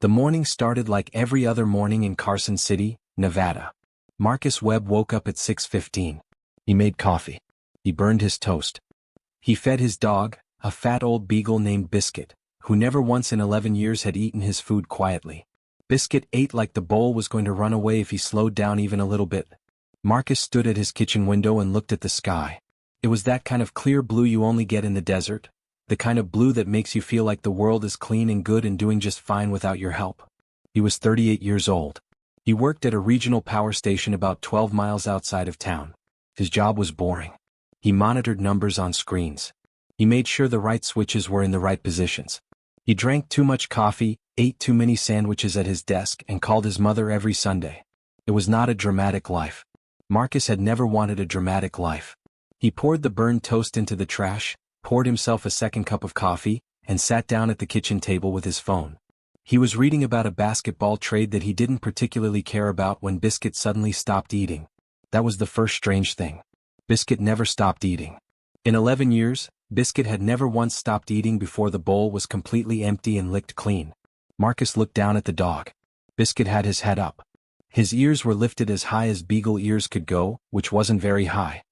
The morning started like every other morning in Carson City, Nevada. Marcus Webb woke up at 6:15. He made coffee. He burned his toast. He fed his dog, a fat old beagle named Biscuit, who never once in 11 years had eaten his food quietly. Biscuit ate like the bowl was going to run away if he slowed down even a little bit. Marcus stood at his kitchen window and looked at the sky. It was that kind of clear blue you only get in the desert, the kind of blue that makes you feel like the world is clean and good and doing just fine without your help. He was 38 years old. He worked at a regional power station about 12 miles outside of town. His job was boring. He monitored numbers on screens. He made sure the right switches were in the right positions. He drank too much coffee, ate too many sandwiches at his desk, and called his mother every Sunday. It was not a dramatic life. Marcus had never wanted a dramatic life. He poured the burned toast into the trash, poured himself a second cup of coffee, and sat down at the kitchen table with his phone. He was reading about a basketball trade that he didn't particularly care about when Biscuit suddenly stopped eating. That was the first strange thing. Biscuit never stopped eating. In 11 years, Biscuit had never once stopped eating before the bowl was completely empty and licked clean. Marcus looked down at the dog. Biscuit had his head up. His ears were lifted as high as beagle ears could go, which wasn't very high.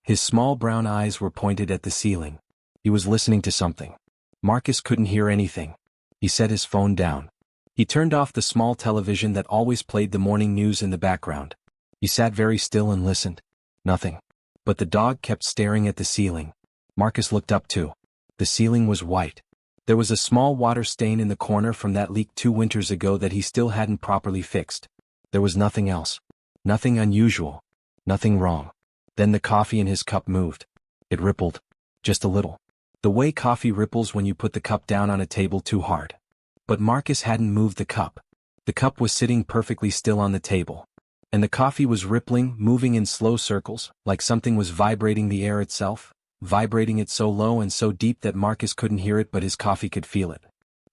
His small brown eyes were pointed at the ceiling. He was listening to something. Marcus couldn't hear anything. He set his phone down. He turned off the small television that always played the morning news in the background. He sat very still and listened. Nothing. But the dog kept staring at the ceiling. Marcus looked up too. The ceiling was white. There was a small water stain in the corner from that leak 2 winters ago that he still hadn't properly fixed. There was nothing else. Nothing unusual. Nothing wrong. Then the coffee in his cup moved. It rippled. Just a little. The way coffee ripples when you put the cup down on a table too hard. But Marcus hadn't moved the cup. The cup was sitting perfectly still on the table. And the coffee was rippling, moving in slow circles, like something was vibrating the air itself, vibrating it so low and so deep that Marcus couldn't hear it but his coffee could feel it.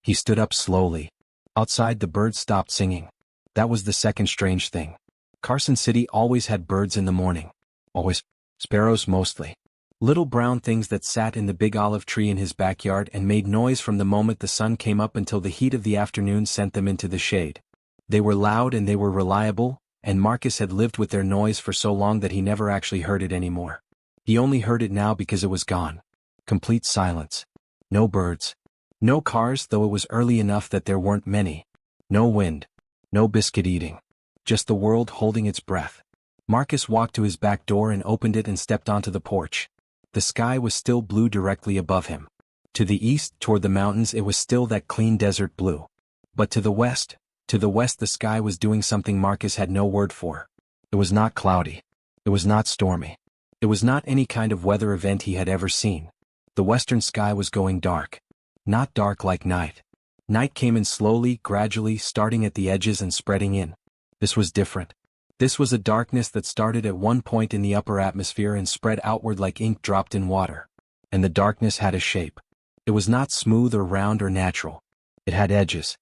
He stood up slowly. Outside the birds stopped singing. That was the second strange thing. Carson City always had birds in the morning. Always. Sparrows mostly. Little brown things that sat in the big olive tree in his backyard and made noise from the moment the sun came up until the heat of the afternoon sent them into the shade. They were loud and they were reliable, and Marcus had lived with their noise for so long that he never actually heard it anymore. He only heard it now because it was gone. Complete silence. No birds. No cars, though it was early enough that there weren't many. No wind. No biscuit eating. Just the world holding its breath. Marcus walked to his back door and opened it and stepped onto the porch. The sky was still blue directly above him. To the east, toward the mountains, it was still that clean desert blue. But to the west the sky was doing something Marcus had no word for. It was not cloudy. It was not stormy. It was not any kind of weather event he had ever seen. The western sky was going dark. Not dark like night. Night came in slowly, gradually, starting at the edges and spreading in. This was different. This was a darkness that started at one point in the upper atmosphere and spread outward like ink dropped in water. And the darkness had a shape. It was not smooth or round or natural. It had edges.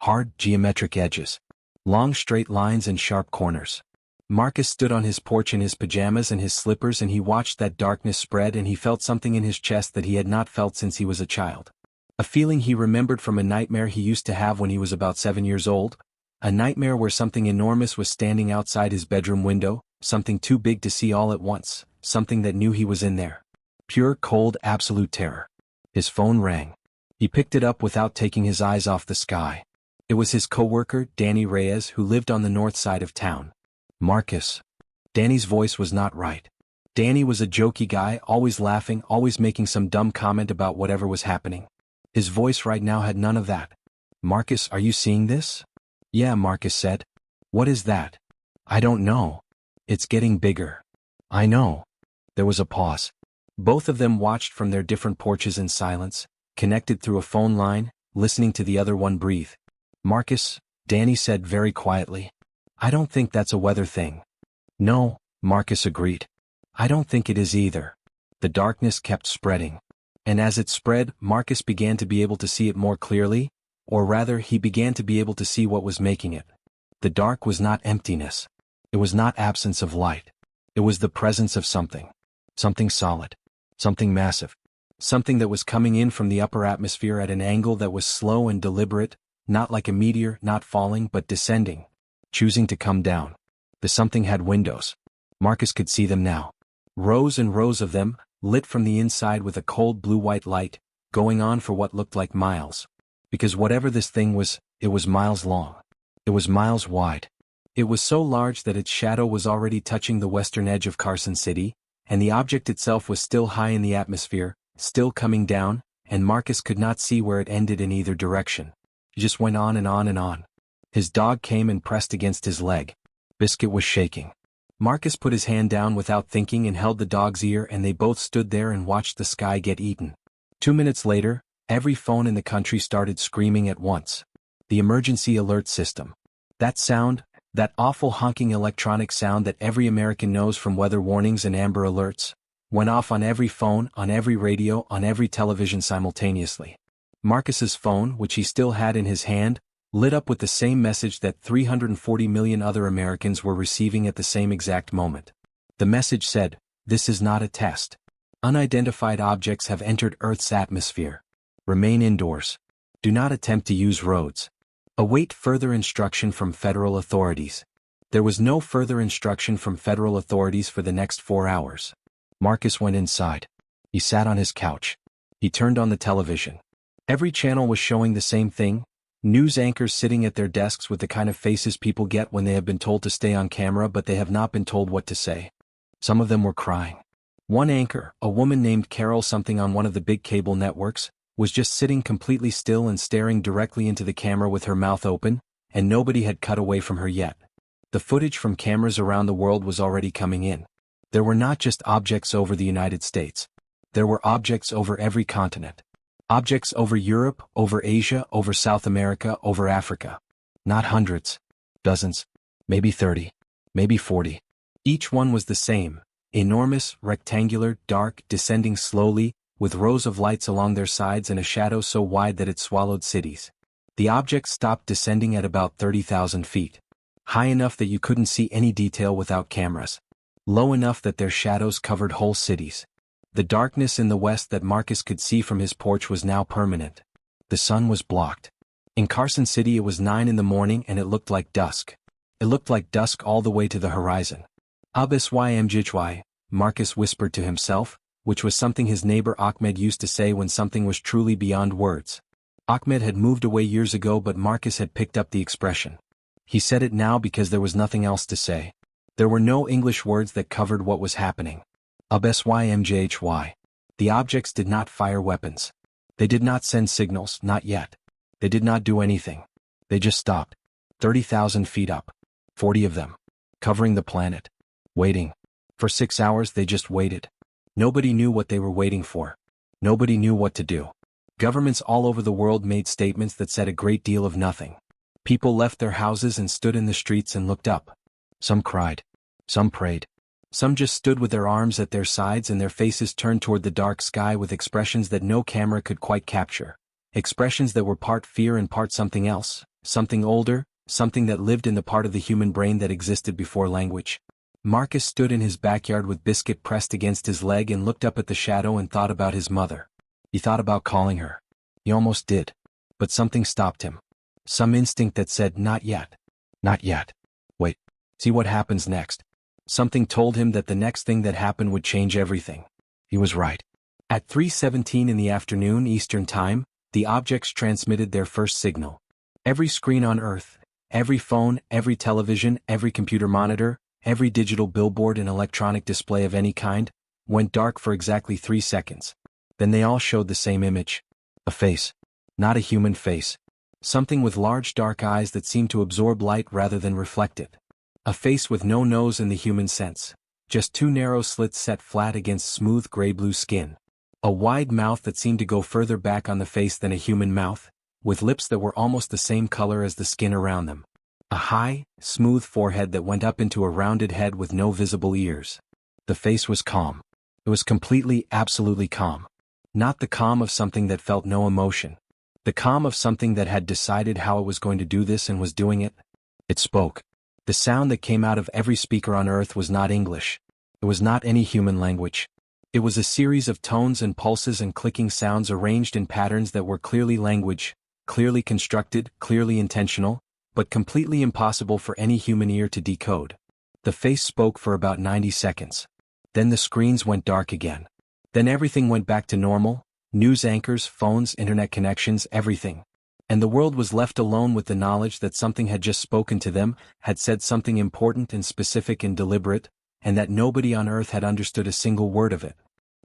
Hard, geometric edges. Long straight lines and sharp corners. Marcus stood on his porch in his pajamas and his slippers and he watched that darkness spread and he felt something in his chest that he had not felt since he was a child. A feeling he remembered from a nightmare he used to have when he was about 7 years old. A nightmare where something enormous was standing outside his bedroom window, something too big to see all at once, something that knew he was in there. Pure, cold, absolute terror. His phone rang. He picked it up without taking his eyes off the sky. It was his coworker, Danny Reyes, who lived on the north side of town. Marcus. Danny's voice was not right. Danny was a jokey guy, always laughing, always making some dumb comment about whatever was happening. His voice right now had none of that. Marcus, are you seeing this? Yeah, Marcus said. What is that? I don't know. It's getting bigger. I know. There was a pause. Both of them watched from their different porches in silence, connected through a phone line, listening to the other one breathe. Marcus, Danny said very quietly. I don't think that's a weather thing. No, Marcus agreed. I don't think it is either. The darkness kept spreading. And as it spread, Marcus began to be able to see it more clearly, or rather, he began to be able to see what was making it. The dark was not emptiness. It was not absence of light. It was the presence of something. Something solid. Something massive. Something that was coming in from the upper atmosphere at an angle that was slow and deliberate, not like a meteor, not falling but descending, choosing to come down. The something had windows. Marcus could see them now. Rows and rows of them, lit from the inside with a cold blue-white light, going on for what looked like miles. Because whatever this thing was, it was miles long. It was miles wide. It was so large that its shadow was already touching the western edge of Carson City, and the object itself was still high in the atmosphere, still coming down, and Marcus could not see where it ended in either direction. It just went on and on and on. His dog came and pressed against his leg. Biscuit was shaking. Marcus put his hand down without thinking and held the dog's ear, and they both stood there and watched the sky get eaten. 2 minutes later, every phone in the country started screaming at once. The emergency alert system. That sound, that awful honking electronic sound that every American knows from weather warnings and Amber Alerts, went off on every phone, on every radio, on every television simultaneously. Marcus's phone, which he still had in his hand, lit up with the same message that 340 million other Americans were receiving at the same exact moment. The message said, "This is not a test. Unidentified objects have entered Earth's atmosphere. Remain indoors. Do not attempt to use roads. Await further instruction from federal authorities." There was no further instruction from federal authorities for the next 4 hours. Marcus went inside. He sat on his couch. He turned on the television. Every channel was showing the same thing. News anchors sitting at their desks with the kind of faces people get when they have been told to stay on camera but they have not been told what to say. Some of them were crying. One anchor, a woman named Carol something on one of the big cable networks, was just sitting completely still and staring directly into the camera with her mouth open, and nobody had cut away from her yet. The footage from cameras around the world was already coming in. There were not just objects over the United States. There were objects over every continent. Objects over Europe, over Asia, over South America, over Africa. Not hundreds. Dozens. Maybe 30. Maybe 40. Each one was the same. Enormous, rectangular, dark, descending slowly, with rows of lights along their sides and a shadow so wide that it swallowed cities. The objects stopped descending at about 30,000 feet. High enough that you couldn't see any detail without cameras. Low enough that their shadows covered whole cities. The darkness in the west that Marcus could see from his porch was now permanent. The sun was blocked. In Carson City it was 9 in the morning and it looked like dusk. It looked like dusk all the way to the horizon. HFY, Marcus whispered to himself, which was something his neighbor Ahmed used to say when something was truly beyond words. Ahmed had moved away years ago but Marcus had picked up the expression. He said it now because there was nothing else to say. There were no English words that covered what was happening. HFY. The objects did not fire weapons. They did not send signals, not yet. They did not do anything. They just stopped. 30,000 feet up. 40 of them. Covering the planet. Waiting. For 6 hours they just waited. Nobody knew what they were waiting for. Nobody knew what to do. Governments all over the world made statements that said a great deal of nothing. People left their houses and stood in the streets and looked up. Some cried. Some prayed. Some just stood with their arms at their sides and their faces turned toward the dark sky with expressions that no camera could quite capture. Expressions that were part fear and part something else, something older, something that lived in the part of the human brain that existed before language. Marcus stood in his backyard with Biscuit pressed against his leg and looked up at the shadow and thought about his mother. He thought about calling her. He almost did. But something stopped him. Some instinct that said, not yet. Not yet. Wait. See what happens next. Something told him that the next thing that happened would change everything. He was right. At 3:17 in the afternoon Eastern Time, the objects transmitted their first signal. Every screen on Earth, every phone, every television, every computer monitor, every digital billboard and electronic display of any kind, went dark for exactly 3 seconds. Then they all showed the same image. A face. Not a human face. Something with large dark eyes that seemed to absorb light rather than reflect it. A face with no nose in the human sense. Just 2 narrow slits set flat against smooth gray-blue skin. A wide mouth that seemed to go further back on the face than a human mouth, with lips that were almost the same color as the skin around them. A high, smooth forehead that went up into a rounded head with no visible ears. The face was calm. It was completely, absolutely calm. Not the calm of something that felt no emotion. The calm of something that had decided how it was going to do this and was doing it. It spoke. The sound that came out of every speaker on Earth was not English. It was not any human language. It was a series of tones and pulses and clicking sounds arranged in patterns that were clearly language, clearly constructed, clearly intentional, but completely impossible for any human ear to decode. The face spoke for about 90 seconds. Then the screens went dark again. Then everything went back to normal, news anchors, phones, internet connections, everything. And the world was left alone with the knowledge that something had just spoken to them, had said something important and specific and deliberate, and that nobody on Earth had understood a single word of it.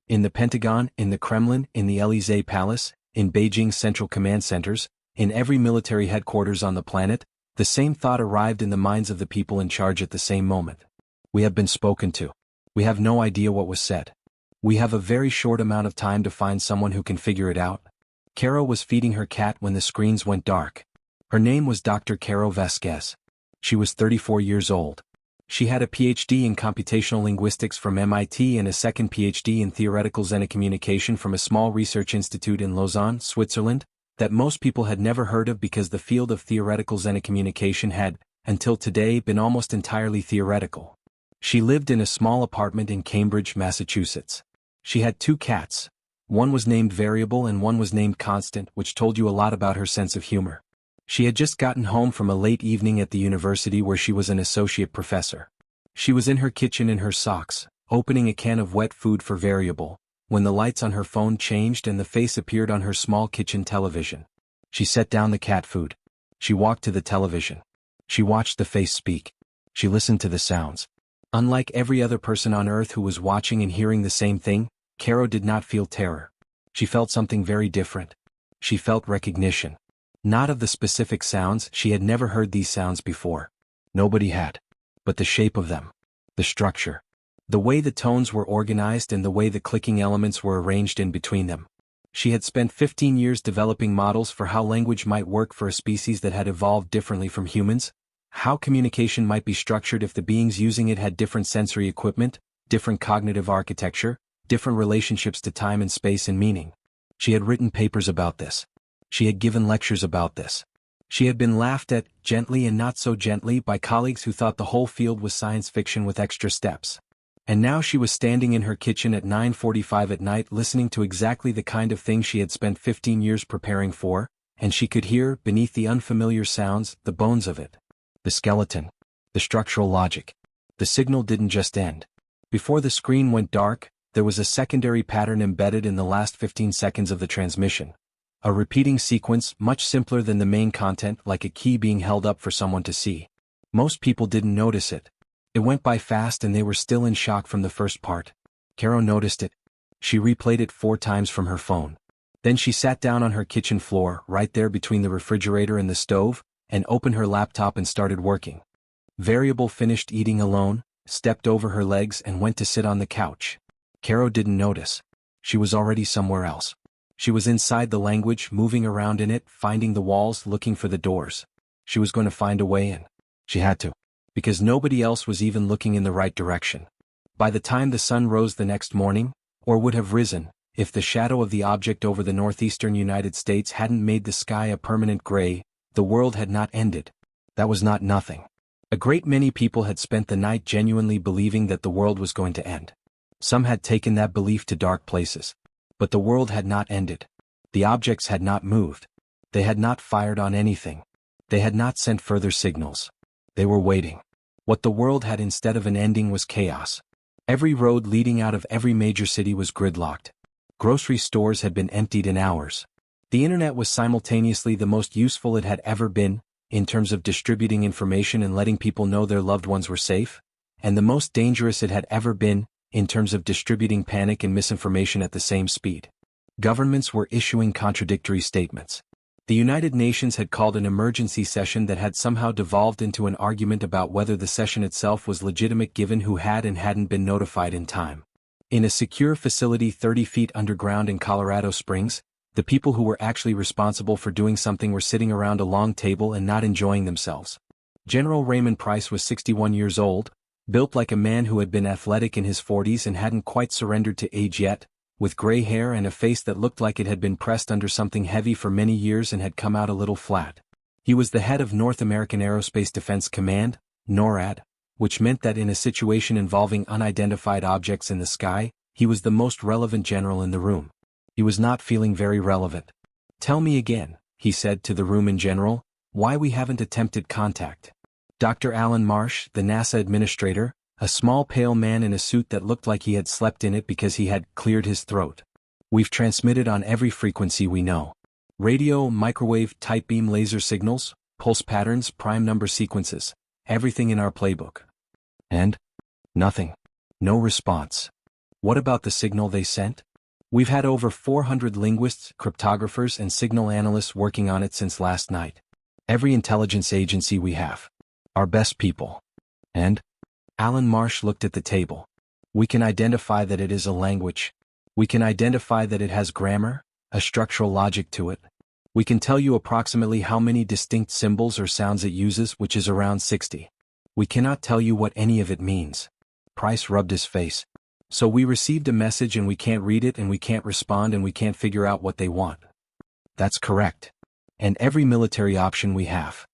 In the Pentagon, in the Kremlin, in the Élysée Palace, in Beijing's Central Command Centers, in every military headquarters on the planet, the same thought arrived in the minds of the people in charge at the same moment. We have been spoken to. We have no idea what was said. We have a very short amount of time to find someone who can figure it out. Caro was feeding her cat when the screens went dark. Her name was Dr. Caro Vasquez. She was 34 years old. She had a PhD in computational linguistics from MIT and a second PhD in theoretical xenocommunication from a small research institute in Lausanne, Switzerland, that most people had never heard of because the field of theoretical xenocommunication had, until today, been almost entirely theoretical. She lived in a small apartment in Cambridge, Massachusetts. She had 2 cats. One was named Variable and one was named Constant, which told you a lot about her sense of humor. She had just gotten home from a late evening at the university where she was an associate professor. She was in her kitchen in her socks, opening a can of wet food for Variable, when the lights on her phone changed and the face appeared on her small kitchen television. She set down the cat food. She walked to the television. She watched the face speak. She listened to the sounds. Unlike every other person on Earth who was watching and hearing the same thing, Caro did not feel terror. She felt something very different. She felt recognition. Not of the specific sounds, she had never heard these sounds before. Nobody had. But the shape of them. The structure. The way the tones were organized and the way the clicking elements were arranged in between them. She had spent 15 years developing models for how language might work for a species that had evolved differently from humans, how communication might be structured if the beings using it had different sensory equipment, different cognitive architecture, different relationships to time and space and meaning. She had written papers about this. She had given lectures about this. She had been laughed at, gently and not so gently, by colleagues who thought the whole field was science fiction with extra steps. And now she was standing in her kitchen at 9:45 at night listening to exactly the kind of thing she had spent 15 years preparing for, and she could hear, beneath the unfamiliar sounds, the bones of it. The skeleton. The structural logic. The signal didn't just end. Before the screen went dark, there was a secondary pattern embedded in the last 15 seconds of the transmission. A repeating sequence, much simpler than the main content, like a key being held up for someone to see. Most people didn't notice it. It went by fast and they were still in shock from the first part. Caro noticed it. She replayed it 4 times from her phone. Then she sat down on her kitchen floor, right there between the refrigerator and the stove, and opened her laptop and started working. Variable finished eating alone, stepped over her legs and went to sit on the couch. Caro didn't notice. She was already somewhere else. She was inside the language, moving around in it, finding the walls, looking for the doors. She was going to find a way in. She had to. Because nobody else was even looking in the right direction. By the time the sun rose the next morning, or would have risen, if the shadow of the object over the northeastern United States hadn't made the sky a permanent gray, the world had not ended. That was not nothing. A great many people had spent the night genuinely believing that the world was going to end. Some had taken that belief to dark places. But the world had not ended. The objects had not moved. They had not fired on anything. They had not sent further signals. They were waiting. What the world had instead of an ending was chaos. Every road leading out of every major city was gridlocked. Grocery stores had been emptied in hours. The internet was simultaneously the most useful it had ever been, in terms of distributing information and letting people know their loved ones were safe, and the most dangerous it had ever been, in terms of distributing panic and misinformation at the same speed. Governments were issuing contradictory statements. The United Nations had called an emergency session that had somehow devolved into an argument about whether the session itself was legitimate given who had and hadn't been notified in time. In a secure facility 30 feet underground in Colorado Springs, the people who were actually responsible for doing something were sitting around a long table and not enjoying themselves. General Raymond Price was 61 years old, built like a man who had been athletic in his 40s and hadn't quite surrendered to age yet, with gray hair and a face that looked like it had been pressed under something heavy for many years and had come out a little flat. He was the head of North American Aerospace Defense Command, NORAD, which meant that in a situation involving unidentified objects in the sky, he was the most relevant general in the room. He was not feeling very relevant. "Tell me again," he said to the room in general, why we haven't attempted contact. Dr. Alan Marsh, the NASA administrator, a small pale man in a suit that looked like he had slept in it because he had cleared his throat. We've transmitted on every frequency we know. Radio, microwave, tight beam laser signals, pulse patterns, prime number sequences, everything in our playbook. And? Nothing. No response. What about the signal they sent? We've had over 400 linguists, cryptographers, and signal analysts working on it since last night. Every intelligence agency we have. Our best people. And? Alan Marsh looked at the table. We can identify that it is a language. We can identify that it has grammar, a structural logic to it. We can tell you approximately how many distinct symbols or sounds it uses, which is around 60. We cannot tell you what any of it means. Price rubbed his face. So we received a message and we can't read it and we can't respond and we can't figure out what they want. That's correct. And every military option we have.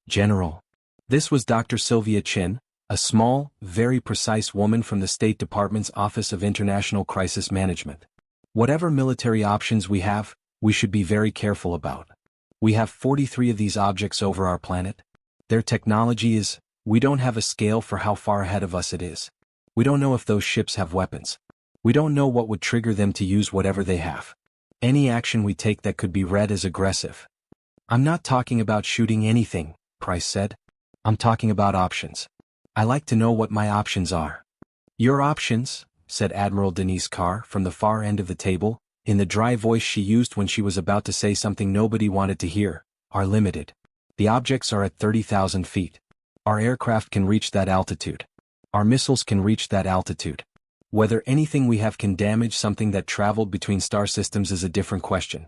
General. This was Dr. Sylvia Chin, a small, very precise woman from the State Department's Office of International Crisis Management. Whatever military options we have, we should be very careful about. We have 43 of these objects over our planet. Their technology is, we don't have a scale for how far ahead of us it is. We don't know if those ships have weapons. We don't know what would trigger them to use whatever they have. Any action we take that could be read as aggressive. I'm not talking about shooting anything, Price said. I'm talking about options. I like to know what my options are. Your options, said Admiral Denise Carr from the far end of the table, in the dry voice she used when she was about to say something nobody wanted to hear, are limited. The objects are at 30,000 feet. Our aircraft can reach that altitude. Our missiles can reach that altitude. Whether anything we have can damage something that traveled between star systems is a different question.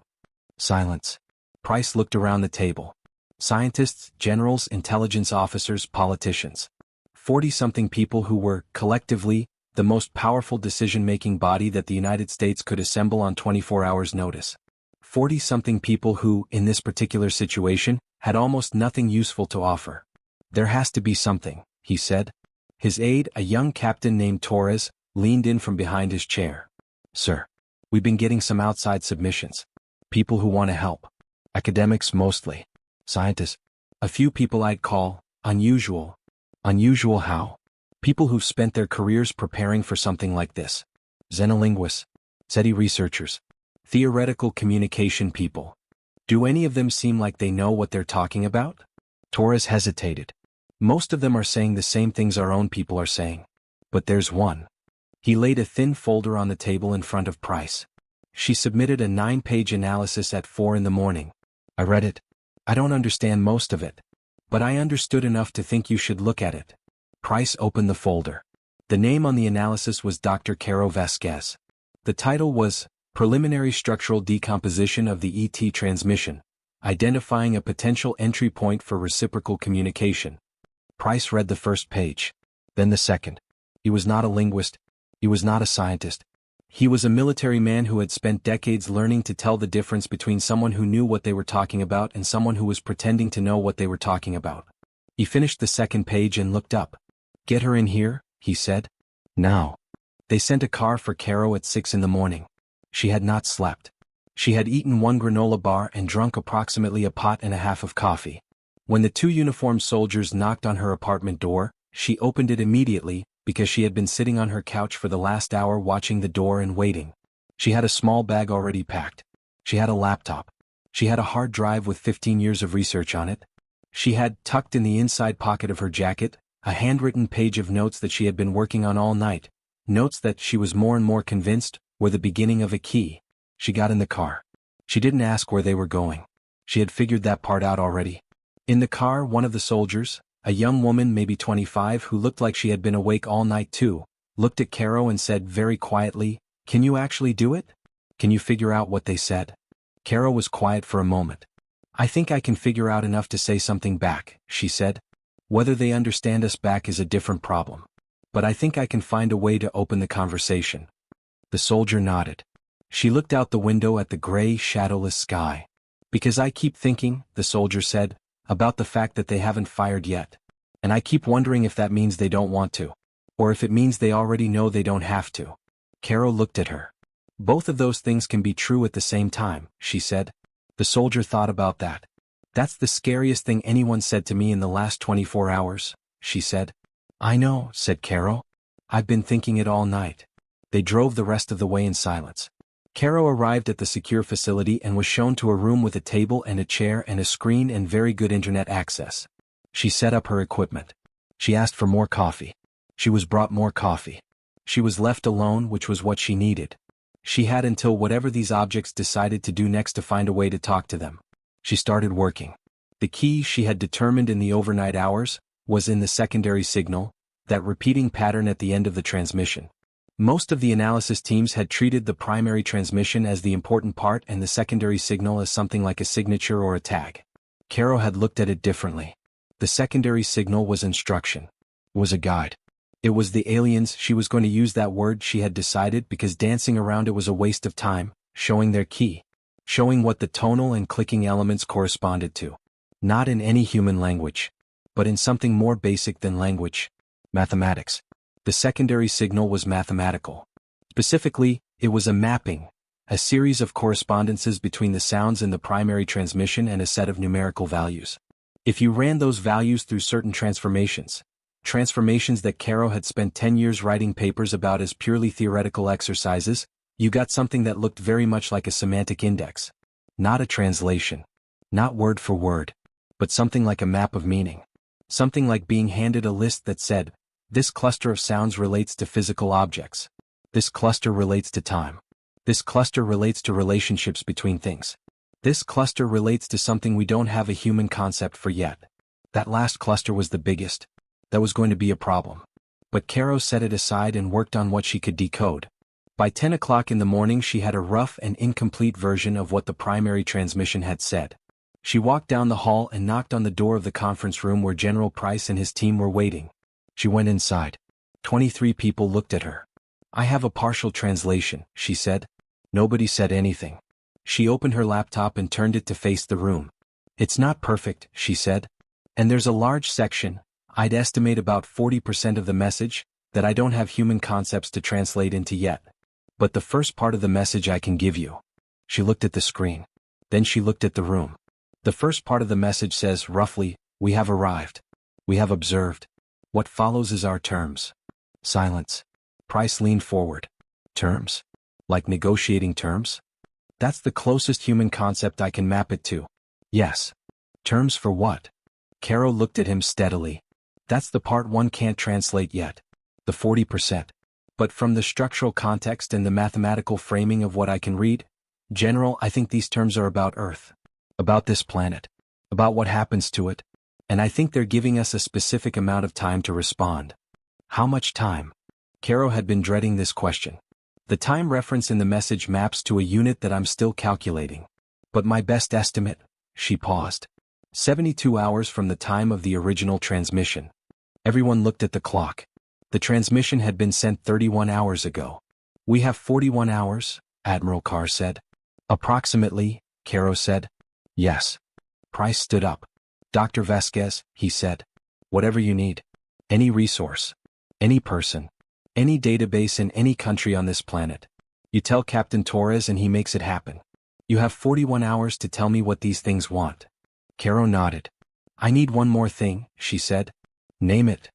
Silence. Price looked around the table. Scientists, generals, intelligence officers, politicians. 40-something people who were, collectively, the most powerful decision-making body that the United States could assemble on 24 hours' notice. 40-something people who, in this particular situation, had almost nothing useful to offer. There has to be something, he said. His aide, a young captain named Torres, leaned in from behind his chair. Sir, we've been getting some outside submissions. People who want to help. Academics mostly. Scientists. A few people I'd call unusual. Unusual how? People who've spent their careers preparing for something like this. Xenolinguists. SETI researchers. Theoretical communication people. Do any of them seem like they know what they're talking about? Torres hesitated. Most of them are saying the same things our own people are saying. But there's one. He laid a thin folder on the table in front of Price. She submitted a 9-page analysis at 4 in the morning. I read it. I don't understand most of it. But I understood enough to think you should look at it. Price opened the folder. The name on the analysis was Dr. Caro Vasquez. The title was Preliminary Structural Decomposition of the ET Transmission, Identifying a Potential Entry Point for Reciprocal Communication. Price read the first page. Then the second. He was not a linguist. He was not a scientist. He was a military man who had spent decades learning to tell the difference between someone who knew what they were talking about and someone who was pretending to know what they were talking about. He finished the second page and looked up. Get her in here, he said. Now. They sent a car for Caro at 6 in the morning. She had not slept. She had eaten 1 granola bar and drunk approximately a pot and a half of coffee. When the 2 uniformed soldiers knocked on her apartment door, she opened it immediately, because she had been sitting on her couch for the last hour watching the door and waiting. She had a small bag already packed. She had a laptop. She had a hard drive with 15 years of research on it. She had, tucked in the inside pocket of her jacket, a handwritten page of notes that she had been working on all night, notes that she was more and more convinced were the beginning of a key. She got in the car. She didn't ask where they were going. She had figured that part out already. In the car, one of the soldiers, a young woman maybe 25 who looked like she had been awake all night too, looked at Caro and said very quietly, "Can you actually do it? Can you figure out what they said?" Caro was quiet for a moment. "I think I can figure out enough to say something back," she said. "Whether they understand us back is a different problem. But I think I can find a way to open the conversation." The soldier nodded. She looked out the window at the gray, shadowless sky. "Because I keep thinking," the soldier said, "about the fact that they haven't fired yet. And I keep wondering if that means they don't want to. Or if it means they already know they don't have to." Caro looked at her. "Both of those things can be true at the same time," she said. The soldier thought about that. That's the scariest thing anyone said to me in the last 24 hours, she said. I know, said Caro. I've been thinking it all night. They drove the rest of the way in silence. Caro arrived at the secure facility and was shown to a room with a table and a chair and a screen and very good internet access. She set up her equipment. She asked for more coffee. She was brought more coffee. She was left alone, which was what she needed. She had until whatever these objects decided to do next to find a way to talk to them. She started working. The key, she had determined in the overnight hours, was in the secondary signal, that repeating pattern at the end of the transmission. Most of the analysis teams had treated the primary transmission as the important part and the secondary signal as something like a signature or a tag. Caro had looked at it differently. The secondary signal was instruction. Was a guide. It was the aliens. She was going to use that word, she had decided, because dancing around it was a waste of time, showing their key. Showing what the tonal and clicking elements corresponded to. Not in any human language. But in something more basic than language. Mathematics. The secondary signal was mathematical. Specifically, it was a mapping, a series of correspondences between the sounds in the primary transmission and a set of numerical values. If you ran those values through certain transformations that Caro had spent 10 years writing papers about as purely theoretical exercises, you got something that looked very much like a semantic index. Not a translation. Not word for word. But something like a map of meaning. Something like being handed a list that said, this cluster of sounds relates to physical objects. This cluster relates to time. This cluster relates to relationships between things. This cluster relates to something we don't have a human concept for yet. That last cluster was the biggest. That was going to be a problem. But Caro set it aside and worked on what she could decode. By 10 o'clock in the morning she had a rough and incomplete version of what the primary transmission had said. She walked down the hall and knocked on the door of the conference room where General Price and his team were waiting. She went inside. 23 people looked at her. I have a partial translation, she said. Nobody said anything. She opened her laptop and turned it to face the room. It's not perfect, she said. And there's a large section, I'd estimate about 40% of the message, that I don't have human concepts to translate into yet. But the first part of the message I can give you. She looked at the screen. Then she looked at the room. The first part of the message says, roughly, we have arrived. We have observed. What follows is our terms. Silence. Price leaned forward. Terms? Like negotiating terms? That's the closest human concept I can map it to. Yes. Terms for what? Caro looked at him steadily. That's the part one can't translate yet. The 40%. But from the structural context and the mathematical framing of what I can read, General, I think these terms are about Earth. About this planet. About what happens to it. And I think they're giving us a specific amount of time to respond. How much time? Caro had been dreading this question. The time reference in the message maps to a unit that I'm still calculating. But my best estimate, she paused. 72 hours from the time of the original transmission. Everyone looked at the clock. The transmission had been sent 31 hours ago. We have 41 hours, Admiral Carr said. Approximately, Caro said. Yes. Price stood up. Dr. Vasquez, he said. Whatever you need. Any resource. Any person. Any database in any country on this planet. You tell Captain Torres and he makes it happen. You have 41 hours to tell me what these things want. Caro nodded. I need one more thing, she said. Name it.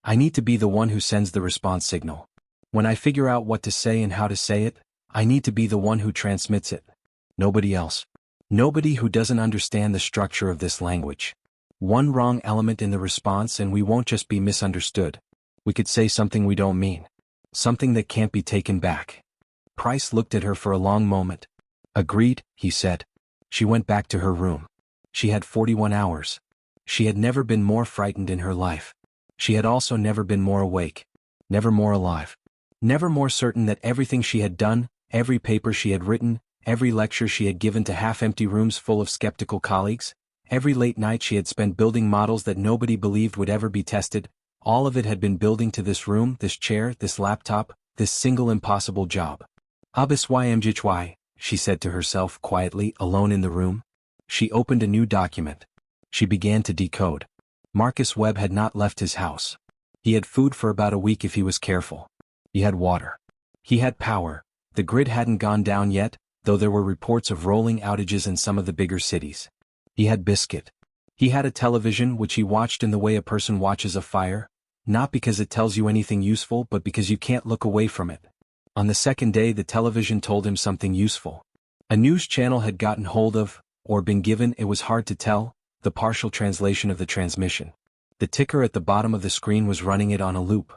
I need to be the one who sends the response signal. When I figure out what to say and how to say it, I need to be the one who transmits it. Nobody else. Nobody who doesn't understand the structure of this language. One wrong element in the response and we won't just be misunderstood. We could say something we don't mean. Something that can't be taken back. Price looked at her for a long moment. Agreed, he said. She went back to her room. She had 41 hours. She had never been more frightened in her life. She had also never been more awake. Never more alive. Never more certain that everything she had done, every paper she had written, every lecture she had given to half-empty rooms full of skeptical colleagues, every late night she had spent building models that nobody believed would ever be tested, all of it had been building to this room, this chair, this laptop, this single impossible job. Abis YMGHY, she said to herself quietly, alone in the room. She opened a new document. She began to decode. Marcus Webb had not left his house. He had food for about a week if he was careful. He had water. He had power. The grid hadn't gone down yet, though there were reports of rolling outages in some of the bigger cities. He had biscuit. He had a television which he watched in the way a person watches a fire, not because it tells you anything useful but because you can't look away from it. On the second day the television told him something useful. A news channel had gotten hold of, or been given, it was hard to tell, the partial translation of the transmission. The ticker at the bottom of the screen was running it on a loop.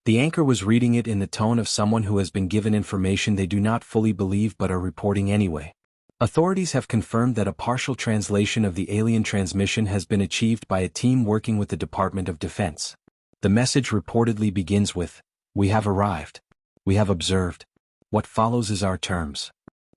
The anchor was reading it in the tone of someone who has been given information they do not fully believe but are reporting anyway. Authorities have confirmed that a partial translation of the alien transmission has been achieved by a team working with the Department of Defense. The message reportedly begins with, "We have arrived. We have observed. What follows is our terms."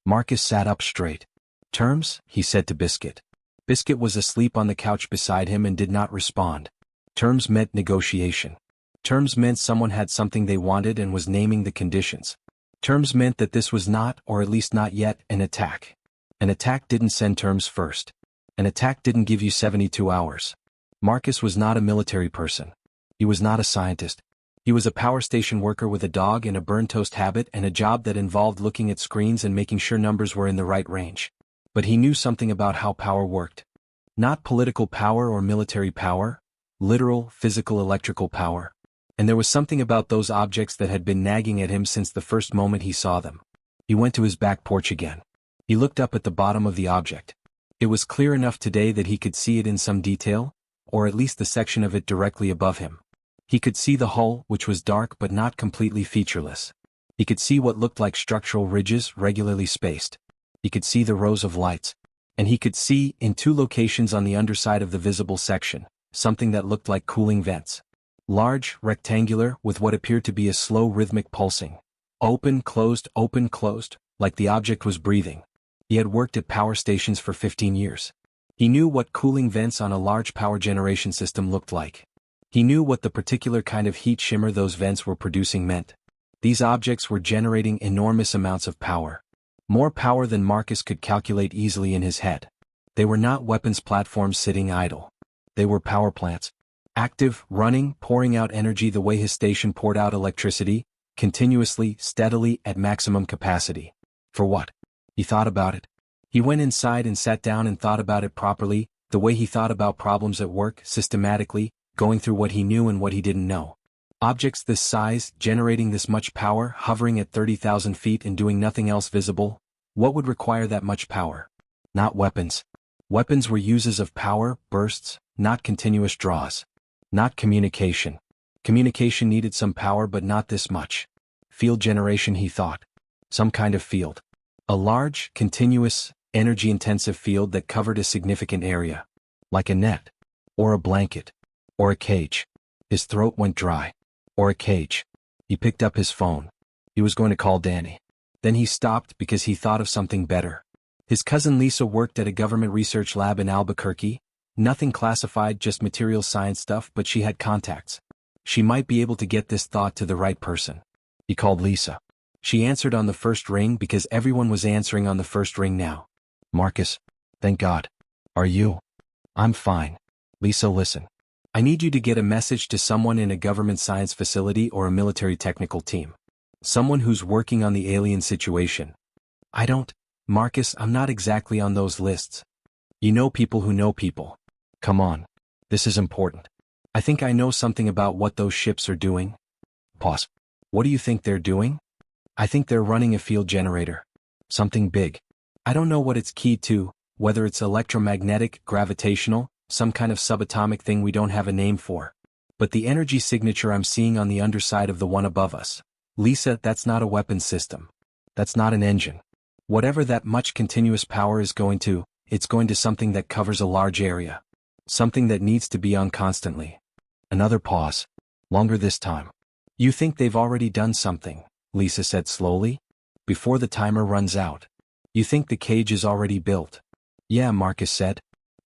Marcus sat up straight. "Terms?" he said to Biscuit. Biscuit was asleep on the couch beside him and did not respond. Terms meant negotiation. Terms meant someone had something they wanted and was naming the conditions. Terms meant that this was not, or at least not yet, an attack. An attack didn't send terms first. An attack didn't give you 72 hours. Marcus was not a military person. He was not a scientist. He was a power station worker with a dog and a burn toast habit and a job that involved looking at screens and making sure numbers were in the right range. But he knew something about how power worked. Not political power or military power, literal, physical electrical power. And there was something about those objects that had been nagging at him since the first moment he saw them. He went to his back porch again. He looked up at the bottom of the object. It was clear enough today that he could see it in some detail, or at least the section of it directly above him. He could see the hull, which was dark but not completely featureless. He could see what looked like structural ridges regularly spaced. He could see the rows of lights. And he could see, in two locations on the underside of the visible section, something that looked like cooling vents. Large, rectangular, with what appeared to be a slow rhythmic pulsing. Open, closed, like the object was breathing. He had worked at power stations for 15 years. He knew what cooling vents on a large power generation system looked like. He knew what the particular kind of heat shimmer those vents were producing meant. These objects were generating enormous amounts of power. More power than Marcus could calculate easily in his head. They were not weapons platforms sitting idle. They were power plants. Active, running, pouring out energy the way his station poured out electricity, continuously, steadily, at maximum capacity. For what? He thought about it. He went inside and sat down and thought about it properly, the way he thought about problems at work, systematically, going through what he knew and what he didn't know. Objects this size, generating this much power, hovering at 30,000 feet and doing nothing else visible. What would require that much power? Not weapons. Weapons were uses of power, bursts, not continuous draws. Not communication. Communication needed some power but not this much. Field generation, he thought. Some kind of field. A large, continuous, energy-intensive field that covered a significant area. Like a net. Or a blanket. Or a cage. His throat went dry. Or a cage. He picked up his phone. He was going to call Danny. Then he stopped because he thought of something better. His cousin Lisa worked at a government research lab in Albuquerque. Nothing classified, just material science stuff, but she had contacts. She might be able to get this thought to the right person. He called Lisa. She answered on the first ring because everyone was answering on the first ring now. "Marcus. Thank God. Are you?" "I'm fine." "Lisa, listen. I need you to get a message to someone in a government science facility or a military technical team. Someone who's working on the alien situation." Marcus, I'm not exactly on those lists." "You know people who know people. Come on. This is important. I think I know something about what those ships are doing." Pause. "What do you think they're doing?" "I think they're running a field generator. Something big. I don't know what it's keyed to, whether it's electromagnetic, gravitational, some kind of subatomic thing we don't have a name for. But the energy signature I'm seeing on the underside of the one above us. Lisa, that's not a weapons system. That's not an engine. Whatever that much continuous power is going to, it's going to something that covers a large area. Something that needs to be on constantly." Another pause. Longer this time. "You think they've already done something," Lisa said slowly. "Before the timer runs out. You think the cage is already built." "Yeah," Marcus said.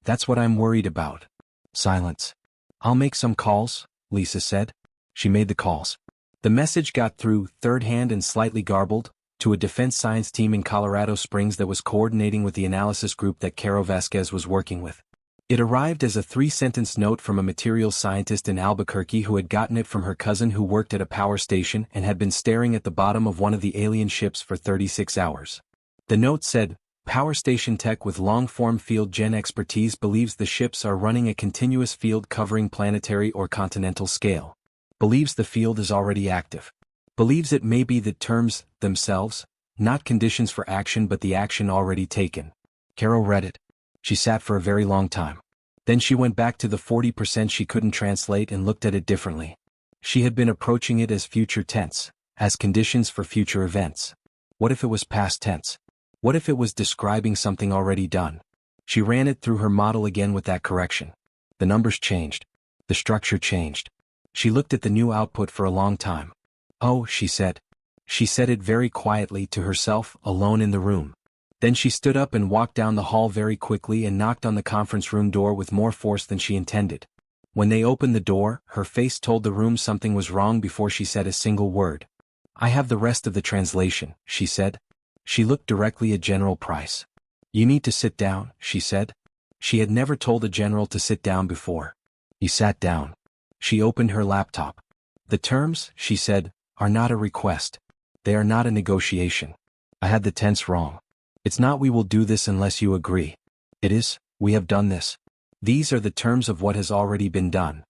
"That's what I'm worried about." Silence. "I'll make some calls," Lisa said. She made the calls. The message got through, third-hand and slightly garbled, to a defense science team in Colorado Springs that was coordinating with the analysis group that Caro Vasquez was working with. It arrived as a 3-sentence note from a materials scientist in Albuquerque who had gotten it from her cousin who worked at a power station and had been staring at the bottom of one of the alien ships for 36 hours. The note said, Power station tech with long-form field gen expertise believes the ships are running a continuous field covering planetary or continental scale. Believes the field is already active. Believes it may be the terms themselves, not conditions for action but the action already taken. Carol read it. She sat for a very long time. Then she went back to the 40% she couldn't translate and looked at it differently. She had been approaching it as future tense, as conditions for future events. What if it was past tense? What if it was describing something already done? She ran it through her model again with that correction. The numbers changed. The structure changed. She looked at the new output for a long time. Oh, she said. She said it very quietly to herself, alone in the room. Then she stood up and walked down the hall very quickly and knocked on the conference room door with more force than she intended. When they opened the door, her face told the room something was wrong before she said a single word. I have the rest of the translation, she said. She looked directly at General Price. You need to sit down, she said. She had never told a general to sit down before. He sat down. She opened her laptop. The terms, she said, are not a request. They are not a negotiation. I had the tense wrong. It's not we will do this unless you agree. It is, we have done this. These are the terms of what has already been done.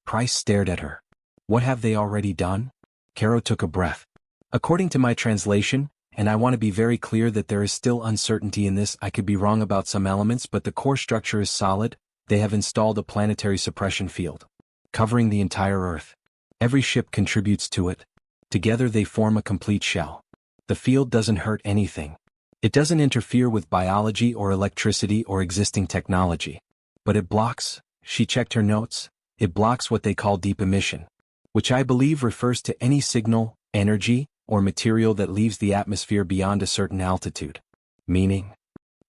Price stared at her. What have they already done? Caro took a breath. According to my translation, and I want to be very clear that there is still uncertainty in this, I could be wrong about some elements but the core structure is solid, they have installed a planetary suppression field. Covering the entire Earth. Every ship contributes to it. Together they form a complete shell. The field doesn't hurt anything. It doesn't interfere with biology or electricity or existing technology. But it blocks, she checked her notes, it blocks what they call deep emission. Which I believe refers to any signal, energy, or material that leaves the atmosphere beyond a certain altitude. Meaning?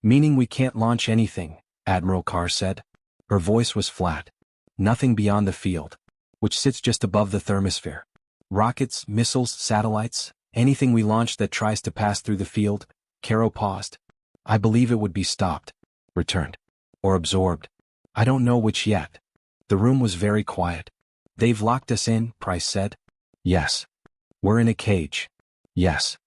Meaning we can't launch anything, Admiral Carr said. Her voice was flat. Nothing beyond the field, which sits just above the thermosphere. Rockets, missiles, satellites, anything we launch that tries to pass through the field. Caro paused. I believe it would be stopped, returned, or absorbed. I don't know which yet. The room was very quiet. They've locked us in, Price said. Yes. We're in a cage. Yes.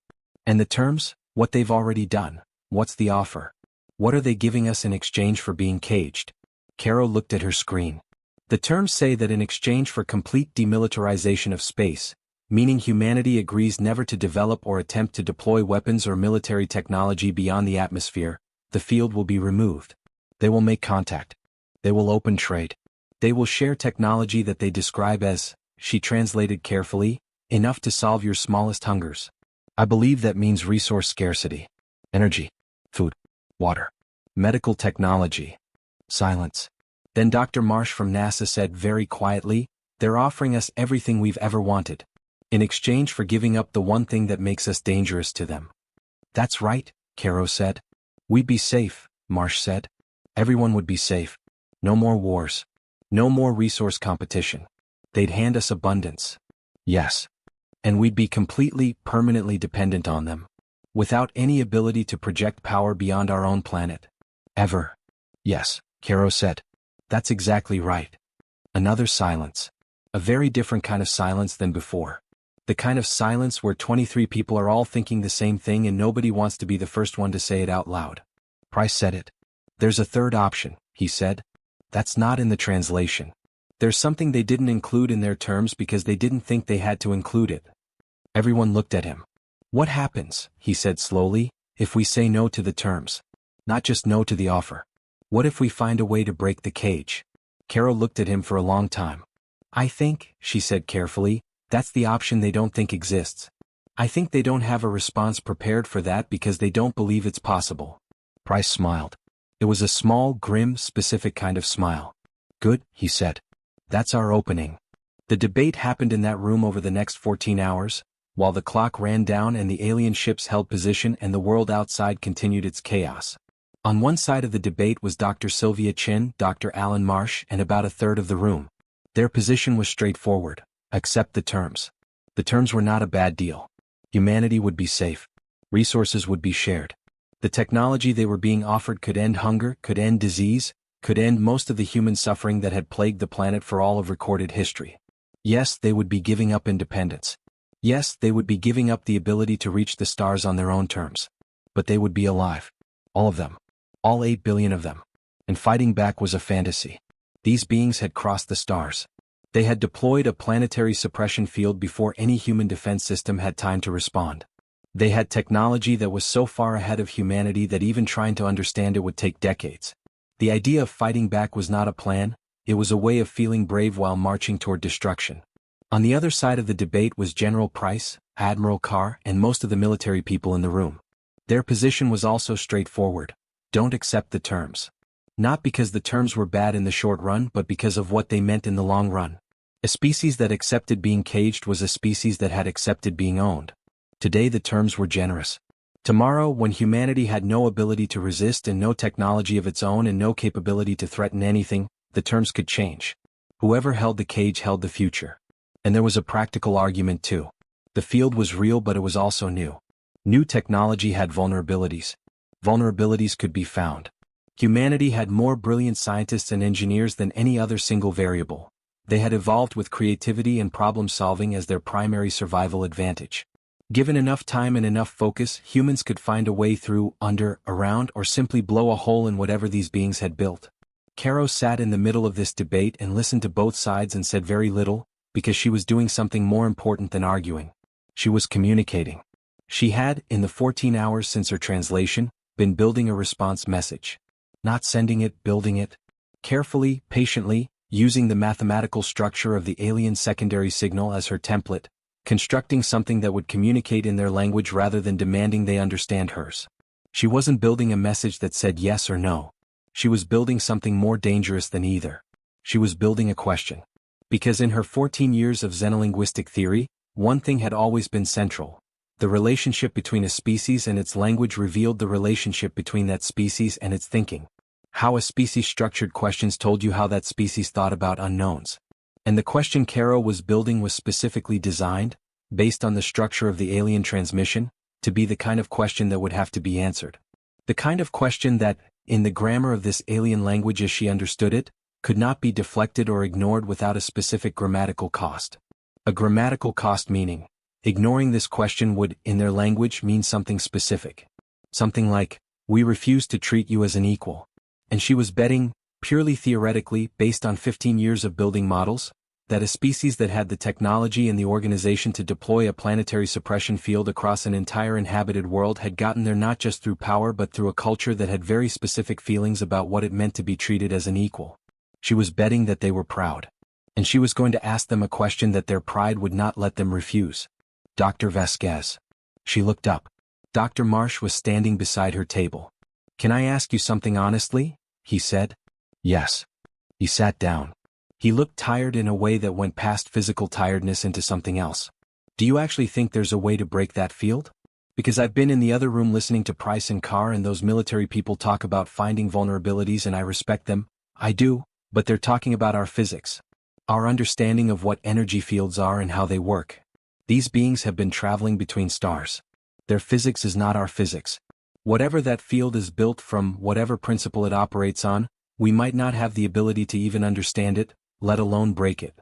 And the terms, what they've already done, what's the offer? What are they giving us in exchange for being caged? Caro looked at her screen. The terms say that in exchange for complete demilitarization of space, meaning humanity agrees never to develop or attempt to deploy weapons or military technology beyond the atmosphere, the field will be removed. They will make contact. They will open trade. They will share technology that they describe as, she translated carefully, enough to solve your smallest hungers. I believe that means resource scarcity. Energy. Food. Water. Medical technology. Silence. Then Dr. Marsh from NASA said very quietly, they're offering us everything we've ever wanted. In exchange for giving up the one thing that makes us dangerous to them. That's right, Caro said. We'd be safe, Marsh said. Everyone would be safe. No more wars. No more resource competition. They'd hand us abundance. Yes. And we'd be completely, permanently dependent on them. Without any ability to project power beyond our own planet. Ever. Yes, Caro said. That's exactly right. Another silence. A very different kind of silence than before. The kind of silence where 23 people are all thinking the same thing and nobody wants to be the first one to say it out loud. Price said it. There's a third option, he said. That's not in the translation. There's something they didn't include in their terms because they didn't think they had to include it. Everyone looked at him. What happens, he said slowly, if we say no to the terms? Not just no to the offer. What if we find a way to break the cage? Caro looked at him for a long time. I think, she said carefully, that's the option they don't think exists. I think they don't have a response prepared for that because they don't believe it's possible. Price smiled. It was a small, grim, specific kind of smile. Good, he said. That's our opening. The debate happened in that room over the next 14 hours, while the clock ran down and the alien ships held position and the world outside continued its chaos. On one side of the debate was Dr. Sylvia Chin, Dr. Alan Marsh, and about a third of the room. Their position was straightforward. Accept the terms. The terms were not a bad deal. Humanity would be safe. Resources would be shared. The technology they were being offered could end hunger, could end disease, could end most of the human suffering that had plagued the planet for all of recorded history. Yes, they would be giving up independence. Yes, they would be giving up the ability to reach the stars on their own terms. but they would be alive. All of them. All 8 billion of them. And fighting back was a fantasy. These beings had crossed the stars. They had deployed a planetary suppression field before any human defense system had time to respond. They had technology that was so far ahead of humanity that even trying to understand it would take decades. The idea of fighting back was not a plan, it was a way of feeling brave while marching toward destruction. On the other side of the debate was General Price, Admiral Carr, and most of the military people in the room. Their position was also straightforward. Don't accept the terms. Not because the terms were bad in the short run, but because of what they meant in the long run. A species that accepted being caged was a species that had accepted being owned. Today the terms were generous. Tomorrow, when humanity had no ability to resist and no technology of its own and no capability to threaten anything, the terms could change. Whoever held the cage held the future. And there was a practical argument too. The field was real, but it was also new. New technology had vulnerabilities. Vulnerabilities could be found. Humanity had more brilliant scientists and engineers than any other single variable. They had evolved with creativity and problem-solving as their primary survival advantage. Given enough time and enough focus, humans could find a way through, under, around, or simply blow a hole in whatever these beings had built. Caro sat in the middle of this debate and listened to both sides and said very little, because she was doing something more important than arguing. She was communicating. She had, in the 14 hours since her translation, been building a response message. Not sending it, building it. Carefully, patiently, using the mathematical structure of the alien secondary signal as her template, constructing something that would communicate in their language rather than demanding they understand hers. She wasn't building a message that said yes or no. She was building something more dangerous than either. She was building a question. Because in her 14 years of xenolinguistic theory, one thing had always been central. The relationship between a species and its language revealed the relationship between that species and its thinking. How a species structured questions told you how that species thought about unknowns. And the question Caro was building was specifically designed, based on the structure of the alien transmission, to be the kind of question that would have to be answered. The kind of question that, in the grammar of this alien language as she understood it, could not be deflected or ignored without a specific grammatical cost. A grammatical cost meaning, ignoring this question would, in their language, mean something specific. Something like, we refuse to treat you as an equal. And she was betting, purely theoretically, based on 15 years of building models, that a species that had the technology and the organization to deploy a planetary suppression field across an entire inhabited world had gotten there not just through power but through a culture that had very specific feelings about what it meant to be treated as an equal. She was betting that they were proud. And she was going to ask them a question that their pride would not let them refuse. Dr. Vasquez. She looked up. Dr. Marsh was standing beside her table. Can I ask you something honestly? He said. Yes. He sat down. He looked tired in a way that went past physical tiredness into something else. Do you actually think there's a way to break that field? Because I've been in the other room listening to Price and Carr and those military people talk about finding vulnerabilities and I respect them. I do, but they're talking about our physics. Our understanding of what energy fields are and how they work. These beings have been traveling between stars. Their physics is not our physics. Whatever that field is built from, whatever principle it operates on, we might not have the ability to even understand it, let alone break it.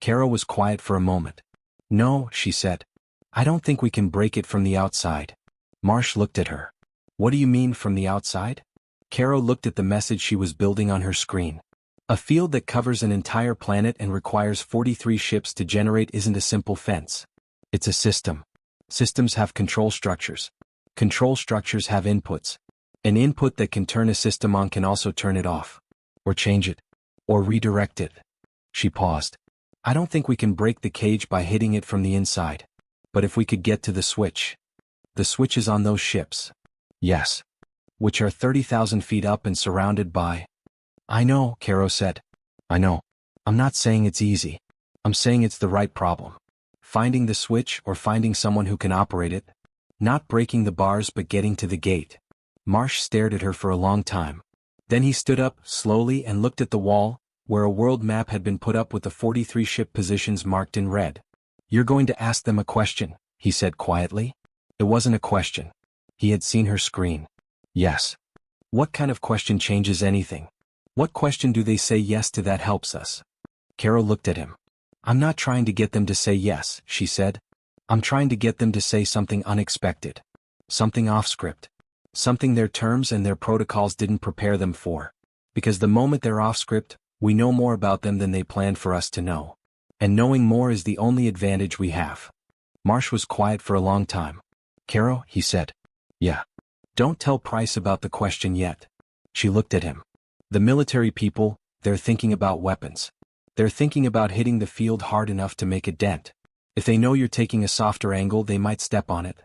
Caro was quiet for a moment. No, she said. I don't think we can break it from the outside. Marsh looked at her. What do you mean from the outside? Caro looked at the message she was building on her screen. A field that covers an entire planet and requires 43 ships to generate isn't a simple fence. It's a system. Systems have control structures. Control structures have inputs. An input that can turn a system on can also turn it off. Or change it. Or redirect it. She paused. I don't think we can break the cage by hitting it from the inside. But if we could get to the switch. The switch is on those ships. Yes. Which are 30,000 feet up and surrounded by... I know, Caro said. I know. I'm not saying it's easy. I'm saying it's the right problem. Finding the switch or finding someone who can operate it. Not breaking the bars but getting to the gate. Marsh stared at her for a long time. Then he stood up, slowly, and looked at the wall, where a world map had been put up with the 43 ship positions marked in red. You're going to ask them a question, he said quietly. It wasn't a question. He had seen her screen. Yes. What kind of question changes anything? What question do they say yes to that helps us? Caro looked at him. I'm not trying to get them to say yes, she said. I'm trying to get them to say something unexpected. Something off script. Something their terms and their protocols didn't prepare them for. Because the moment they're off script, we know more about them than they planned for us to know. And knowing more is the only advantage we have. Marsh was quiet for a long time. Caro, he said. Yeah. Don't tell Price about the question yet. She looked at him. The military people, they're thinking about weapons. They're thinking about hitting the field hard enough to make a dent. If they know you're taking a softer angle, they might step on it.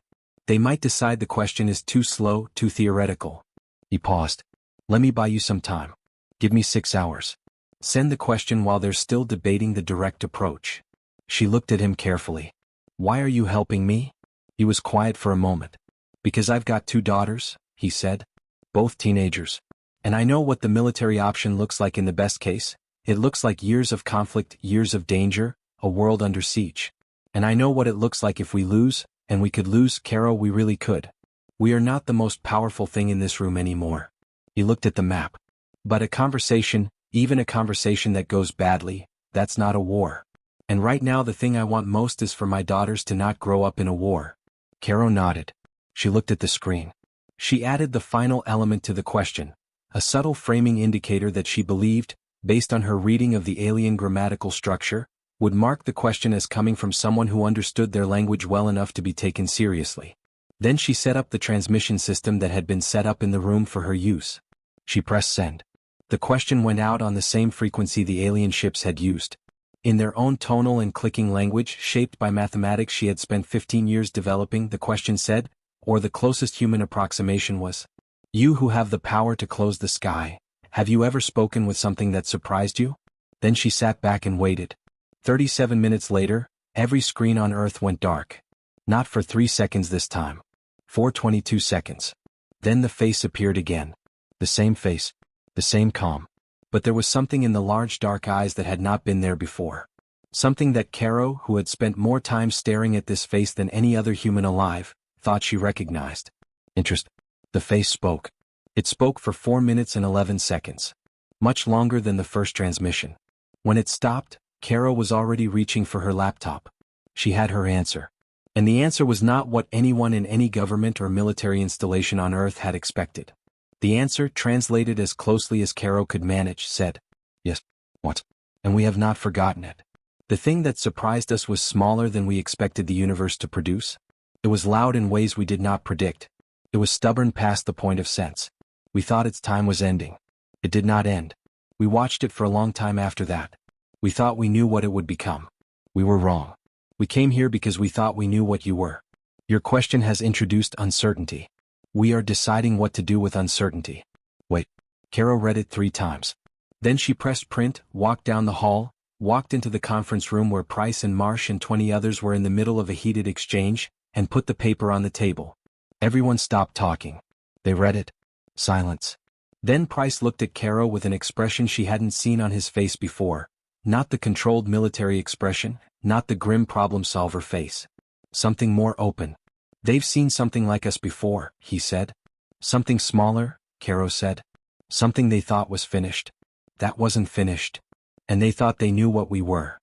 They might decide the question is too slow, too theoretical. He paused. Let me buy you some time. Give me 6 hours. Send the question while they're still debating the direct approach. She looked at him carefully. Why are you helping me? He was quiet for a moment. Because I've got 2 daughters, he said. Both teenagers. And I know what the military option looks like in the best case. It looks like years of conflict, years of danger, a world under siege. And I know what it looks like if we lose, and we could lose, Caro, we really could. We are not the most powerful thing in this room anymore. He looked at the map. But a conversation, even a conversation that goes badly, that's not a war. And right now the thing I want most is for my daughters to not grow up in a war. Caro nodded. She looked at the screen. She added the final element to the question, a subtle framing indicator that she believed, based on her reading of the alien grammatical structure, would mark the question as coming from someone who understood their language well enough to be taken seriously. Then she set up the transmission system that had been set up in the room for her use. She pressed send. The question went out on the same frequency the alien ships had used. In their own tonal and clicking language shaped by mathematics she had spent 15 years developing, the question said, or the closest human approximation was, you who have the power to close the sky, have you ever spoken with something that surprised you? Then she sat back and waited. 37 minutes later, every screen on Earth went dark. Not for 3 seconds this time. For 22 seconds. Then the face appeared again. The same face. The same calm. But there was something in the large dark eyes that had not been there before. Something that Caro, who had spent more time staring at this face than any other human alive, thought she recognized. Interest. The face spoke. It spoke for 4 minutes and 11 seconds. Much longer than the first transmission. When it stopped, Caro was already reaching for her laptop. She had her answer. And the answer was not what anyone in any government or military installation on Earth had expected. The answer, translated as closely as Caro could manage, said, yes, what? And we have not forgotten it. The thing that surprised us was smaller than we expected the universe to produce. It was loud in ways we did not predict. It was stubborn past the point of sense. We thought its time was ending. It did not end. We watched it for a long time after that. We thought we knew what it would become. We were wrong. We came here because we thought we knew what you were. Your question has introduced uncertainty. We are deciding what to do with uncertainty. Wait. Caro read it 3 times. Then she pressed print, walked down the hall, walked into the conference room where Price and Marsh and 20 others were in the middle of a heated exchange, and put the paper on the table. Everyone stopped talking. They read it. Silence. Then Price looked at Caro with an expression she hadn't seen on his face before. Not the controlled military expression, not the grim problem-solver face. Something more open. They've seen something like us before, he said. Something smaller, Caro said. Something they thought was finished. That wasn't finished. And they thought they knew what we were.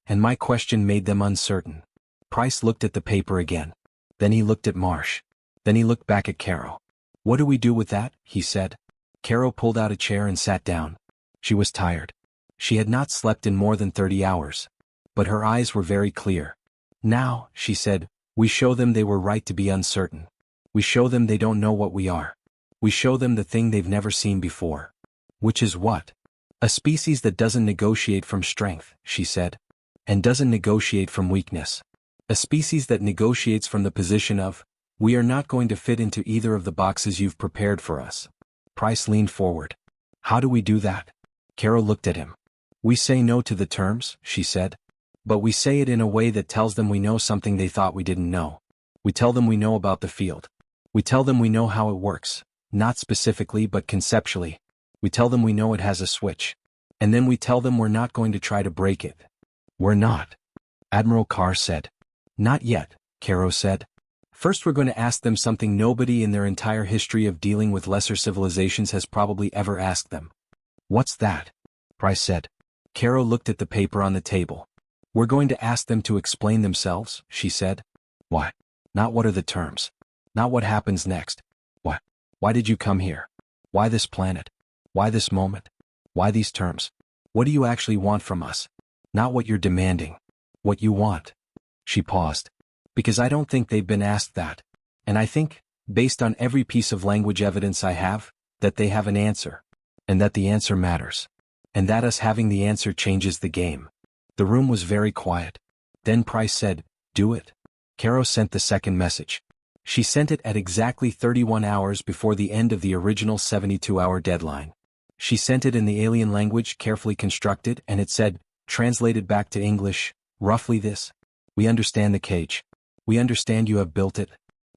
And my question made them uncertain. Price looked at the paper again. Then he looked at Marsh. Then he looked back at Caro. What do we do with that? He said. Caro pulled out a chair and sat down. She was tired. She had not slept in more than 30 hours. But her eyes were very clear. Now, she said, we show them they were right to be uncertain. We show them they don't know what we are. We show them the thing they've never seen before. Which is what? A species that doesn't negotiate from strength, she said. And doesn't negotiate from weakness. A species that negotiates from the position of, we are not going to fit into either of the boxes you've prepared for us. Price leaned forward. How do we do that? Caro looked at him. We say no to the terms, she said. But we say it in a way that tells them we know something they thought we didn't know. We tell them we know about the field. We tell them we know how it works, not specifically but conceptually. We tell them we know it has a switch. And then we tell them we're not going to try to break it. We're not. Admiral Carr said. Not yet, Caro said. First we're going to ask them something nobody in their entire history of dealing with lesser civilizations has probably ever asked them. What's that? Price said. Caro looked at the paper on the table. We're going to ask them to explain themselves, she said. Why? Not what are the terms. Not what happens next. What? Why did you come here? Why this planet? Why this moment? Why these terms? What do you actually want from us? Not what you're demanding. What you want. She paused. Because I don't think they've been asked that. And I think, based on every piece of language evidence I have, that they have an answer. And that the answer matters. And that us having the answer changes the game. The room was very quiet. Then Price said, "Do it." Caro sent the second message. She sent it at exactly 31 hours before the end of the original 72-hour deadline. She sent it in the alien language carefully constructed, and it said, translated back to English, roughly this: "We understand the cage. We understand you have built it.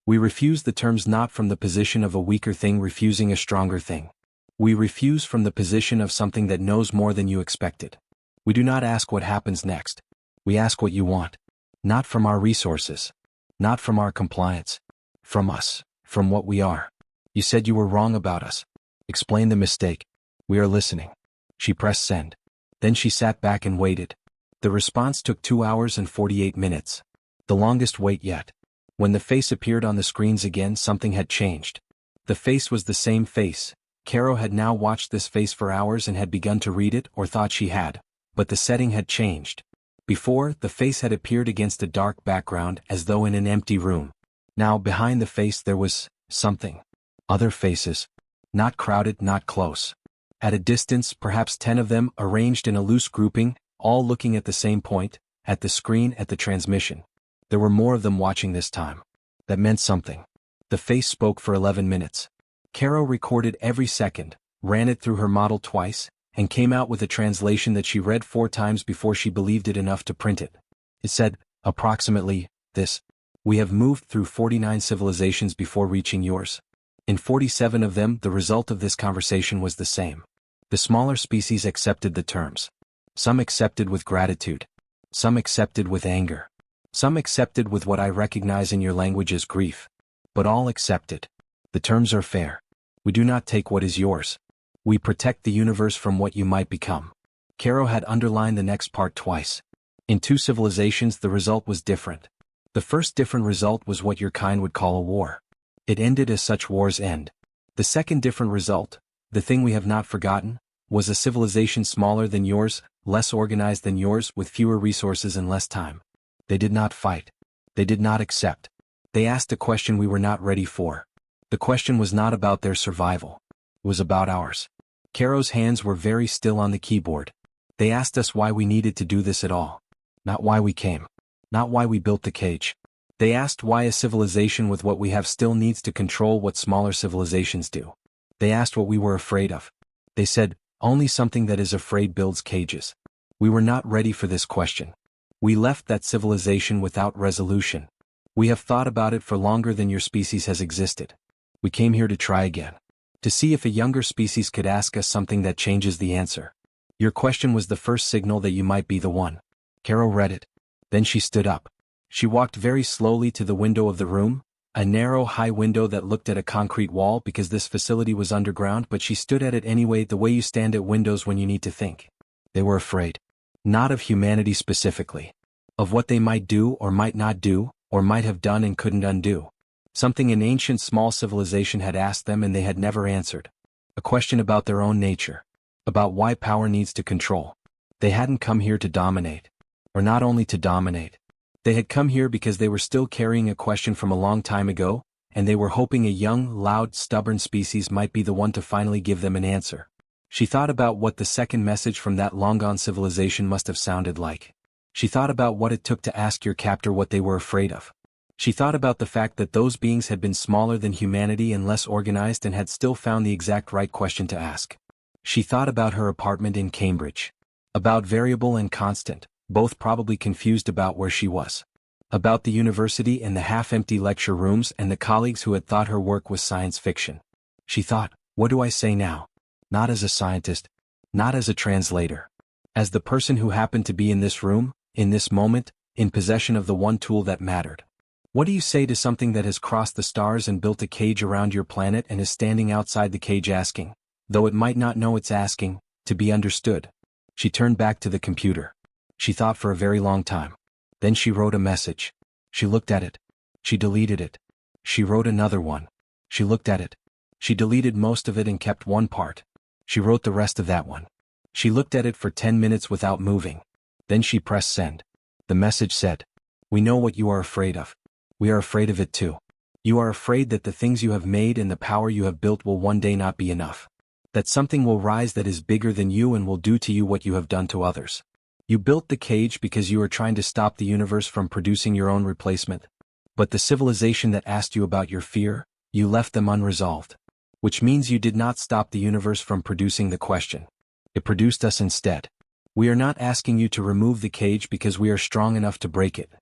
We refuse the terms not from the position of a weaker thing refusing a stronger thing. We refuse from the position of something that knows more than you expected. We do not ask what happens next. We ask what you want. Not from our resources. Not from our compliance. From us. From what we are. You said you were wrong about us. Explain the mistake. We are listening." She pressed send. Then she sat back and waited. The response took 2 hours and 48 minutes. The longest wait yet. When the face appeared on the screens again, something had changed. The face was the same face. Caro had now watched this face for hours and had begun to read it, or thought she had. But the setting had changed. Before, the face had appeared against a dark background as though in an empty room. Now, behind the face there was something. Other faces. Not crowded, not close. At a distance, perhaps 10 of them, arranged in a loose grouping, all looking at the same point, at the screen, at the transmission. There were more of them watching this time. That meant something. The face spoke for 11 minutes. Caro recorded every second, ran it through her model twice, and came out with a translation that she read 4 times before she believed it enough to print it. It said, approximately, this: "We have moved through 49 civilizations before reaching yours. In 47 of them, the result of this conversation was the same. The smaller species accepted the terms. Some accepted with gratitude. Some accepted with anger. Some accepted with what I recognize in your language as grief. But all accepted. The terms are fair. We do not take what is yours. We protect the universe from what you might become." Caro had underlined the next part twice. In 2 civilizations the result was different. The first different result was what your kind would call a war. It ended as such wars end. The second different result, the thing we have not forgotten, was a civilization smaller than yours, less organized than yours, with fewer resources and less time. They did not fight. They did not accept. They asked a question we were not ready for. The question was not about their survival. It was about ours. Caro's hands were very still on the keyboard. They asked us why we needed to do this at all. Not why we came. Not why we built the cage. They asked why a civilization with what we have still needs to control what smaller civilizations do. They asked what we were afraid of. They said, only something that is afraid builds cages. We were not ready for this question. We left that civilization without resolution. We have thought about it for longer than your species has existed. We came here to try again. To see if a younger species could ask us something that changes the answer. Your question was the first signal that you might be the one. Caro read it. Then she stood up. She walked very slowly to the window of the room, a narrow high window that looked at a concrete wall because this facility was underground, but she stood at it anyway, the way you stand at windows when you need to think. They were afraid. Not of humanity specifically. Of what they might do or might not do, or might have done and couldn't undo. Something an ancient small civilization had asked them and they had never answered. A question about their own nature. About why power needs to control. They hadn't come here to dominate. Or not only to dominate. They had come here because they were still carrying a question from a long time ago, and they were hoping a young, loud, stubborn species might be the one to finally give them an answer. She thought about what the second message from that long-gone civilization must have sounded like. She thought about what it took to ask your captor what they were afraid of. She thought about the fact that those beings had been smaller than humanity and less organized and had still found the exact right question to ask. She thought about her apartment in Cambridge. About variable and constant, both probably confused about where she was. About the university and the half-empty lecture rooms and the colleagues who had thought her work was science fiction. She thought, what do I say now? Not as a scientist. Not as a translator. As the person who happened to be in this room, in this moment, in possession of the one tool that mattered. What do you say to something that has crossed the stars and built a cage around your planet and is standing outside the cage asking, though it might not know it's asking, to be understood? She turned back to the computer. She thought for a very long time. Then she wrote a message. She looked at it. She deleted it. She wrote another one. She looked at it. She deleted most of it and kept one part. She wrote the rest of that one. She looked at it for 10 minutes without moving. Then she pressed send. The message said, "We know what you are afraid of. We are afraid of it too. You are afraid that the things you have made and the power you have built will one day not be enough. That something will rise that is bigger than you and will do to you what you have done to others. You built the cage because you are trying to stop the universe from producing your own replacement. But the civilization that asked you about your fear, you left them unresolved. Which means you did not stop the universe from producing the question. It produced us instead. We are not asking you to remove the cage because we are strong enough to break it.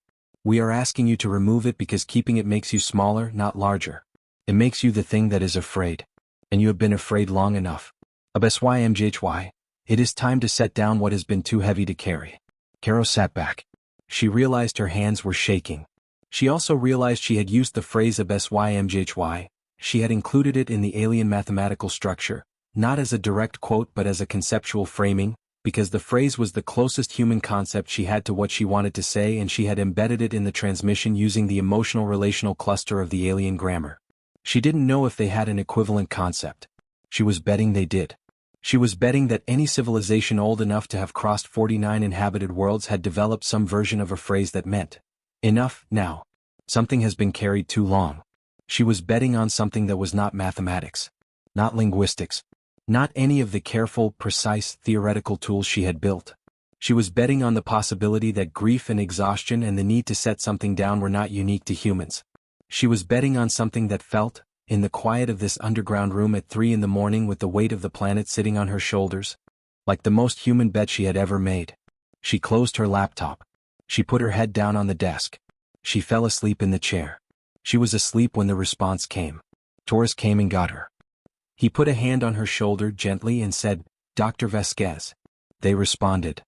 We are asking you to remove it because keeping it makes you smaller, not larger. It makes you the thing that is afraid. And you have been afraid long enough. HFY, it is time to set down what has been too heavy to carry." Caro sat back. She realized her hands were shaking. She also realized she had used the phrase HFY. She had included it in the alien mathematical structure, not as a direct quote but as a conceptual framing, because the phrase was the closest human concept she had to what she wanted to say, and she had embedded it in the transmission using the emotional relational cluster of the alien grammar. She didn't know if they had an equivalent concept. She was betting they did. She was betting that any civilization old enough to have crossed 49 inhabited worlds had developed some version of a phrase that meant, "Enough, now. Something has been carried too long." She was betting on something that was not mathematics, not linguistics, not any of the careful, precise, theoretical tools she had built. She was betting on the possibility that grief and exhaustion and the need to set something down were not unique to humans. She was betting on something that felt, in the quiet of this underground room at 3 in the morning with the weight of the planet sitting on her shoulders, like the most human bet she had ever made. She closed her laptop. She put her head down on the desk. She fell asleep in the chair. She was asleep when the response came. Torres came and got her. He put a hand on her shoulder gently and said, "Dr. Vasquez." They responded.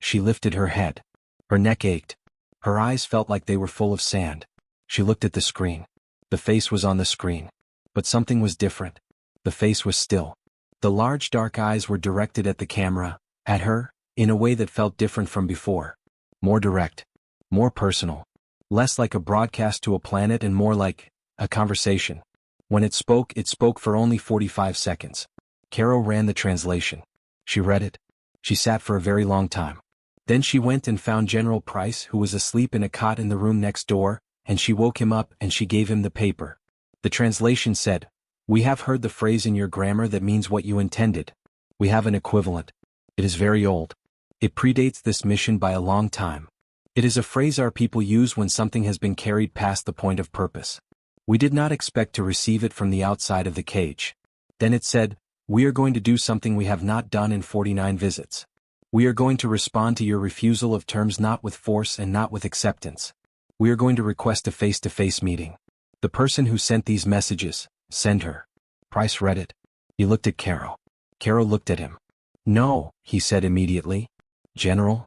She lifted her head. Her neck ached. Her eyes felt like they were full of sand. She looked at the screen. The face was on the screen. But something was different. The face was still. The large dark eyes were directed at the camera, at her, in a way that felt different from before. More direct. More personal. Less like a broadcast to a planet and more like a conversation. When it spoke for only 45 seconds. Caro ran the translation. She read it. She sat for a very long time. Then she went and found General Price, who was asleep in a cot in the room next door, and she woke him up and she gave him the paper. The translation said, "We have heard the phrase in your grammar that means what you intended. We have an equivalent. It is very old. It predates this mission by a long time. It is a phrase our people use when something has been carried past the point of purpose. We did not expect to receive it from the outside of the cage." Then it said, "We are going to do something we have not done in 49 visits. We are going to respond to your refusal of terms not with force and not with acceptance. We are going to request a face-to-face meeting. The person who sent these messages, send her." Price read it. He looked at Caro. Caro looked at him. "No," he said immediately. "General?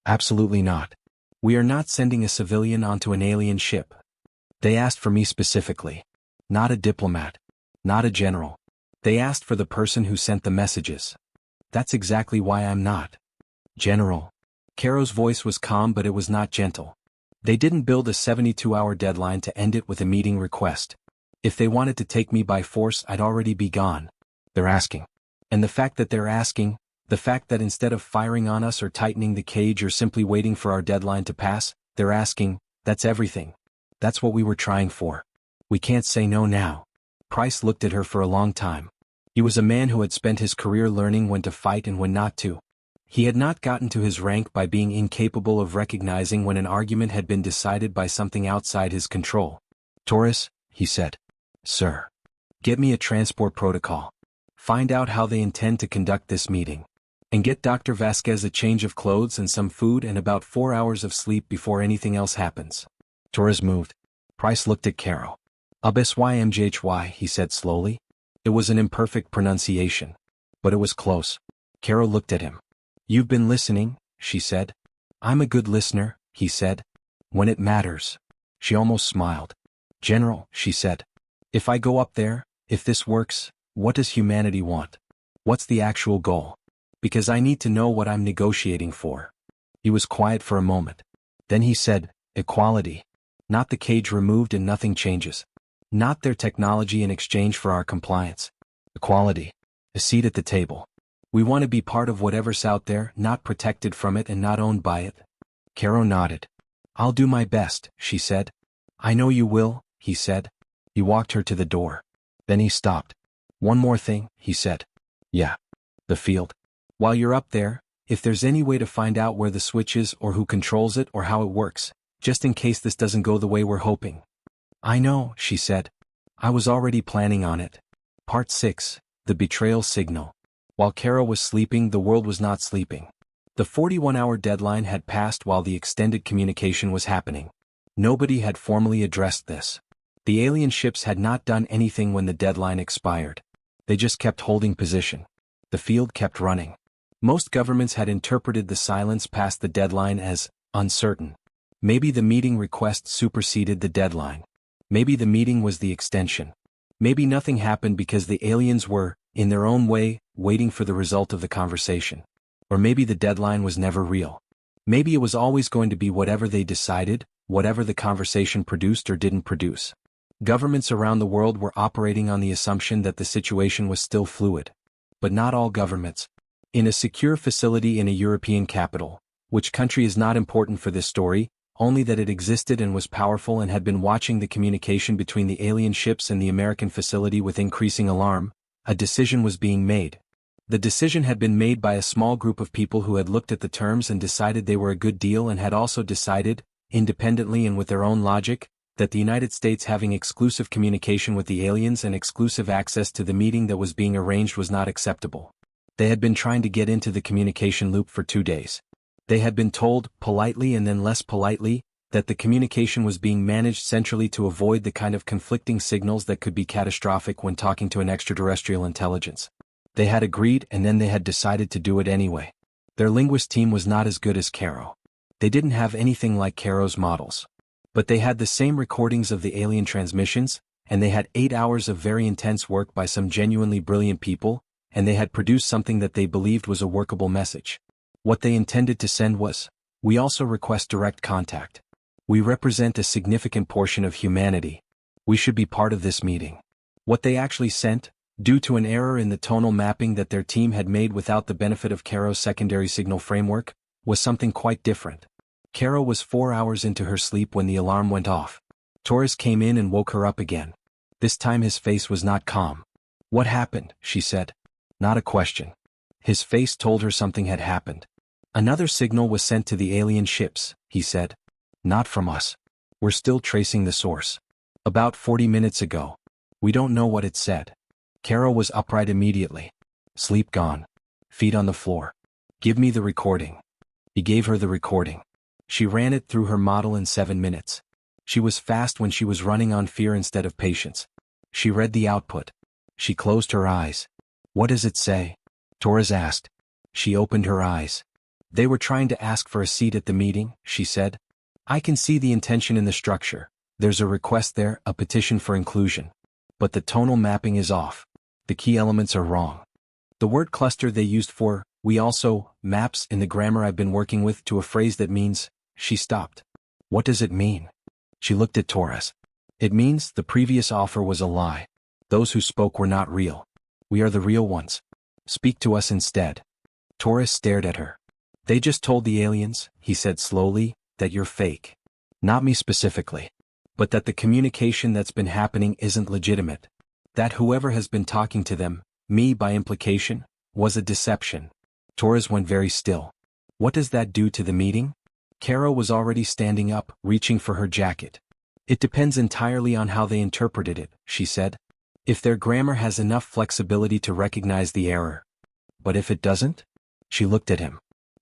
Absolutely not. We are not sending a civilian onto an alien ship. They asked for me specifically. Not a diplomat. Not a general. They asked for the person who sent the messages. That's exactly why I'm not. General." Caro's voice was calm but it was not gentle. "They didn't build a 72-hour deadline to end it with a meeting request. If they wanted to take me by force I'd already be gone. They're asking. And the fact that they're asking, the fact that instead of firing on us or tightening the cage or simply waiting for our deadline to pass, they're asking, that's everything. That's what we were trying for. We can't say no now." Price looked at her for a long time. He was a man who had spent his career learning when to fight and when not to. He had not gotten to his rank by being incapable of recognizing when an argument had been decided by something outside his control. "Torres," he said. "Sir. Get me a transport protocol. Find out how they intend to conduct this meeting. And get Dr. Vasquez a change of clothes and some food and about 4 hours of sleep before anything else happens." Torres moved. Price looked at Caro. "HFY," he said slowly. It was an imperfect pronunciation. But it was close. Caro looked at him. "You've been listening," she said. "I'm a good listener," he said. "When it matters." She almost smiled. "General," she said. "If I go up there, if this works, what does humanity want? What's the actual goal? Because I need to know what I'm negotiating for." He was quiet for a moment. Then he said, "Equality. Not the cage removed and nothing changes. Not their technology in exchange for our compliance. Equality. A seat at the table. We want to be part of whatever's out there, not protected from it and not owned by it. Caro nodded. I'll do my best, she said. I know you will, he said. He walked her to the door. Then he stopped. One more thing, he said. Yeah. The field. While you're up there, if there's any way to find out where the switch is or who controls it or how it works, just in case this doesn't go the way we're hoping. I know, she said. I was already planning on it. Part 6. The Betrayal Signal. While Caro was sleeping, the world was not sleeping. The 41-hour deadline had passed while the extended communication was happening. Nobody had formally addressed this. The alien ships had not done anything when the deadline expired. They just kept holding position. The field kept running. Most governments had interpreted the silence past the deadline as uncertain. Maybe the meeting request superseded the deadline. Maybe the meeting was the extension. Maybe nothing happened because the aliens were, in their own way, waiting for the result of the conversation. Or maybe the deadline was never real. Maybe it was always going to be whatever they decided, whatever the conversation produced or didn't produce. Governments around the world were operating on the assumption that the situation was still fluid. But not all governments. In a secure facility in a European capital, which country is not important for this story, only that it existed and was powerful and had been watching the communication between the alien ships and the American facility with increasing alarm, a decision was being made. The decision had been made by a small group of people who had looked at the terms and decided they were a good deal and had also decided, independently and with their own logic, that the United States having exclusive communication with the aliens and exclusive access to the meeting that was being arranged was not acceptable. They had been trying to get into the communication loop for 2 days. They had been told, politely and then less politely, that the communication was being managed centrally to avoid the kind of conflicting signals that could be catastrophic when talking to an extraterrestrial intelligence. They had agreed and then they had decided to do it anyway. Their linguist team was not as good as Caro. They didn't have anything like Caro's models. But they had the same recordings of the alien transmissions, and they had 8 hours of very intense work by some genuinely brilliant people, and they had produced something that they believed was a workable message. What they intended to send was, we also request direct contact. We represent a significant portion of humanity. We should be part of this meeting. What they actually sent, due to an error in the tonal mapping that their team had made without the benefit of Caro's secondary signal framework, was something quite different. Caro was 4 hours into her sleep when the alarm went off. Torres came in and woke her up again. This time his face was not calm. What happened? She said. Not a question. His face told her something had happened. Another signal was sent to the alien ships, he said. Not from us. We're still tracing the source. About 40 minutes ago. We don't know what it said. Caro was upright immediately. Sleep gone. Feet on the floor. Give me the recording. He gave her the recording. She ran it through her model in 7 minutes. She was fast when she was running on fear instead of patience. She read the output. She closed her eyes. What does it say? Torres asked. She opened her eyes. They were trying to ask for a seat at the meeting, she said. I can see the intention in the structure. There's a request there, a petition for inclusion. But the tonal mapping is off. The key elements are wrong. The word cluster they used for, we also, maps in the grammar I've been working with to a phrase that means, she stopped. What does it mean? She looked at Torres. It means the previous offer was a lie. Those who spoke were not real. We are the real ones. Speak to us instead. Torres stared at her. They just told the aliens, he said slowly, that you're fake. Not me specifically. But that the communication that's been happening isn't legitimate. That whoever has been talking to them, me by implication, was a deception. Torres went very still. What does that do to the meeting? Caro was already standing up, reaching for her jacket. It depends entirely on how they interpreted it, she said. If their grammar has enough flexibility to recognize the error. But if it doesn't? She looked at him.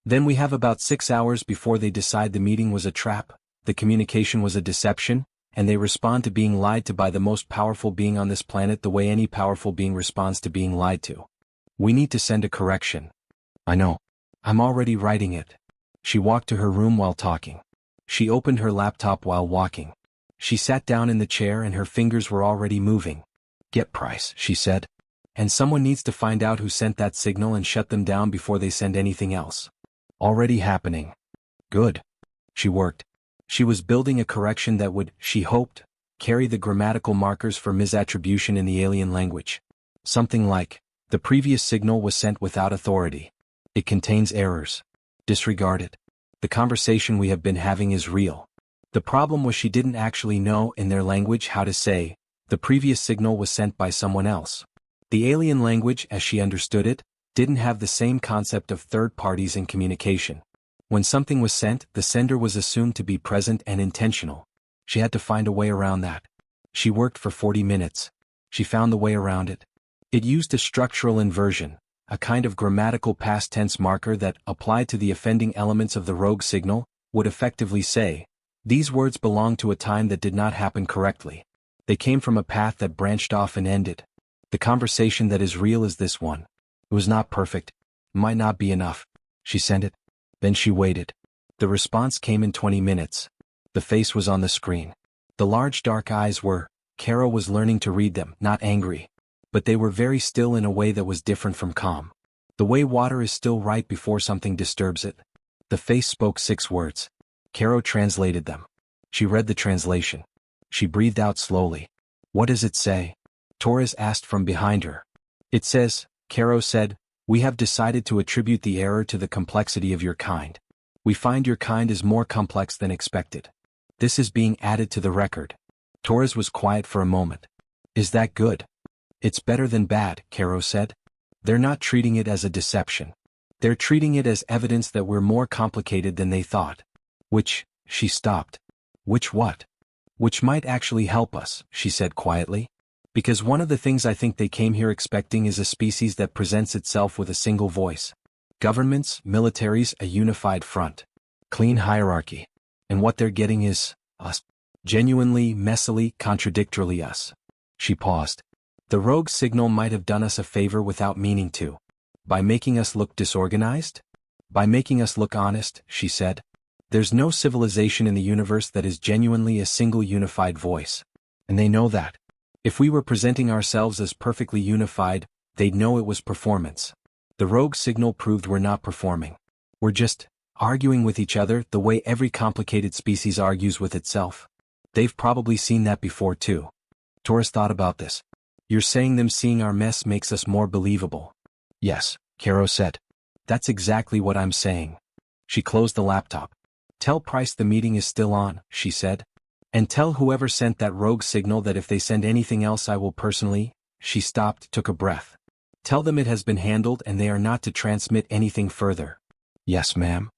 Then we have about 6 hours before they decide the meeting was a trap, the communication was a deception, and they respond to being lied to by the most powerful being on this planet the way any powerful being responds to being lied to. We need to send a correction. I know. I'm already writing it. She walked to her room while talking. She opened her laptop while walking. She sat down in the chair and her fingers were already moving. Get Price, she said. And someone needs to find out who sent that signal and shut them down before they send anything else. Already happening. Good. She worked. She was building a correction that would, she hoped, carry the grammatical markers for misattribution in the alien language. Something like, the previous signal was sent without authority. It contains errors. Disregard it. The conversation we have been having is real. The problem was she didn't actually know in their language how to say, the previous signal was sent by someone else. The alien language, as she understood it, didn't have the same concept of third parties in communication. When something was sent, the sender was assumed to be present and intentional. She had to find a way around that. She worked for 40 minutes. She found the way around it. It used a structural inversion, a kind of grammatical past tense marker that, applied to the offending elements of the rogue signal, would effectively say, these words belong to a time that did not happen correctly. They came from a path that branched off and ended. The conversation that is real is this one. It was not perfect. Might not be enough. She sent it. Then she waited. The response came in 20 minutes. The face was on the screen. The large dark eyes were, Carol was learning to read them, not angry. But they were very still in a way that was different from calm. The way water is still right before something disturbs it. The face spoke 6 words. Caro translated them. She read the translation. She breathed out slowly. What does it say? Torres asked from behind her. It says, Caro said, we have decided to attribute the error to the complexity of your kind. We find your kind is more complex than expected. This is being added to the record. Torres was quiet for a moment. Is that good? It's better than bad, Caro said. They're not treating it as a deception. They're treating it as evidence that we're more complicated than they thought. Which, she stopped. Which what? Which might actually help us, she said quietly. Because one of the things I think they came here expecting is a species that presents itself with a single voice. Governments, militaries, a unified front. Clean hierarchy. And what they're getting is, us. Genuinely, messily, contradictorily us. She paused. The rogue signal might have done us a favor without meaning to. By making us look disorganized? By making us look honest, she said. There's no civilization in the universe that is genuinely a single unified voice. And they know that. If we were presenting ourselves as perfectly unified, they'd know it was performance. The rogue signal proved we're not performing. We're just arguing with each other the way every complicated species argues with itself. They've probably seen that before too. Torres thought about this. You're saying them seeing our mess makes us more believable. Yes, Caro said. That's exactly what I'm saying. She closed the laptop. Tell Price the meeting is still on, she said. And tell whoever sent that rogue signal that if they send anything else I will personally. She stopped, took a breath. Tell them it has been handled and they are not to transmit anything further. Yes, ma'am.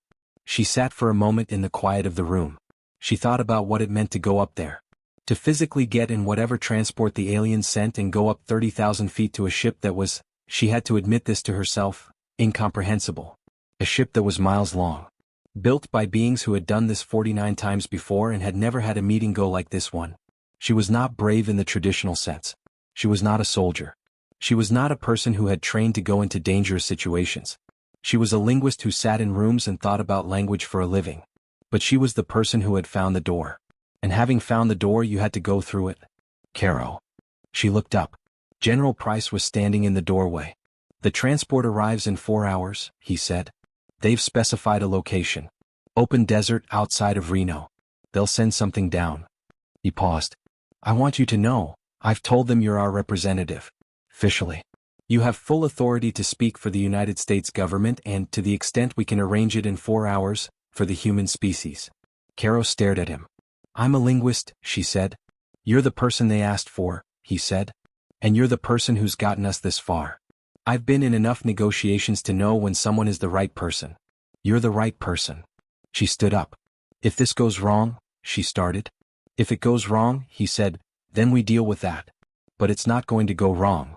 She sat for a moment in the quiet of the room. She thought about what it meant to go up there. To physically get in whatever transport the aliens sent and go up 30,000 feet to a ship that was, she had to admit this to herself, incomprehensible. A ship that was miles long. Built by beings who had done this 49 times before and had never had a meeting go like this one. She was not brave in the traditional sense. She was not a soldier. She was not a person who had trained to go into dangerous situations. She was a linguist who sat in rooms and thought about language for a living. But she was the person who had found the door. And having found the door you had to go through it. Caro. She looked up. General Price was standing in the doorway. The transport arrives in 4 hours, he said. They've specified a location. Open desert outside of Reno. They'll send something down. He paused. I want you to know, I've told them you're our representative. Officially. You have full authority to speak for the United States government and, to the extent we can arrange it in 4 hours, for the human species. Caro stared at him. I'm a linguist, she said. You're the person they asked for, he said. And you're the person who's gotten us this far. I've been in enough negotiations to know when someone is the right person. You're the right person. She stood up. If this goes wrong, she started. If it goes wrong, he said, then we deal with that. But it's not going to go wrong.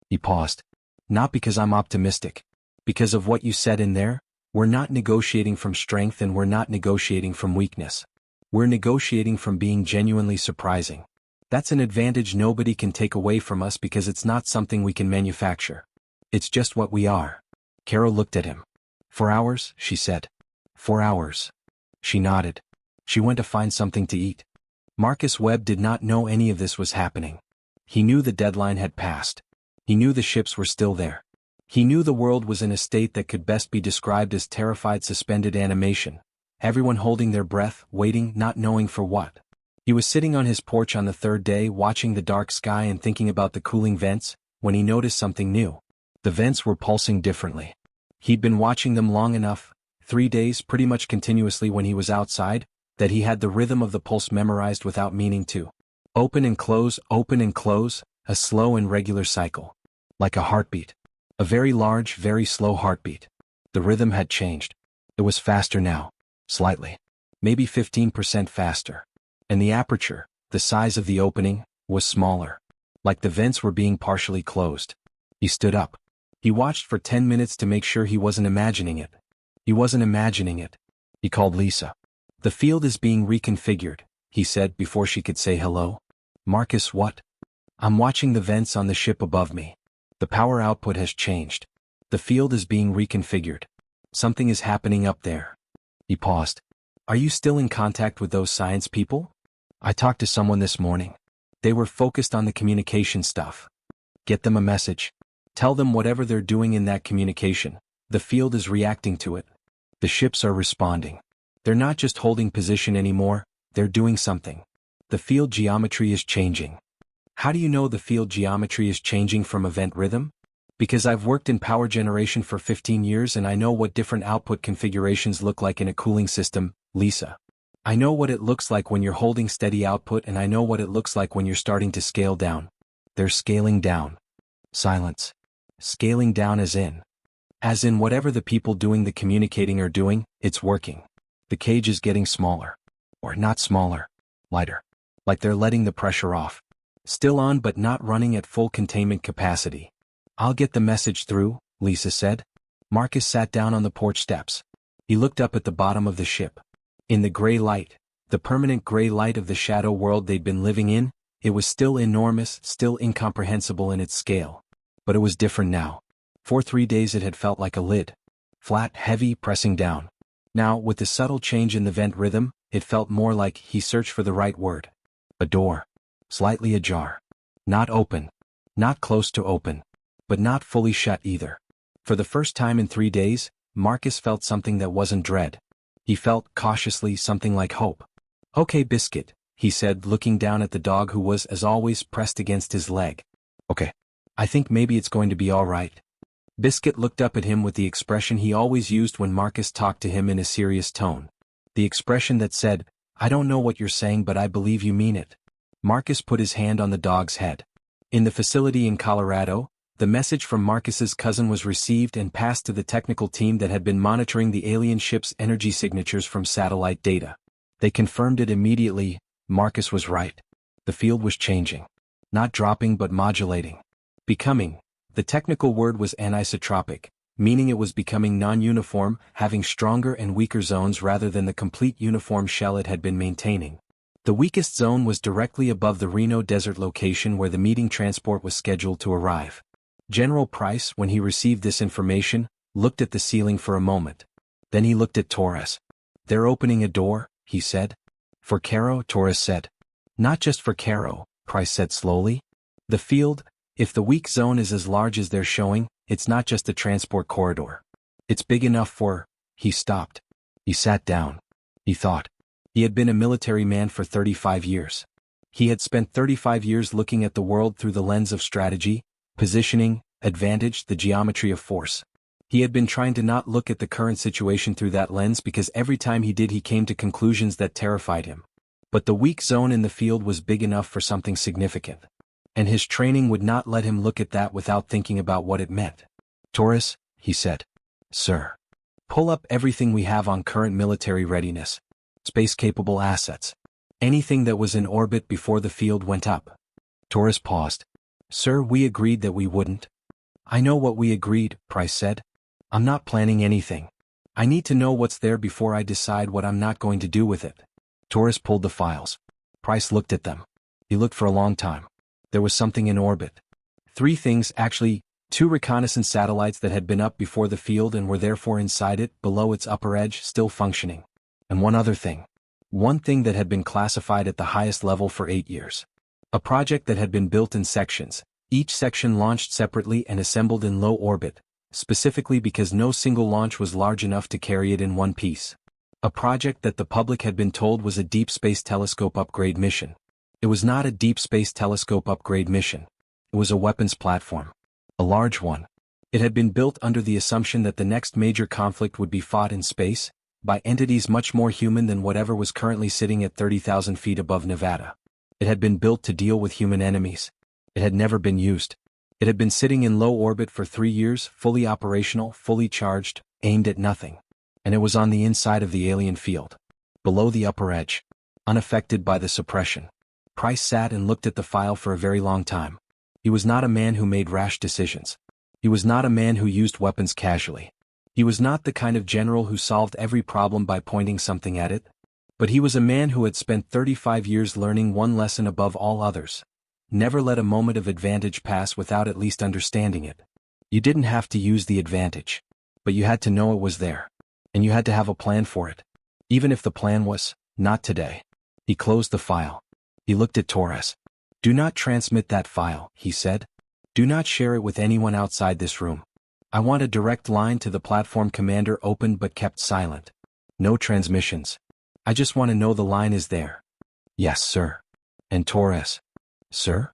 He paused. Not because I'm optimistic. Because of what you said in there, we're not negotiating from strength and we're not negotiating from weakness. We're negotiating from being genuinely surprising. That's an advantage nobody can take away from us because it's not something we can manufacture. It's just what we are. Caro looked at him. 4 hours, she said. 4 hours. She nodded. She went to find something to eat. Marcus Webb did not know any of this was happening. He knew the deadline had passed. He knew the ships were still there. He knew the world was in a state that could best be described as terrified suspended animation. Everyone holding their breath, waiting, not knowing for what. He was sitting on his porch on the third day watching the dark sky and thinking about the cooling vents, when he noticed something new. The vents were pulsing differently. He'd been watching them long enough, 3 days pretty much continuously when he was outside, that he had the rhythm of the pulse memorized without meaning to. Open and close, a slow and regular cycle. Like a heartbeat. A very large, very slow heartbeat. The rhythm had changed. It was faster now. Slightly. Maybe 15% faster. And the aperture, the size of the opening, was smaller. Like the vents were being partially closed. He stood up. He watched for 10 minutes to make sure he wasn't imagining it. He wasn't imagining it. He called Lisa. The field is being reconfigured, he said before she could say hello. Marcus, what? I'm watching the vents on the ship above me. The power output has changed. The field is being reconfigured. Something is happening up there. He paused. Are you still in contact with those science people? I talked to someone this morning. They were focused on the communication stuff. Get them a message. Tell them whatever they're doing in that communication, the field is reacting to it. The ships are responding. They're not just holding position anymore, they're doing something. The field geometry is changing. How do you know the field geometry is changing from event rhythm? Because I've worked in power generation for 15 years and I know what different output configurations look like in a cooling system, Lisa. I know what it looks like when you're holding steady output and I know what it looks like when you're starting to scale down. They're scaling down. Silence. Scaling down as in whatever the people doing the communicating are doing, it's working. The cage is getting smaller. Or not smaller. Lighter. Like they're letting the pressure off. Still on but not running at full containment capacity. I'll get the message through, Lisa said. Marcus sat down on the porch steps. He looked up at the bottom of the ship. In the gray light, the permanent gray light of the shadow world they'd been living in, it was still enormous, still incomprehensible in its scale. But it was different now. For 3 days it had felt like a lid. Flat, heavy, pressing down. Now, with the subtle change in the vent rhythm, it felt more like he searched for the right word. A door. Slightly ajar. Not open. Not close to open. But not fully shut either. For the first time in 3 days, Marcus felt something that wasn't dread. He felt, cautiously, something like hope. Okay, Biscuit, he said, looking down at the dog who was, as always, pressed against his leg. Okay. I think maybe it's going to be all right. Biscuit looked up at him with the expression he always used when Marcus talked to him in a serious tone. The expression that said, I don't know what you're saying but I believe you mean it. Marcus put his hand on the dog's head. In the facility in Colorado, the message from Marcus's cousin was received and passed to the technical team that had been monitoring the alien ship's energy signatures from satellite data. They confirmed it immediately. Marcus was right. The field was changing. Not dropping but modulating. Becoming. The technical word was anisotropic, meaning it was becoming non-uniform, having stronger and weaker zones rather than the complete uniform shell it had been maintaining. The weakest zone was directly above the Reno Desert location where the meeting transport was scheduled to arrive. General Price, when he received this information, looked at the ceiling for a moment. Then he looked at Torres. They're opening a door, he said. For Caro, Torres said. Not just for Caro, Price said slowly. The field, if the weak zone is as large as they're showing, it's not just a transport corridor. It's big enough for... He stopped. He sat down. He thought. He had been a military man for 35 years. He had spent 35 years looking at the world through the lens of strategy, positioning, advantage, the geometry of force. He had been trying to not look at the current situation through that lens because every time he did he came to conclusions that terrified him. But the weak zone in the field was big enough for something significant. And his training would not let him look at that without thinking about what it meant. Torres, he said. Sir. Pull up everything we have on current military readiness. Space-capable assets. Anything that was in orbit before the field went up. Torres paused. Sir, we agreed that we wouldn't. I know what we agreed, Price said. I'm not planning anything. I need to know what's there before I decide what I'm not going to do with it. Torres pulled the files. Price looked at them. He looked for a long time. There was something in orbit. 3 things, actually, 2 reconnaissance satellites that had been up before the field and were therefore inside it, below its upper edge, still functioning. And one other thing. One thing that had been classified at the highest level for 8 years. A project that had been built in sections, each section launched separately and assembled in low orbit, specifically because no single launch was large enough to carry it in one piece. A project that the public had been told was a deep space telescope upgrade mission. It was not a deep space telescope upgrade mission. It was a weapons platform. A large one. It had been built under the assumption that the next major conflict would be fought in space, by entities much more human than whatever was currently sitting at 30,000 feet above Nevada. It had been built to deal with human enemies. It had never been used. It had been sitting in low orbit for 3 years, fully operational, fully charged, aimed at nothing. And it was on the inside of the alien field. Below the upper edge. Unaffected by the suppression. Price sat and looked at the file for a very long time. He was not a man who made rash decisions. He was not a man who used weapons casually. He was not the kind of general who solved every problem by pointing something at it. But he was a man who had spent 35 years learning one lesson above all others. Never let a moment of advantage pass without at least understanding it. You didn't have to use the advantage. But you had to know it was there. And you had to have a plan for it. Even if the plan was, not today. He closed the file. He looked at Torres. Do not transmit that file, he said. Do not share it with anyone outside this room. I want a direct line to the platform commander opened but kept silent. No transmissions. I just want to know the line is there. Yes, sir. And Torres. Sir?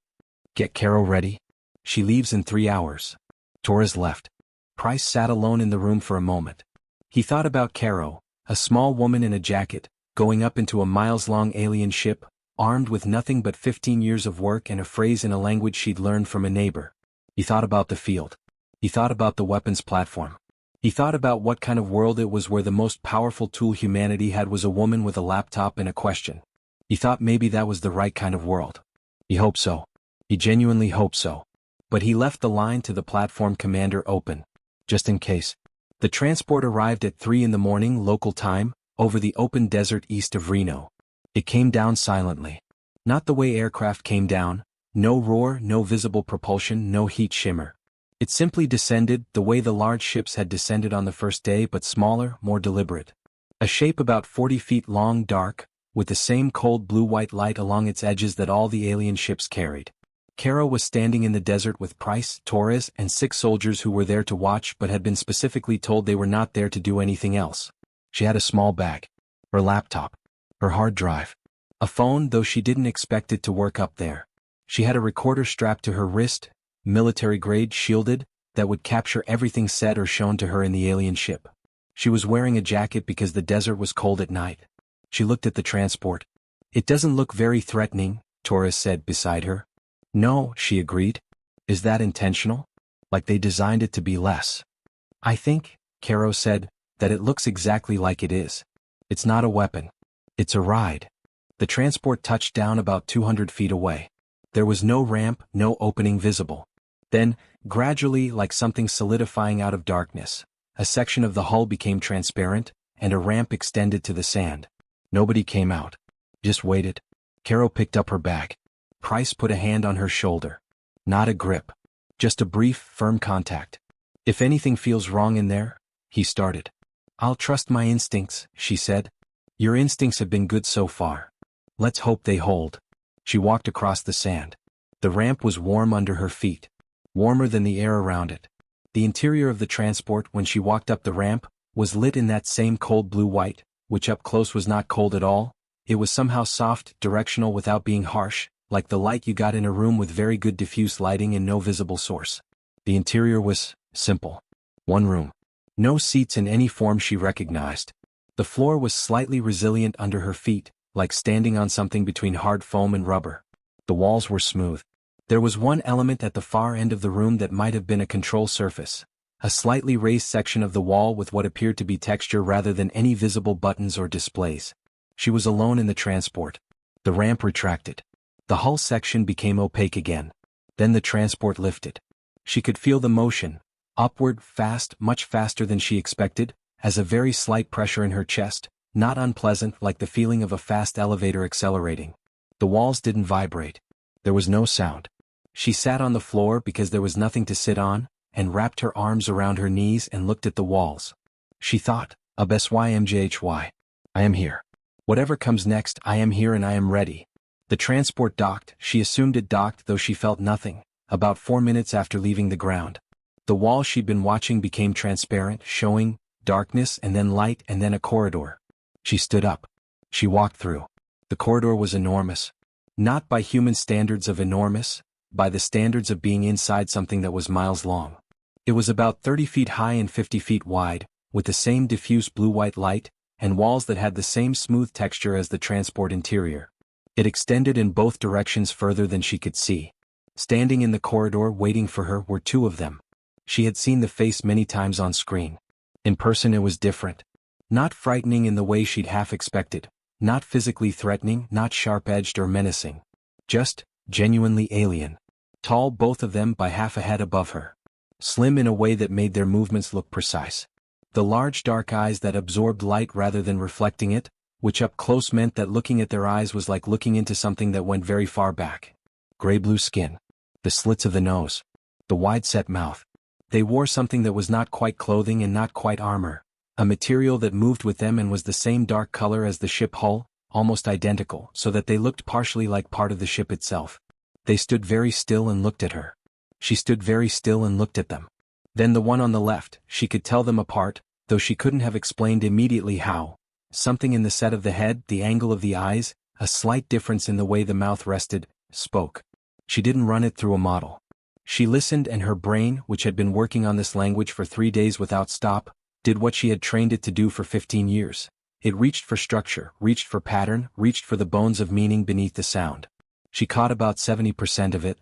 Get Carol ready. She leaves in 3 hours. Torres left. Price sat alone in the room for a moment. He thought about Caro, a small woman in a jacket, going up into a miles-long alien ship, armed with nothing but 15 years of work and a phrase in a language she'd learned from a neighbor. He thought about the field. He thought about the weapons platform. He thought about what kind of world it was where the most powerful tool humanity had was a woman with a laptop and a question. He thought maybe that was the right kind of world. He hoped so. He genuinely hoped so. But he left the line to the platform commander open. Just in case. The transport arrived at 3 in the morning local time, over the open desert east of Reno. It came down silently. Not the way aircraft came down, no roar, no visible propulsion, no heat shimmer. It simply descended the way the large ships had descended on the first day, but smaller, more deliberate. A shape about 40 feet long, dark, with the same cold blue-white light along its edges that all the alien ships carried. Caro was standing in the desert with Price, Torres, and 6 soldiers who were there to watch but had been specifically told they were not there to do anything else. She had a small bag. Her laptop. Her hard drive. A phone, though she didn't expect it to work up there. She had a recorder strapped to her wrist, military-grade, shielded, that would capture everything said or shown to her in the alien ship. She was wearing a jacket because the desert was cold at night. She looked at the transport. It doesn't look very threatening, Torres said beside her. No, she agreed. Is that intentional? Like they designed it to be less? I think, Caro said, that it looks exactly like it is. It's not a weapon. It's a ride. The transport touched down about 200 feet away. There was no ramp, no opening visible. Then, gradually, like something solidifying out of darkness, a section of the hull became transparent, and a ramp extended to the sand. Nobody came out. Just waited. Caro picked up her bag. Price put a hand on her shoulder. Not a grip. Just a brief, firm contact. If anything feels wrong in there, he started. I'll trust my instincts, she said. Your instincts have been good so far. Let's hope they hold. She walked across the sand. The ramp was warm under her feet. Warmer than the air around it. The interior of the transport, when she walked up the ramp, was lit in that same cold blue-white, which up close was not cold at all. It was somehow soft, directional without being harsh, like the light you got in a room with very good diffuse lighting and no visible source. The interior was simple. One room. No seats in any form she recognized. The floor was slightly resilient under her feet, like standing on something between hard foam and rubber. The walls were smooth. There was one element at the far end of the room that might have been a control surface. A slightly raised section of the wall with what appeared to be texture rather than any visible buttons or displays. She was alone in the transport. The ramp retracted. The hull section became opaque again. Then the transport lifted. She could feel the motion, upward, fast, much faster than she expected, as a very slight pressure in her chest, not unpleasant like the feeling of a fast elevator accelerating. The walls didn't vibrate. There was no sound. She sat on the floor because there was nothing to sit on, and wrapped her arms around her knees and looked at the walls. She thought, HFY. I am here. Whatever comes next, I am here and I am ready. The transport docked. She assumed it docked, though she felt nothing, about 4 minutes after leaving the ground. The wall she'd been watching became transparent, showing darkness and then light and then a corridor. She stood up. She walked through. The corridor was enormous. Not by human standards of enormous, by the standards of being inside something that was miles long. It was about 30 feet high and 50 feet wide, with the same diffuse blue-white light, and walls that had the same smooth texture as the transport interior. It extended in both directions further than she could see. Standing in the corridor waiting for her were two of them. She had seen the face many times on screen. In person it was different. Not frightening in the way she'd half expected. Not physically threatening, not sharp-edged or menacing. Just, genuinely alien. Tall, both of them, by half a head above her. Slim in a way that made their movements look precise. The large dark eyes that absorbed light rather than reflecting it, which up close meant that looking at their eyes was like looking into something that went very far back. Gray-blue skin. The slits of the nose. The wide-set mouth. They wore something that was not quite clothing and not quite armor. A material that moved with them and was the same dark color as the ship hull, almost identical, so that they looked partially like part of the ship itself. They stood very still and looked at her. She stood very still and looked at them. Then the one on the left, she could tell them apart, though she couldn't have explained immediately how. Something in the set of the head, the angle of the eyes, a slight difference in the way the mouth rested, spoke. She didn't run it through a model. She listened, and her brain, which had been working on this language for 3 days without stop, did what she had trained it to do for 15 years. It reached for structure, reached for pattern, reached for the bones of meaning beneath the sound. She caught about 70% of it.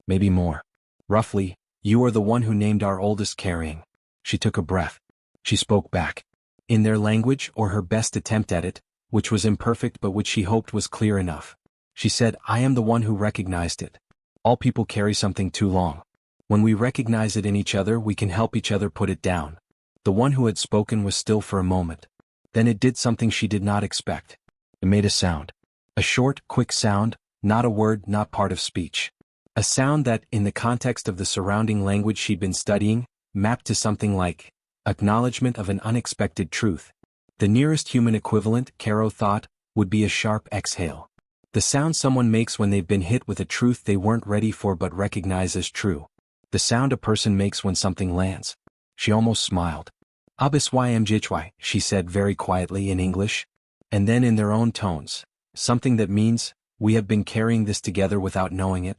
Maybe more. Roughly, "You are the one who named our oldest carrying." She took a breath. She spoke back. In their language, or her best attempt at it, which was imperfect but which she hoped was clear enough. She said, "I am the one who recognized it. All people carry something too long. When we recognize it in each other, we can help each other put it down." The one who had spoken was still for a moment. Then it did something she did not expect. It made a sound. A short, quick sound, not a word, not part of speech. A sound that, in the context of the surrounding language she'd been studying, mapped to something like acknowledgement of an unexpected truth. The nearest human equivalent, Caro thought, would be a sharp exhale. The sound someone makes when they've been hit with a truth they weren't ready for but recognize as true. The sound a person makes when something lands. She almost smiled. HFY, she said very quietly in English. And then in their own tones, something that means, "We have been carrying this together without knowing it."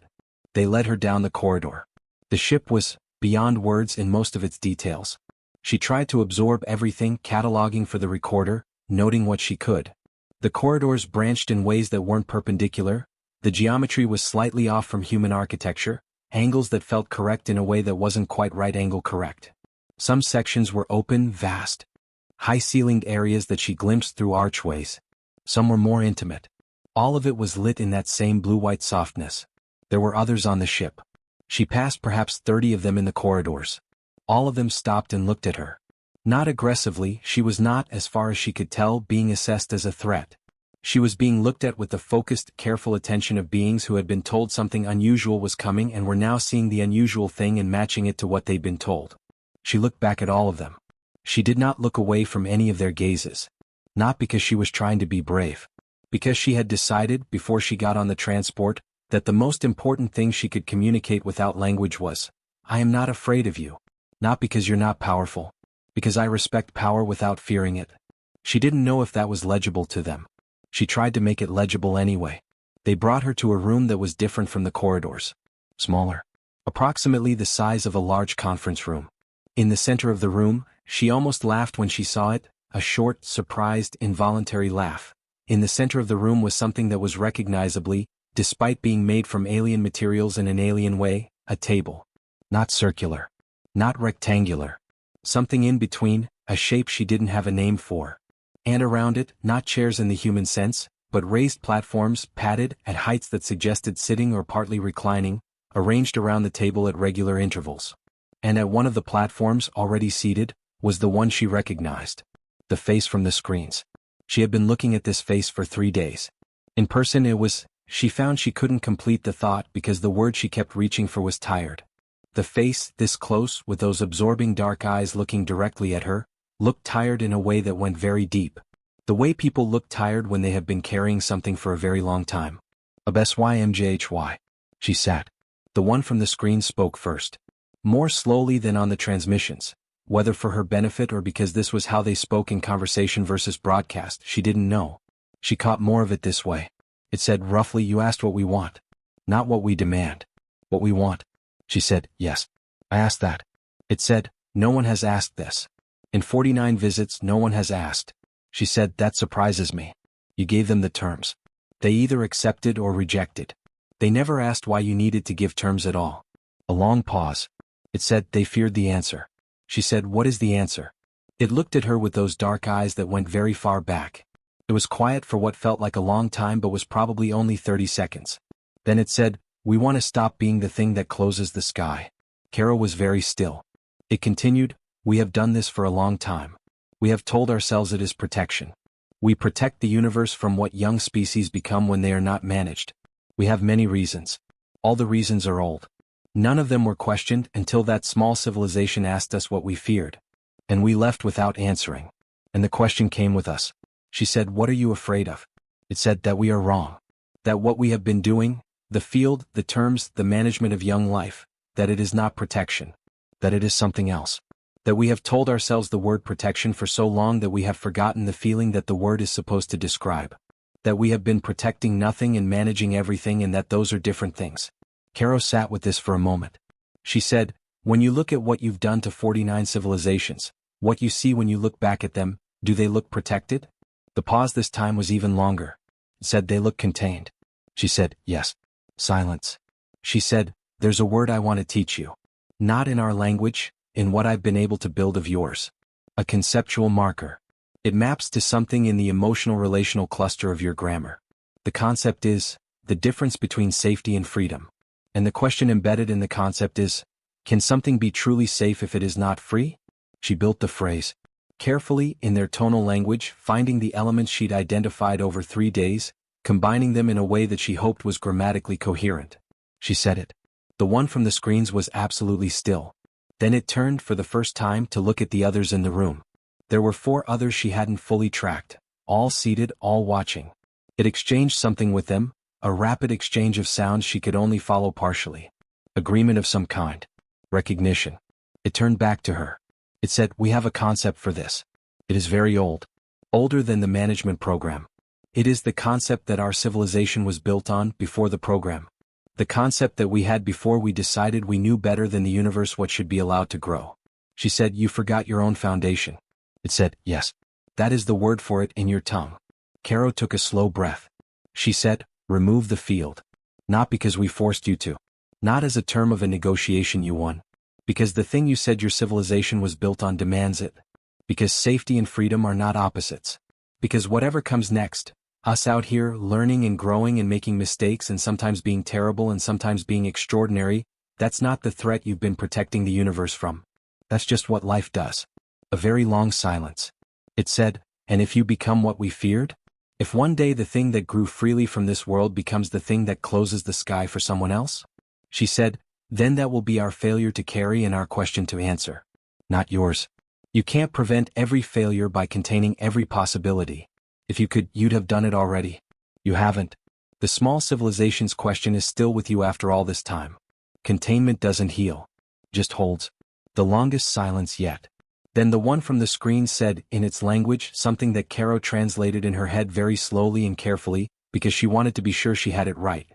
They led her down the corridor. The ship was beyond words in most of its details. She tried to absorb everything, cataloging for the recorder, noting what she could. The corridors branched in ways that weren't perpendicular. The geometry was slightly off from human architecture, angles that felt correct in a way that wasn't quite right angle correct. Some sections were open, vast, high-ceilinged areas that she glimpsed through archways. Some were more intimate. All of it was lit in that same blue-white softness. There were others on the ship. She passed perhaps 30 of them in the corridors. All of them stopped and looked at her. Not aggressively, she was not, as far as she could tell, being assessed as a threat. She was being looked at with the focused, careful attention of beings who had been told something unusual was coming and were now seeing the unusual thing and matching it to what they'd been told. She looked back at all of them. She did not look away from any of their gazes. Not because she was trying to be brave. Because she had decided, before she got on the transport, that the most important thing she could communicate without language was, "I am not afraid of you. Not because you're not powerful. Because I respect power without fearing it." She didn't know if that was legible to them. She tried to make it legible anyway. They brought her to a room that was different from the corridors. Smaller. Approximately the size of a large conference room. In the center of the room, she almost laughed when she saw it, a short, surprised, involuntary laugh. In the center of the room was something that was recognizably, despite being made from alien materials in an alien way, a table. Not circular. Not rectangular. Something in between, a shape she didn't have a name for. And around it, not chairs in the human sense, but raised platforms, padded, at heights that suggested sitting or partly reclining, arranged around the table at regular intervals. And at one of the platforms, already seated, was the one she recognized. The face from the screens. She had been looking at this face for 3 days. In person it was, she found she couldn't complete the thought because the word she kept reaching for was tired. The face, this close, with those absorbing dark eyes looking directly at her, looked tired in a way that went very deep. The way people look tired when they have been carrying something for a very long time. HFY. She sat. The one from the screen spoke first. More slowly than on the transmissions. Whether for her benefit or because this was how they spoke in conversation versus broadcast, she didn't know. She caught more of it this way. It said roughly, "You asked what we want. Not what we demand. What we want." She said, "Yes. I asked that." It said, "No one has asked this. In 49 visits, no one has asked." She said, "That surprises me. You gave them the terms. They either accepted or rejected. They never asked why you needed to give terms at all." A long pause. It said, "They feared the answer." She said, "What is the answer?" It looked at her with those dark eyes that went very far back. It was quiet for what felt like a long time but was probably only 30 seconds. Then it said, "We want to stop being the thing that closes the sky." Carol was very still. It continued, "We have done this for a long time. We have told ourselves it is protection. We protect the universe from what young species become when they are not managed. We have many reasons. All the reasons are old. None of them were questioned until that small civilization asked us what we feared. And we left without answering. And the question came with us." She said, "What are you afraid of?" It said that we are wrong. That what we have been doing, the field, the terms, the management of young life, that it is not protection. That it is something else. That we have told ourselves the word protection for so long that we have forgotten the feeling that the word is supposed to describe. That we have been protecting nothing and managing everything, and that those are different things. Caro sat with this for a moment. She said, "When you look at what you've done to 49 civilizations, what you see when you look back at them, do they look protected?" The pause this time was even longer. It said, "They look contained." She said, "Yes." Silence. She said, "There's a word I want to teach you. Not in our language, in what I've been able to build of yours. A conceptual marker. It maps to something in the emotional relational cluster of your grammar. The concept is, the difference between safety and freedom. And the question embedded in the concept is, can something be truly safe if it is not free?" She built the phrase. Carefully, in their tonal language, finding the elements she'd identified over 3 days, combining them in a way that she hoped was grammatically coherent. She said it. The one from the screens was absolutely still. Then it turned for the first time to look at the others in the room. There were 4 others she hadn't fully tracked, all seated, all watching. It exchanged something with them, a rapid exchange of sounds she could only follow partially. Agreement of some kind. Recognition. It turned back to her. It said, "We have a concept for this. It is very old. Older than the management program. It is the concept that our civilization was built on before the program. The concept that we had before we decided we knew better than the universe what should be allowed to grow." She said, "You forgot your own foundation." It said, "Yes. That is the word for it in your tongue." Caro took a slow breath. She said, "Remove the field. Not because we forced you to. Not as a term of a negotiation you won. Because the thing you said your civilization was built on demands it. Because safety and freedom are not opposites. Because whatever comes next, us out here learning and growing and making mistakes and sometimes being terrible and sometimes being extraordinary, that's not the threat you've been protecting the universe from. That's just what life does." A very long silence. It said, "And if you become what we feared? If one day the thing that grew freely from this world becomes the thing that closes the sky for someone else?" She said, "Then that will be our failure to carry and our question to answer. Not yours. You can't prevent every failure by containing every possibility. If you could, you'd have done it already. You haven't. The small civilization's question is still with you after all this time. Containment doesn't heal. Just holds." The longest silence yet. Then the one from the screen said, in its language, something that Caro translated in her head very slowly and carefully, because she wanted to be sure she had it right.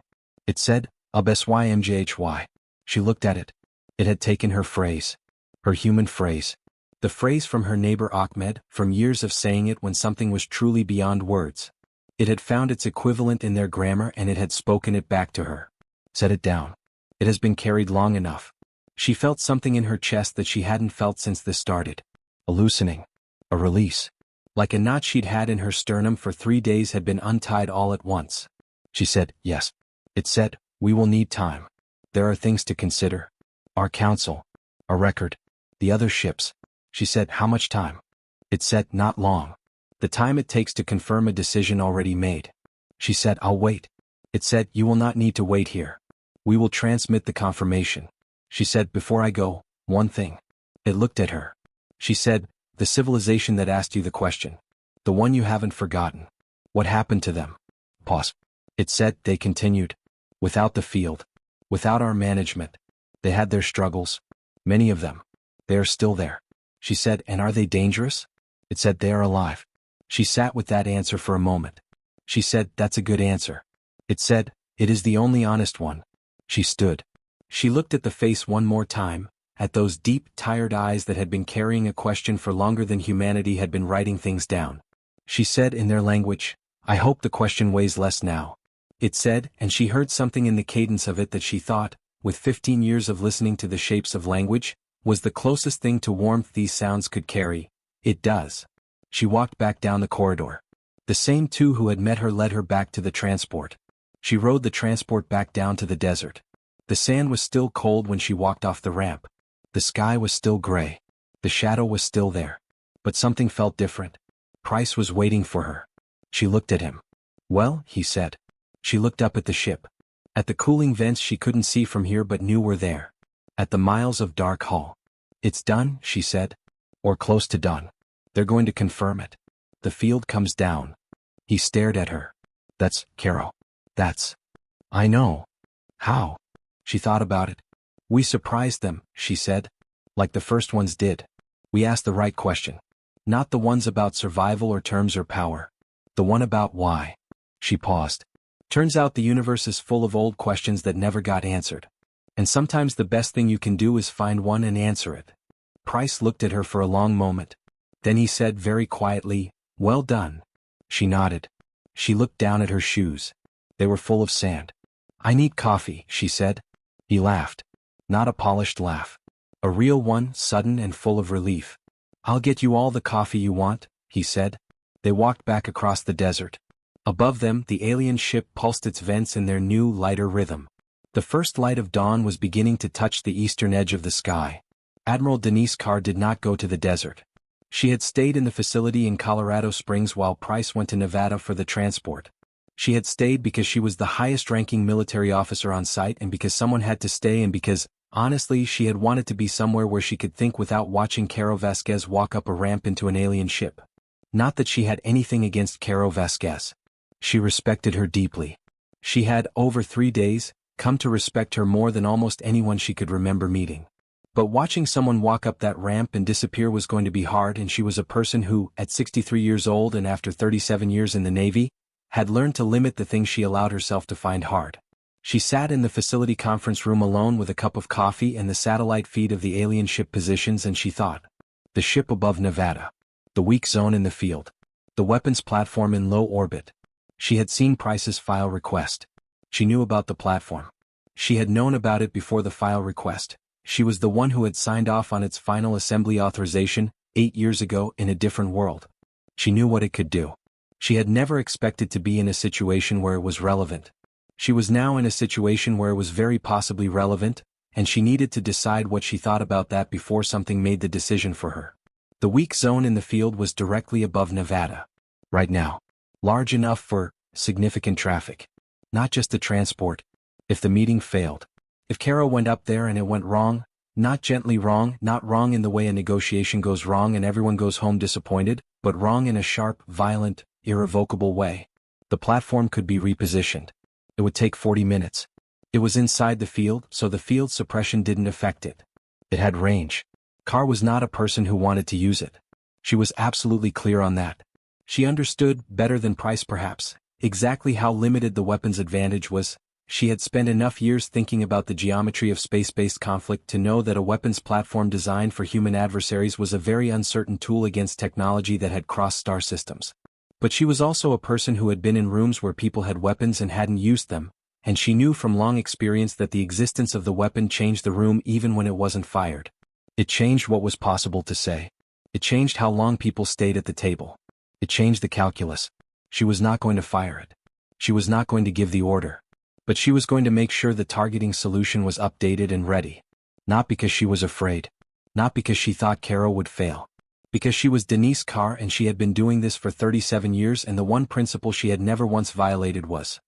It said, HFY. She looked at it. It had taken her phrase. Her human phrase. The phrase from her neighbor Ahmed, from years of saying it when something was truly beyond words. It had found its equivalent in their grammar and it had spoken it back to her. Set it down. It has been carried long enough. She felt something in her chest that she hadn't felt since this started. A loosening. A release. Like a knot she'd had in her sternum for 3 days had been untied all at once. She said, "Yes." It said, "We will need time. There are things to consider. Our council. Our record. The other ships." She said, "How much time?" It said, "Not long. The time it takes to confirm a decision already made." She said, "I'll wait." It said, "You will not need to wait here. We will transmit the confirmation." She said, "Before I go, one thing." It looked at her. She said, "The civilization that asked you the question. The one you haven't forgotten. What happened to them?" Pause. It said, "They continued. Without the field. Without our management. They had their struggles. Many of them. They are still there. She said, and are they dangerous? It said they are alive. She sat with that answer for a moment. She said, that's a good answer. It said, it is the only honest one. She stood. She looked at the face one more time, at those deep, tired eyes that had been carrying a question for longer than humanity had been writing things down. She said in their language, I hope the question weighs less now. It said, and she heard something in the cadence of it that she thought, with 15 years of listening to the shapes of language, was the closest thing to warmth these sounds could carry. It does. She walked back down the corridor. The same two who had met her led her back to the transport. She rode the transport back down to the desert. The sand was still cold when she walked off the ramp. The sky was still gray. The shadow was still there. But something felt different. Price was waiting for her. She looked at him. Well, he said. She looked up at the ship. At the cooling vents she couldn't see from here but knew were there. At the miles of dark hull. It's done, she said. Or close to done. They're going to confirm it. The field comes down. He stared at her. That's, Carol. That's. I know. How? She thought about it. We surprised them, she said. Like the first ones did. We asked the right question. Not the ones about survival or terms or power. The one about why. She paused. Turns out the universe is full of old questions that never got answered. And sometimes the best thing you can do is find one and answer it. Price looked at her for a long moment. Then he said very quietly, well done. She nodded. She looked down at her shoes. They were full of sand. I need coffee, she said. He laughed. Not a polished laugh. A real one, sudden and full of relief. I'll get you all the coffee you want, he said. They walked back across the desert. Above them, the alien ship pulsed its vents in their new, lighter rhythm. The first light of dawn was beginning to touch the eastern edge of the sky. Admiral Denise Carr did not go to the desert. She had stayed in the facility in Colorado Springs while Price went to Nevada for the transport. She had stayed because she was the highest-ranking military officer on site and because someone had to stay and because, honestly, she had wanted to be somewhere where she could think without watching Caro Vasquez walk up a ramp into an alien ship. Not that she had anything against Caro Vasquez. She respected her deeply. She had, over 3 days, come to respect her more than almost anyone she could remember meeting. But watching someone walk up that ramp and disappear was going to be hard, and she was a person who, at 63 years old and after 37 years in the Navy, had learned to limit the things she allowed herself to find hard. She sat in the facility conference room alone with a cup of coffee and the satellite feed of the alien ship positions, and she thought. The ship above Nevada. The weak zone in the field. The weapons platform in low orbit. She had seen Price's file request. She knew about the platform. She had known about it before the file request. She was the one who had signed off on its final assembly authorization, 8 years ago in a different world. She knew what it could do. She had never expected to be in a situation where it was relevant. She was now in a situation where it was very possibly relevant, and she needed to decide what she thought about that before something made the decision for her. The weak zone in the field was directly above Nevada. Right now. Large enough for significant traffic. Not just the transport. If the meeting failed. If Caro went up there and it went wrong, not gently wrong, not wrong in the way a negotiation goes wrong and everyone goes home disappointed, but wrong in a sharp, violent, irrevocable way. The platform could be repositioned. It would take 40 minutes. It was inside the field, so the field suppression didn't affect it. It had range. Carr was not a person who wanted to use it. She was absolutely clear on that. She understood, better than Price perhaps, exactly how limited the weapons advantage was. She had spent enough years thinking about the geometry of space-based conflict to know that a weapons platform designed for human adversaries was a very uncertain tool against technology that had crossed star systems. But she was also a person who had been in rooms where people had weapons and hadn't used them, and she knew from long experience that the existence of the weapon changed the room even when it wasn't fired. It changed what was possible to say. It changed how long people stayed at the table. It changed the calculus. She was not going to fire it. She was not going to give the order. But she was going to make sure the targeting solution was updated and ready. Not because she was afraid. Not because she thought Caro would fail. Because she was Denise Carr and she had been doing this for 37 years, and the one principle she had never once violated was,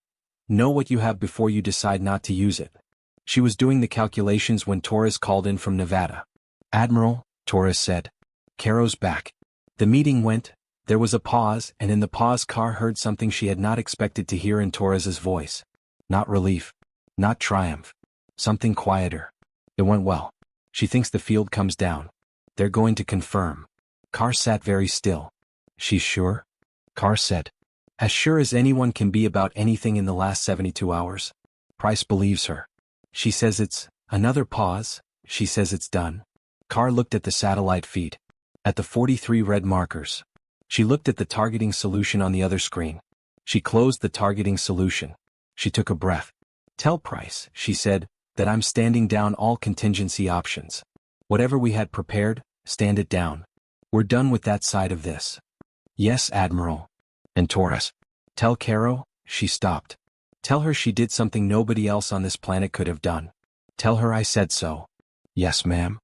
know what you have before you decide not to use it. She was doing the calculations when Torres called in from Nevada. Admiral, Torres said. Caro's back. The meeting went. There was a pause, and in the pause Carr heard something she had not expected to hear in Torres's voice. Not relief. Not triumph. Something quieter. It went well. She thinks the field comes down. They're going to confirm. Carr sat very still. She's sure? Carr said. As sure as anyone can be about anything in the last 72 hours. Price believes her. She says it's, another pause, she says it's done. Carr looked at the satellite feed. At the 43 red markers. She looked at the targeting solution on the other screen. She closed the targeting solution. She took a breath. Tell Price, she said, that I'm standing down all contingency options. Whatever we had prepared, stand it down. We're done with that side of this. Yes, Admiral. And Taurus. Tell Caro, she stopped. Tell her she did something nobody else on this planet could have done. Tell her I said so. Yes, ma'am.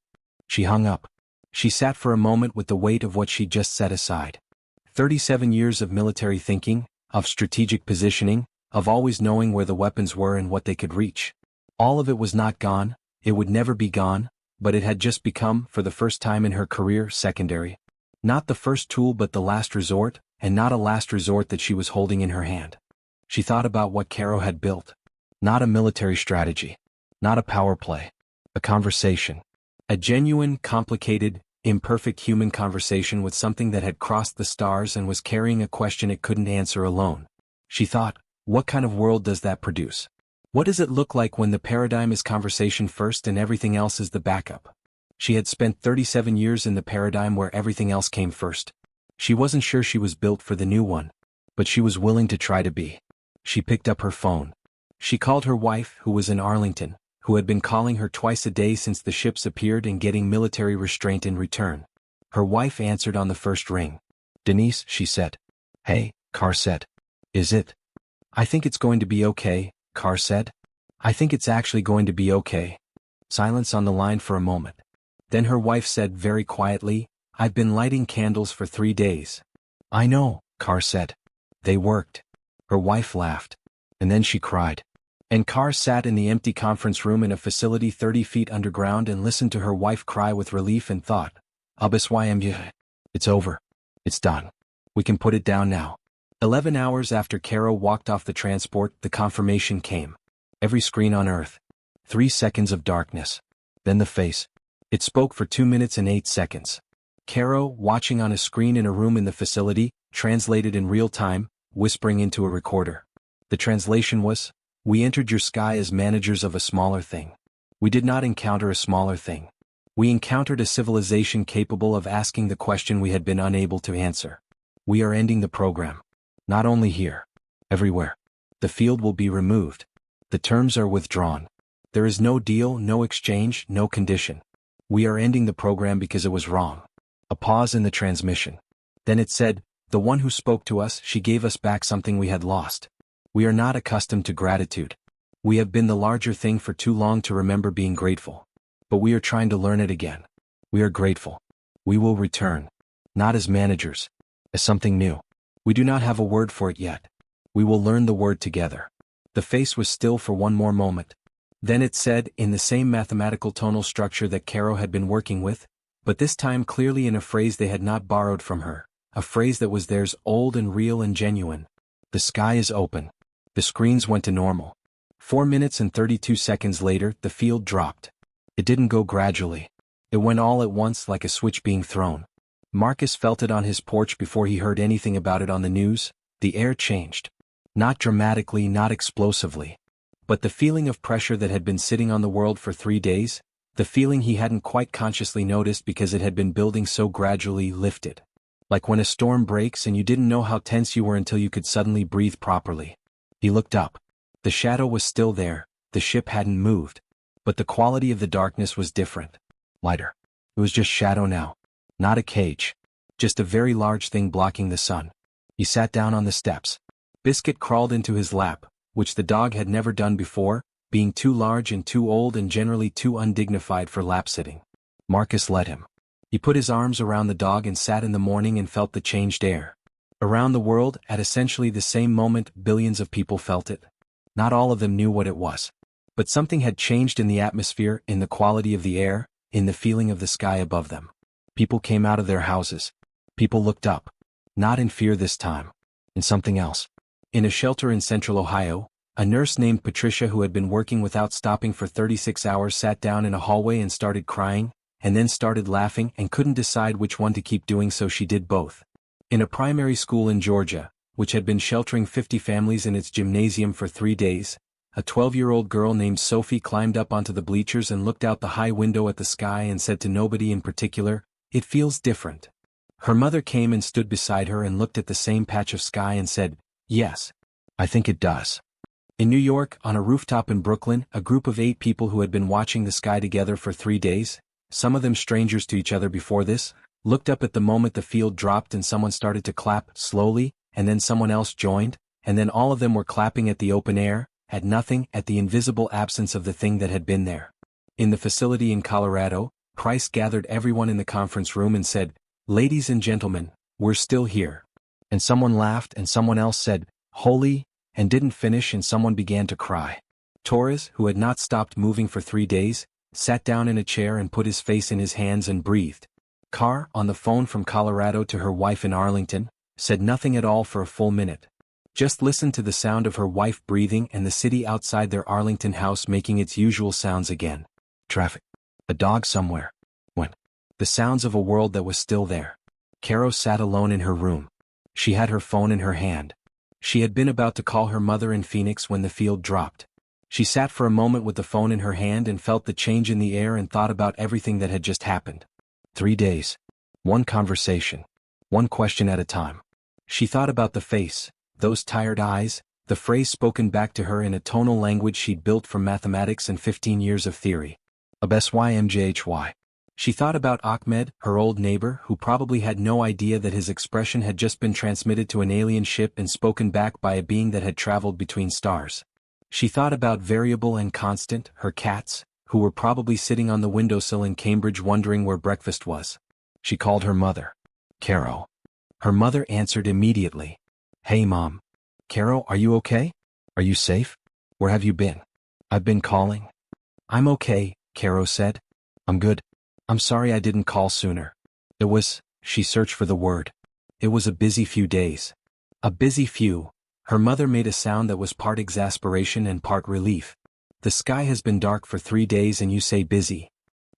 She hung up. She sat for a moment with the weight of what she'd just set aside. 37 years of military thinking, of strategic positioning, of always knowing where the weapons were and what they could reach. All of it was not gone, it would never be gone, but it had just become, for the first time in her career, secondary. Not the first tool but the last resort, and not a last resort that she was holding in her hand. She thought about what Caro had built. Not a military strategy. Not a power play. A conversation. A genuine, complicated, imperfect human conversation with something that had crossed the stars and was carrying a question it couldn't answer alone. She thought, what kind of world does that produce? What does it look like when the paradigm is conversation first and everything else is the backup? She had spent 37 years in the paradigm where everything else came first. She wasn't sure she was built for the new one, but she was willing to try to be. She picked up her phone. She called her wife, who was in Arlington, who had been calling her twice a day since the ships appeared and getting military restraint in return. Her wife answered on the first ring. Denise, she said. Hey, Carr said. Is it? I think it's going to be okay, Carr said. I think it's actually going to be okay. Silence on the line for a moment. Then her wife said very quietly, I've been lighting candles for 3 days. I know, Carr said. They worked. Her wife laughed. And then she cried. And Carr sat in the empty conference room in a facility 30 feet underground and listened to her wife cry with relief and thought, Abiswayam, it's over. It's done. We can put it down now. 11 hours after Caro walked off the transport, the confirmation came. Every screen on Earth. 3 seconds of darkness. Then the face. It spoke for 2 minutes and 8 seconds. Caro, watching on a screen in a room in the facility, translated in real time, whispering into a recorder. The translation was, we entered your sky as managers of a smaller thing. We did not encounter a smaller thing. We encountered a civilization capable of asking the question we had been unable to answer. We are ending the program. Not only here. Everywhere. The field will be removed. The terms are withdrawn. There is no deal, no exchange, no condition. We are ending the program because it was wrong. A pause in the transmission. Then it said, the one who spoke to us, she gave us back something we had lost. We are not accustomed to gratitude. We have been the larger thing for too long to remember being grateful. But we are trying to learn it again. We are grateful. We will return. Not as managers. As something new. We do not have a word for it yet. We will learn the word together. The face was still for one more moment. Then it said, in the same mathematical tonal structure that Caro had been working with, but this time clearly in a phrase they had not borrowed from her, a phrase that was theirs, old and real and genuine. The sky is open. The screens went to normal. 4 minutes and 32 seconds later, the field dropped. It didn't go gradually. It went all at once like a switch being thrown. Marcus felt it on his porch before he heard anything about it on the news. The air changed. Not dramatically, not explosively. But the feeling of pressure that had been sitting on the world for 3 days, the feeling he hadn't quite consciously noticed because it had been building so gradually, lifted. Like when a storm breaks and you didn't know how tense you were until you could suddenly breathe properly. He looked up. The shadow was still there, the ship hadn't moved. But the quality of the darkness was different. Lighter. It was just shadow now. Not a cage. Just a very large thing blocking the sun. He sat down on the steps. Biscuit crawled into his lap, which the dog had never done before, being too large and too old and generally too undignified for lap-sitting. Marcus let him. He put his arms around the dog and sat in the morning and felt the changed air. Around the world, at essentially the same moment, billions of people felt it. Not all of them knew what it was. But something had changed in the atmosphere, in the quality of the air, in the feeling of the sky above them. People came out of their houses. People looked up. Not in fear this time. In something else. In a shelter in central Ohio, a nurse named Patricia who had been working without stopping for 36 hours sat down in a hallway and started crying, and then started laughing and couldn't decide which one to keep doing, so she did both. In a primary school in Georgia, which had been sheltering 50 families in its gymnasium for 3 days, a 12-year-old girl named Sophie climbed up onto the bleachers and looked out the high window at the sky and said to nobody in particular, "It feels different." Her mother came and stood beside her and looked at the same patch of sky and said, "Yes, I think it does." In New York, on a rooftop in Brooklyn, a group of 8 people who had been watching the sky together for 3 days, some of them strangers to each other before this, looked up at the moment the field dropped and someone started to clap, slowly, and then someone else joined, and then all of them were clapping at the open air, at nothing, at the invisible absence of the thing that had been there. In the facility in Colorado, Price gathered everyone in the conference room and said, "Ladies and gentlemen, we're still here." And someone laughed and someone else said, "Holy," and didn't finish, and someone began to cry. Torres, who had not stopped moving for 3 days, sat down in a chair and put his face in his hands and breathed. Carr, on the phone from Colorado to her wife in Arlington, said nothing at all for a full minute. Just listened to the sound of her wife breathing and the city outside their Arlington house making its usual sounds again. Traffic. A dog somewhere. When? The sounds of a world that was still there. Caro sat alone in her room. She had her phone in her hand. She had been about to call her mother in Phoenix when the field dropped. She sat for a moment with the phone in her hand and felt the change in the air and thought about everything that had just happened. 3 days. One conversation. One question at a time. She thought about the face, those tired eyes, the phrase spoken back to her in a tonal language she'd built from mathematics and 15 years of theory. HFY. She thought about Ahmed, her old neighbor, who probably had no idea that his expression had just been transmitted to an alien ship and spoken back by a being that had traveled between stars. She thought about Variable and Constant, her cats, who were probably sitting on the windowsill in Cambridge wondering where breakfast was. She called her mother. "Caro." Her mother answered immediately. "Hey Mom. Caro, are you okay? Are you safe? Where have you been? I've been calling." "I'm okay," Caro said. "I'm good. I'm sorry I didn't call sooner. It was," she searched for the word. "It was a busy few days." A busy few. Her mother made a sound that was part exasperation and part relief. "The sky has been dark for 3 days and you say busy."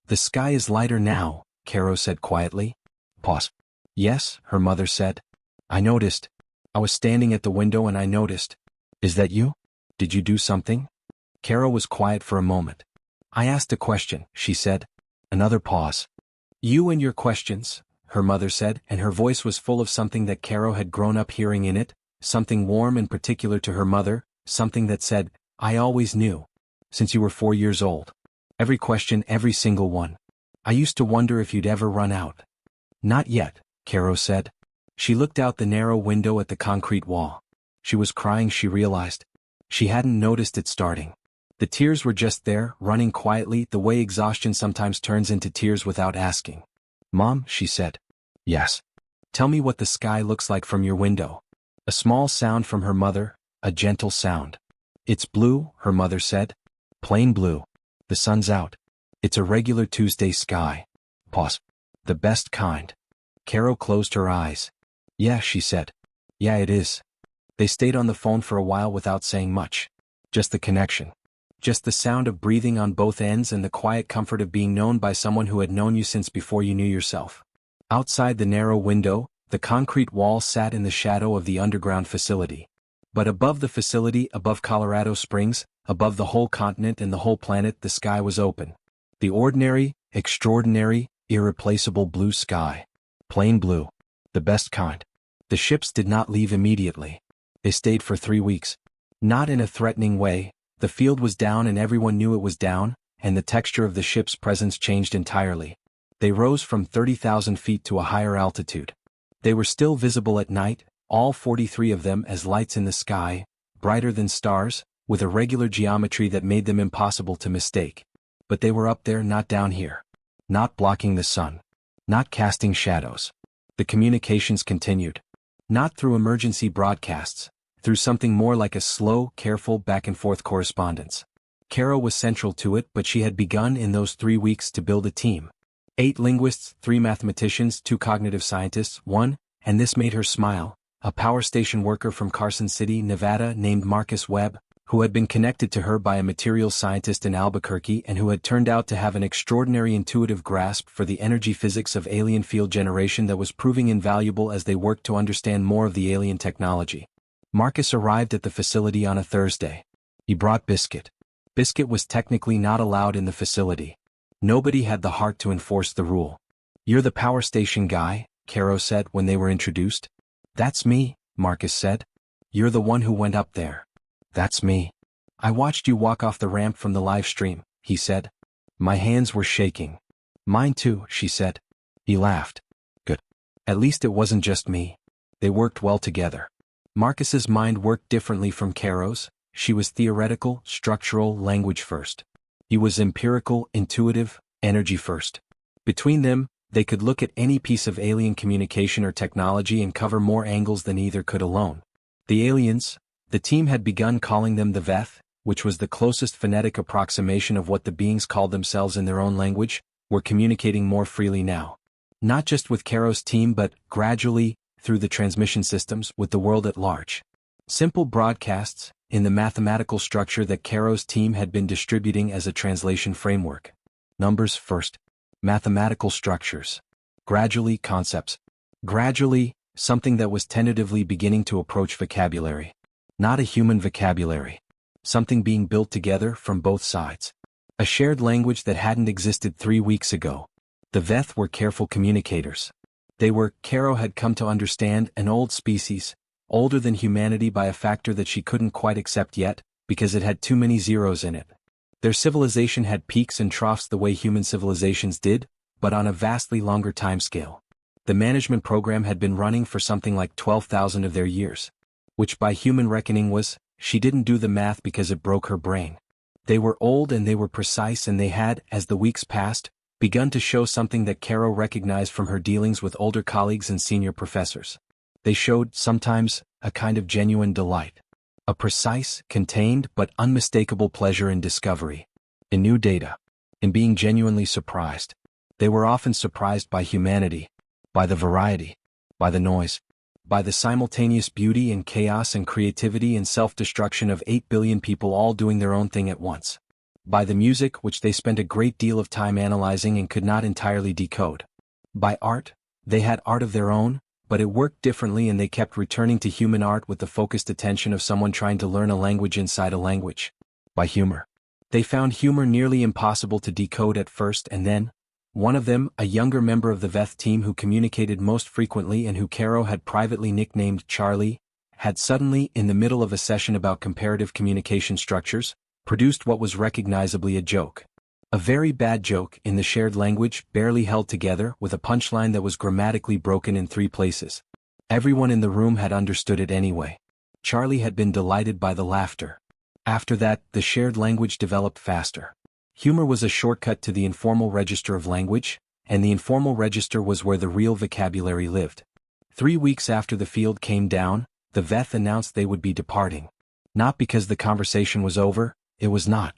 "The sky is lighter now," Caro said quietly. Pause. "Yes," her mother said. "I noticed. I was standing at the window and I noticed." "Is that you? Did you do something?" Caro was quiet for a moment. "I asked a question," she said. Another pause. "You and your questions," her mother said, and her voice was full of something that Caro had grown up hearing in it, something warm and particular to her mother, something that said, "I always knew. Since you were 4 years old. Every question, every single one. I used to wonder if you'd ever run out." "Not yet," Caro said. She looked out the narrow window at the concrete wall. She was crying, she realized. She hadn't noticed it starting. The tears were just there, running quietly, the way exhaustion sometimes turns into tears without asking. "Mom," she said. "Yes." "Tell me what the sky looks like from your window." A small sound from her mother, a gentle sound. "It's blue," her mother said. "Plain blue. The sun's out. It's a regular Tuesday sky." Pause. "The best kind." Caro closed her eyes. "Yeah," she said. "Yeah, it is." They stayed on the phone for a while without saying much. Just the connection. Just the sound of breathing on both ends and the quiet comfort of being known by someone who had known you since before you knew yourself. Outside the narrow window, the concrete wall sat in the shadow of the underground facility. But above the facility, above Colorado Springs, above the whole continent and the whole planet, the sky was open. The ordinary, extraordinary, irreplaceable blue sky. Plain blue. The best kind. The ships did not leave immediately. They stayed for 3 weeks. Not in a threatening way. The field was down and everyone knew it was down, and the texture of the ship's presence changed entirely. They rose from 30,000 feet to a higher altitude. They were still visible at night, all 43 of them as lights in the sky, brighter than stars, with a regular geometry that made them impossible to mistake. But they were up there, not down here. Not blocking the sun. Not casting shadows. The communications continued. Not through emergency broadcasts. Through something more like a slow, careful back-and-forth correspondence. Caro was central to it, but she had begun in those 3 weeks to build a team. 8 linguists, 3 mathematicians, 2 cognitive scientists, 1, and this made her smile, a power station worker from Carson City, Nevada named Marcus Webb, who had been connected to her by a materials scientist in Albuquerque and who had turned out to have an extraordinary intuitive grasp for the energy physics of alien field generation that was proving invaluable as they worked to understand more of the alien technology. Marcus arrived at the facility on a Thursday. He brought Biscuit. Biscuit was technically not allowed in the facility. Nobody had the heart to enforce the rule. "You're the power station guy," Caro said when they were introduced. "That's me," Marcus said. "You're the one who went up there." "That's me. I watched you walk off the ramp from the live stream," he said. "My hands were shaking." "Mine too," she said. He laughed. "Good. At least it wasn't just me." They worked well together. Marcus's mind worked differently from Caro's. She was theoretical, structural, language first. He was empirical, intuitive, energy first. Between them, they could look at any piece of alien communication or technology and cover more angles than either could alone. The aliens, the team had begun calling them the Veth, which was the closest phonetic approximation of what the beings called themselves in their own language, were communicating more freely now. Not just with Caro's team but, gradually, through the transmission systems, with the world at large. Simple broadcasts, in the mathematical structure that Caro's team had been distributing as a translation framework. Numbers first. Mathematical structures. Gradually, concepts. Gradually, something that was tentatively beginning to approach vocabulary. Not a human vocabulary. Something being built together from both sides. A shared language that hadn't existed 3 weeks ago. The Veth were careful communicators. They were, Caro had come to understand, an old species, older than humanity by a factor that she couldn't quite accept yet, because it had too many zeros in it. Their civilization had peaks and troughs the way human civilizations did, but on a vastly longer timescale. The management program had been running for something like 12,000 of their years. Which by human reckoning was, she didn't do the math because it broke her brain. They were old and they were precise and they had, as the weeks passed, begun to show something that Caro recognized from her dealings with older colleagues and senior professors. They showed, sometimes, a kind of genuine delight. A precise, contained, but unmistakable pleasure in discovery. In new data. In being genuinely surprised. They were often surprised by humanity. By the variety. By the noise. By the simultaneous beauty and chaos and creativity and self-destruction of 8 billion people all doing their own thing at once. By the music which they spent a great deal of time analyzing and could not entirely decode. By art, they had art of their own, but it worked differently and they kept returning to human art with the focused attention of someone trying to learn a language inside a language. By humor. They found humor nearly impossible to decode at first and then, one of them, a younger member of the Veth team who communicated most frequently and who Caro had privately nicknamed Charlie, had suddenly, in the middle of a session about comparative communication structures, produced what was recognizably a joke. A very bad joke, in the shared language, barely held together, with a punchline that was grammatically broken in 3 places. Everyone in the room had understood it anyway. Charlie had been delighted by the laughter. After that, the shared language developed faster. Humor was a shortcut to the informal register of language, and the informal register was where the real vocabulary lived. 3 weeks after the field came down, the Veth announced they would be departing. Not because the conversation was over, it was not.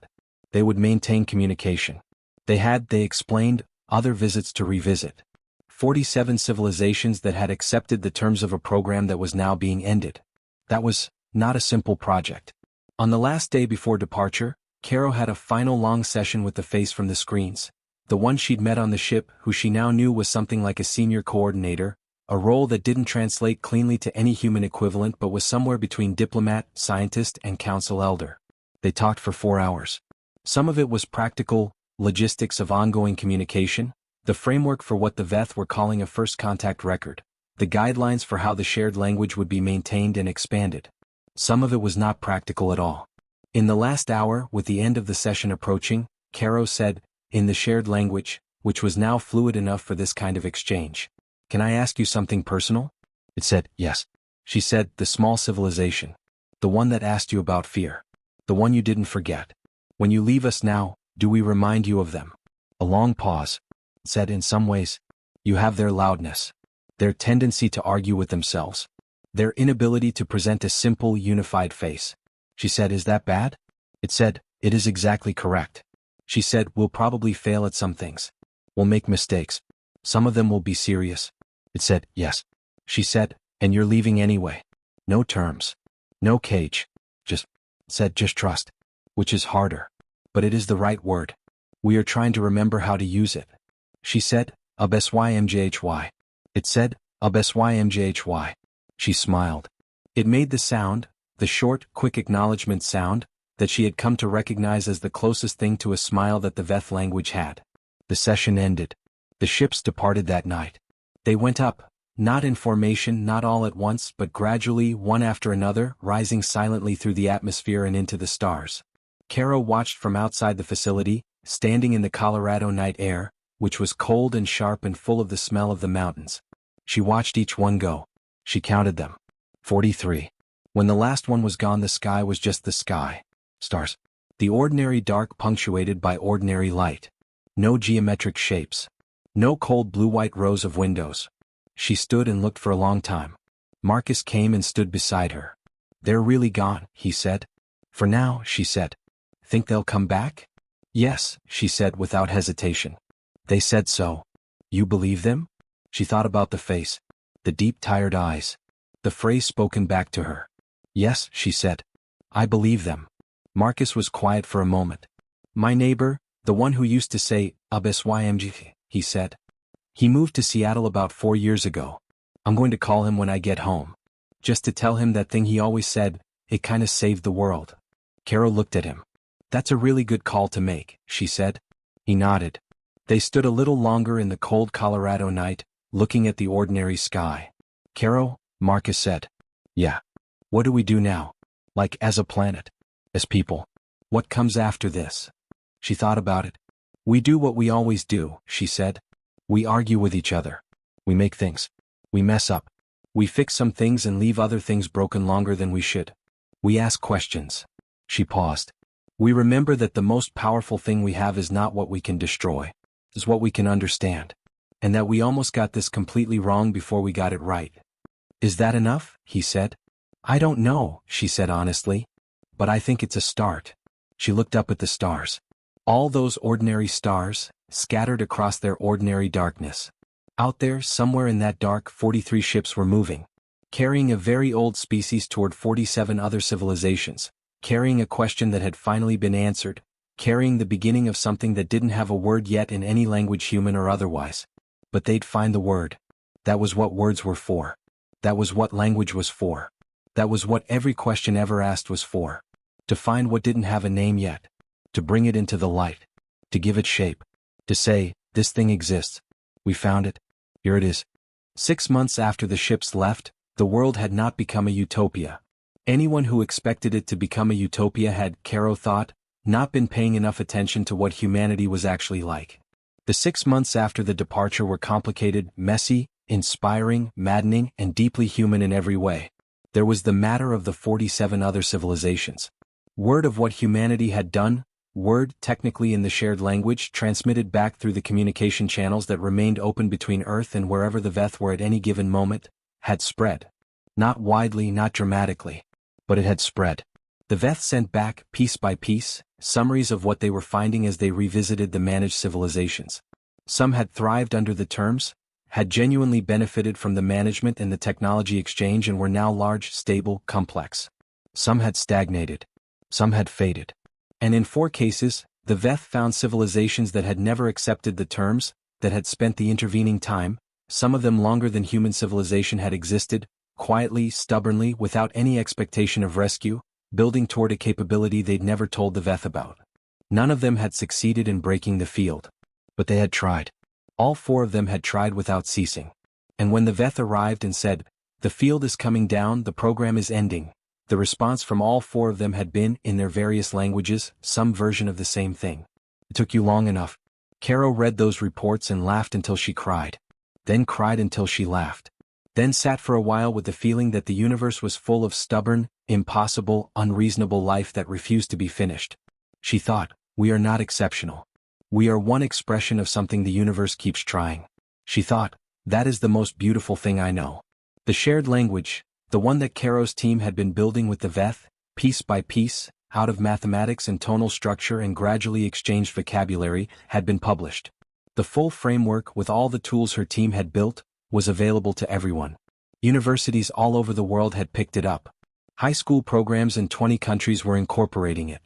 They would maintain communication. They had, they explained, other visits to revisit. 47 civilizations that had accepted the terms of a program that was now being ended. That was not a simple project. On the last day before departure, Caro had a final long session with the face from the screens, the one she'd met on the ship, who she now knew was something like a senior coordinator, a role that didn't translate cleanly to any human equivalent but was somewhere between diplomat, scientist, and council elder. They talked for 4 hours. Some of it was practical, logistics of ongoing communication, the framework for what the Veth were calling a first contact record, the guidelines for how the shared language would be maintained and expanded. Some of it was not practical at all. In the last hour, with the end of the session approaching, Caro said, in the shared language, which was now fluid enough for this kind of exchange, "Can I ask you something personal?" It said, "Yes." She said, "The small civilization. The one that asked you about fear. The one you didn't forget. When you leave us now, do we remind you of them?" A long pause. It said, "In some ways, you have their loudness. Their tendency to argue with themselves. Their inability to present a simple, unified face." She said, "Is that bad?" It said, "It is exactly correct." She said, "We'll probably fail at some things. We'll make mistakes. Some of them will be serious." It said, "Yes." She said, "And you're leaving anyway. No terms. No cage. Just said just trust. Which is harder. But it is the right word. We are trying to remember how to use it. She said, HFY. It said, HFY. She smiled. It made the sound, the short, quick acknowledgement sound, that she had come to recognize as the closest thing to a smile that the Veth language had. The session ended. The ships departed that night. They went up, not in formation, not all at once, but gradually, one after another, rising silently through the atmosphere and into the stars. Caro watched from outside the facility, standing in the Colorado night air, which was cold and sharp and full of the smell of the mountains. She watched each one go. She counted them. 43. When the last one was gone, the sky was just the sky. Stars. The ordinary dark punctuated by ordinary light. No geometric shapes. No cold blue-white rows of windows. She stood and looked for a long time. Marcus came and stood beside her. They're really gone, he said. For now, she said. Think they'll come back? Yes, she said without hesitation. They said so. You believe them? She thought about the face. The deep tired eyes. The phrase spoken back to her. Yes, she said. I believe them. Marcus was quiet for a moment. My neighbor, the one who used to say, HFY, he said. He moved to Seattle about 4 years ago. I'm going to call him when I get home. Just to tell him that thing he always said, it kinda saved the world. Caro looked at him. That's a really good call to make, she said. He nodded. They stood a little longer in the cold Colorado night, looking at the ordinary sky. Caro, Marcus said. Yeah. What do we do now? Like as a planet? As people? What comes after this? She thought about it. We do what we always do, she said. We argue with each other. We make things. We mess up. We fix some things and leave other things broken longer than we should. We ask questions. She paused. We remember that the most powerful thing we have is not what we can destroy. Is what we can understand. And that we almost got this completely wrong before we got it right. Is that enough? He said. I don't know, she said honestly. But I think it's a start. She looked up at the stars. All those ordinary stars, scattered across their ordinary darkness. Out there, somewhere in that dark, 43 ships were moving. Carrying a very old species toward 47 other civilizations. Carrying a question that had finally been answered. Carrying the beginning of something that didn't have a word yet in any language, human or otherwise. But they'd find the word. That was what words were for. That was what language was for. That was what every question ever asked was for. To find what didn't have a name yet. To bring it into the light. To give it shape. To say, this thing exists. We found it. Here it is. 6 months after the ships left, the world had not become a utopia. Anyone who expected it to become a utopia had, Caro thought, not been paying enough attention to what humanity was actually like. The 6 months after the departure were complicated, messy, inspiring, maddening, and deeply human in every way. There was the matter of the 47 other civilizations. Word of what humanity had done, word technically in the shared language transmitted back through the communication channels that remained open between Earth and wherever the Veth were at any given moment, had spread. Not widely, not dramatically. But it had spread. The Veth sent back, piece by piece, summaries of what they were finding as they revisited the managed civilizations. Some had thrived under the terms, had genuinely benefited from the management and the technology exchange and were now large, stable, complex. Some had stagnated. Some had faded. And in 4 cases, the Veth found civilizations that had never accepted the terms, that had spent the intervening time, some of them longer than human civilization had existed, quietly, stubbornly, without any expectation of rescue, building toward a capability they'd never told the Veth about. None of them had succeeded in breaking the field. But they had tried. All 4 of them had tried without ceasing. And when the Veth arrived and said, the field is coming down, the program is ending, the response from all 4 of them had been, in their various languages, some version of the same thing. It took you long enough. Caro read those reports and laughed until she cried. Then cried until she laughed. Then sat for a while with the feeling that the universe was full of stubborn, impossible, unreasonable life that refused to be finished. She thought, we are not exceptional. We are one expression of something the universe keeps trying. She thought, that is the most beautiful thing I know. The shared language, the one that Caro's team had been building with the Veth, piece by piece, out of mathematics and tonal structure and gradually exchanged vocabulary, had been published. The full framework with all the tools her team had built, was available to everyone. Universities all over the world had picked it up. High school programs in 20 countries were incorporating it.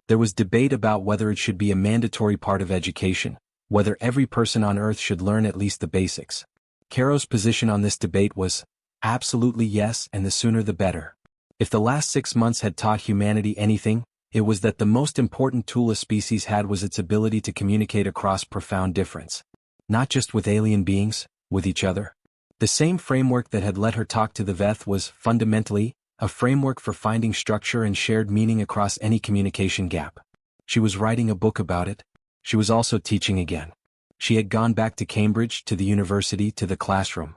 There was debate about whether it should be a mandatory part of education, whether every person on Earth should learn at least the basics. Caro's position on this debate was, absolutely yes, and the sooner the better. If the last 6 months had taught humanity anything, it was that the most important tool a species had was its ability to communicate across profound difference. Not just with alien beings, with each other. The same framework that had let her talk to the Veth was, fundamentally, a framework for finding structure and shared meaning across any communication gap. She was writing a book about it. She was also teaching again. She had gone back to Cambridge, to the university, to the classroom.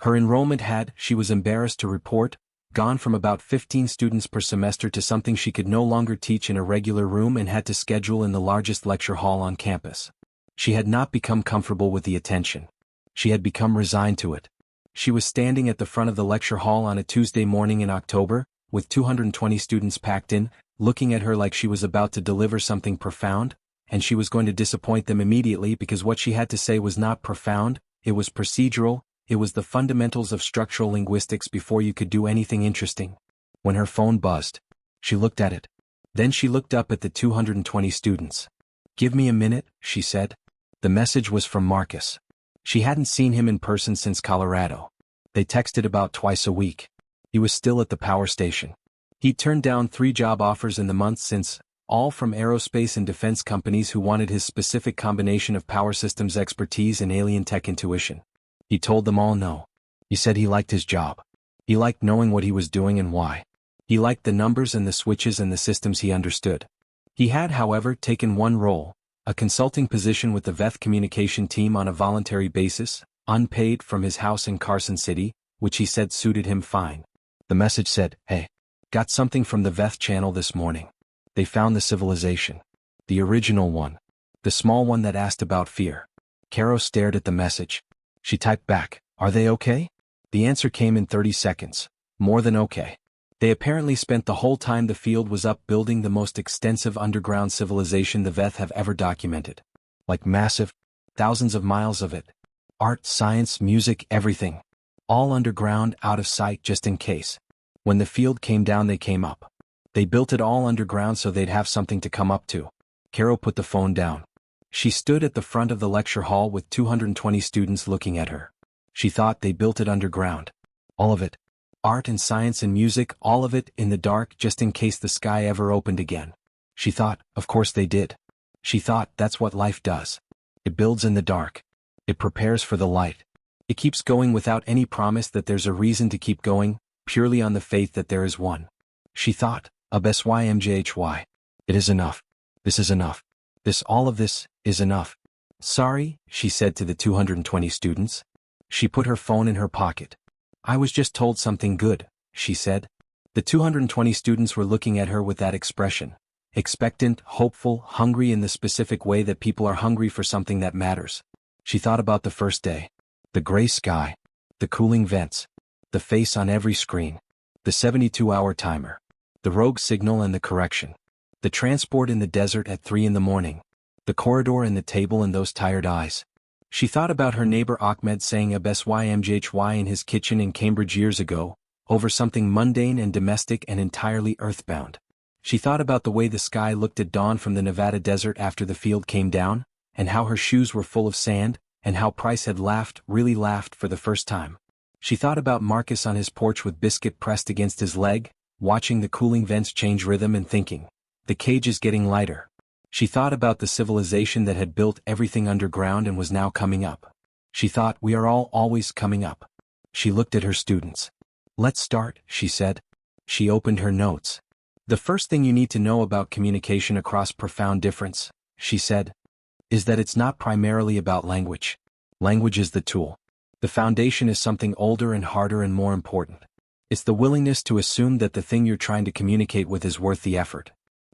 Her enrollment had, she was embarrassed to report, gone from about 15 students per semester to something she could no longer teach in a regular room and had to schedule in the largest lecture hall on campus. She had not become comfortable with the attention. She had become resigned to it. She was standing at the front of the lecture hall on a Tuesday morning in October, with 220 students packed in, looking at her like she was about to deliver something profound, and she was going to disappoint them immediately because what she had to say was not profound, it was procedural, it was the fundamentals of structural linguistics before you could do anything interesting. When her phone buzzed, she looked at it. Then she looked up at the 220 students. "Give me a minute," she said. The message was from Marcus. She hadn't seen him in person since Colorado. They texted about twice a week. He was still at the power station. He'd turned down 3 job offers in the month since, all from aerospace and defense companies who wanted his specific combination of power systems expertise and alien tech intuition. He told them all no. He said he liked his job. He liked knowing what he was doing and why. He liked the numbers and the switches and the systems he understood. He had, however, taken one role, a consulting position with the Veth communication team on a voluntary basis, unpaid, from his house in Carson City, which he said suited him fine. The message said, "Hey, got something from the Veth channel this morning. They found the civilization. The original one. The small one that asked about fear." Caro stared at the message. She typed back, "Are they okay?" The answer came in 30 seconds. More than okay. They apparently spent the whole time the field was up building the most extensive underground civilization the Veth have ever documented. Like massive, thousands of miles of it. Art, science, music, everything. All underground, out of sight, just in case. When the field came down, they came up. They built it all underground so they'd have something to come up to. Caro put the phone down. She stood at the front of the lecture hall with 220 students looking at her. She thought they built it underground. All of it. Art and science and music, all of it, in the dark, just in case the sky ever opened again. She thought, of course they did. She thought, that's what life does. It builds in the dark. It prepares for the light. It keeps going without any promise that there's a reason to keep going, purely on the faith that there is one. She thought, HFY. It is enough. This is enough. All of this, is enough. "Sorry," she said to the 220 students. She put her phone in her pocket. "I was just told something good," she said. The 220 students were looking at her with that expression. Expectant, hopeful, hungry in the specific way that people are hungry for something that matters. She thought about the first day. The gray sky. The cooling vents. The face on every screen. The 72-hour timer. The rogue signal and the correction. The transport in the desert at 3 in the morning. The corridor and the table and those tired eyes. She thought about her neighbor Ahmed saying HFY in his kitchen in Cambridge years ago, over something mundane and domestic and entirely earthbound. She thought about the way the sky looked at dawn from the Nevada desert after the field came down, and how her shoes were full of sand, and how Price had laughed, really laughed, for the first time. She thought about Marcus on his porch with biscuit pressed against his leg, watching the cooling vents change rhythm and thinking, the cage is getting lighter. She thought about the civilization that had built everything underground and was now coming up. She thought, we are all always coming up. She looked at her students. "Let's start," she said. She opened her notes. "The first thing you need to know about communication across profound difference," she said, "is that it's not primarily about language. Language is the tool. The foundation is something older and harder and more important. It's the willingness to assume that the thing you're trying to communicate with is worth the effort.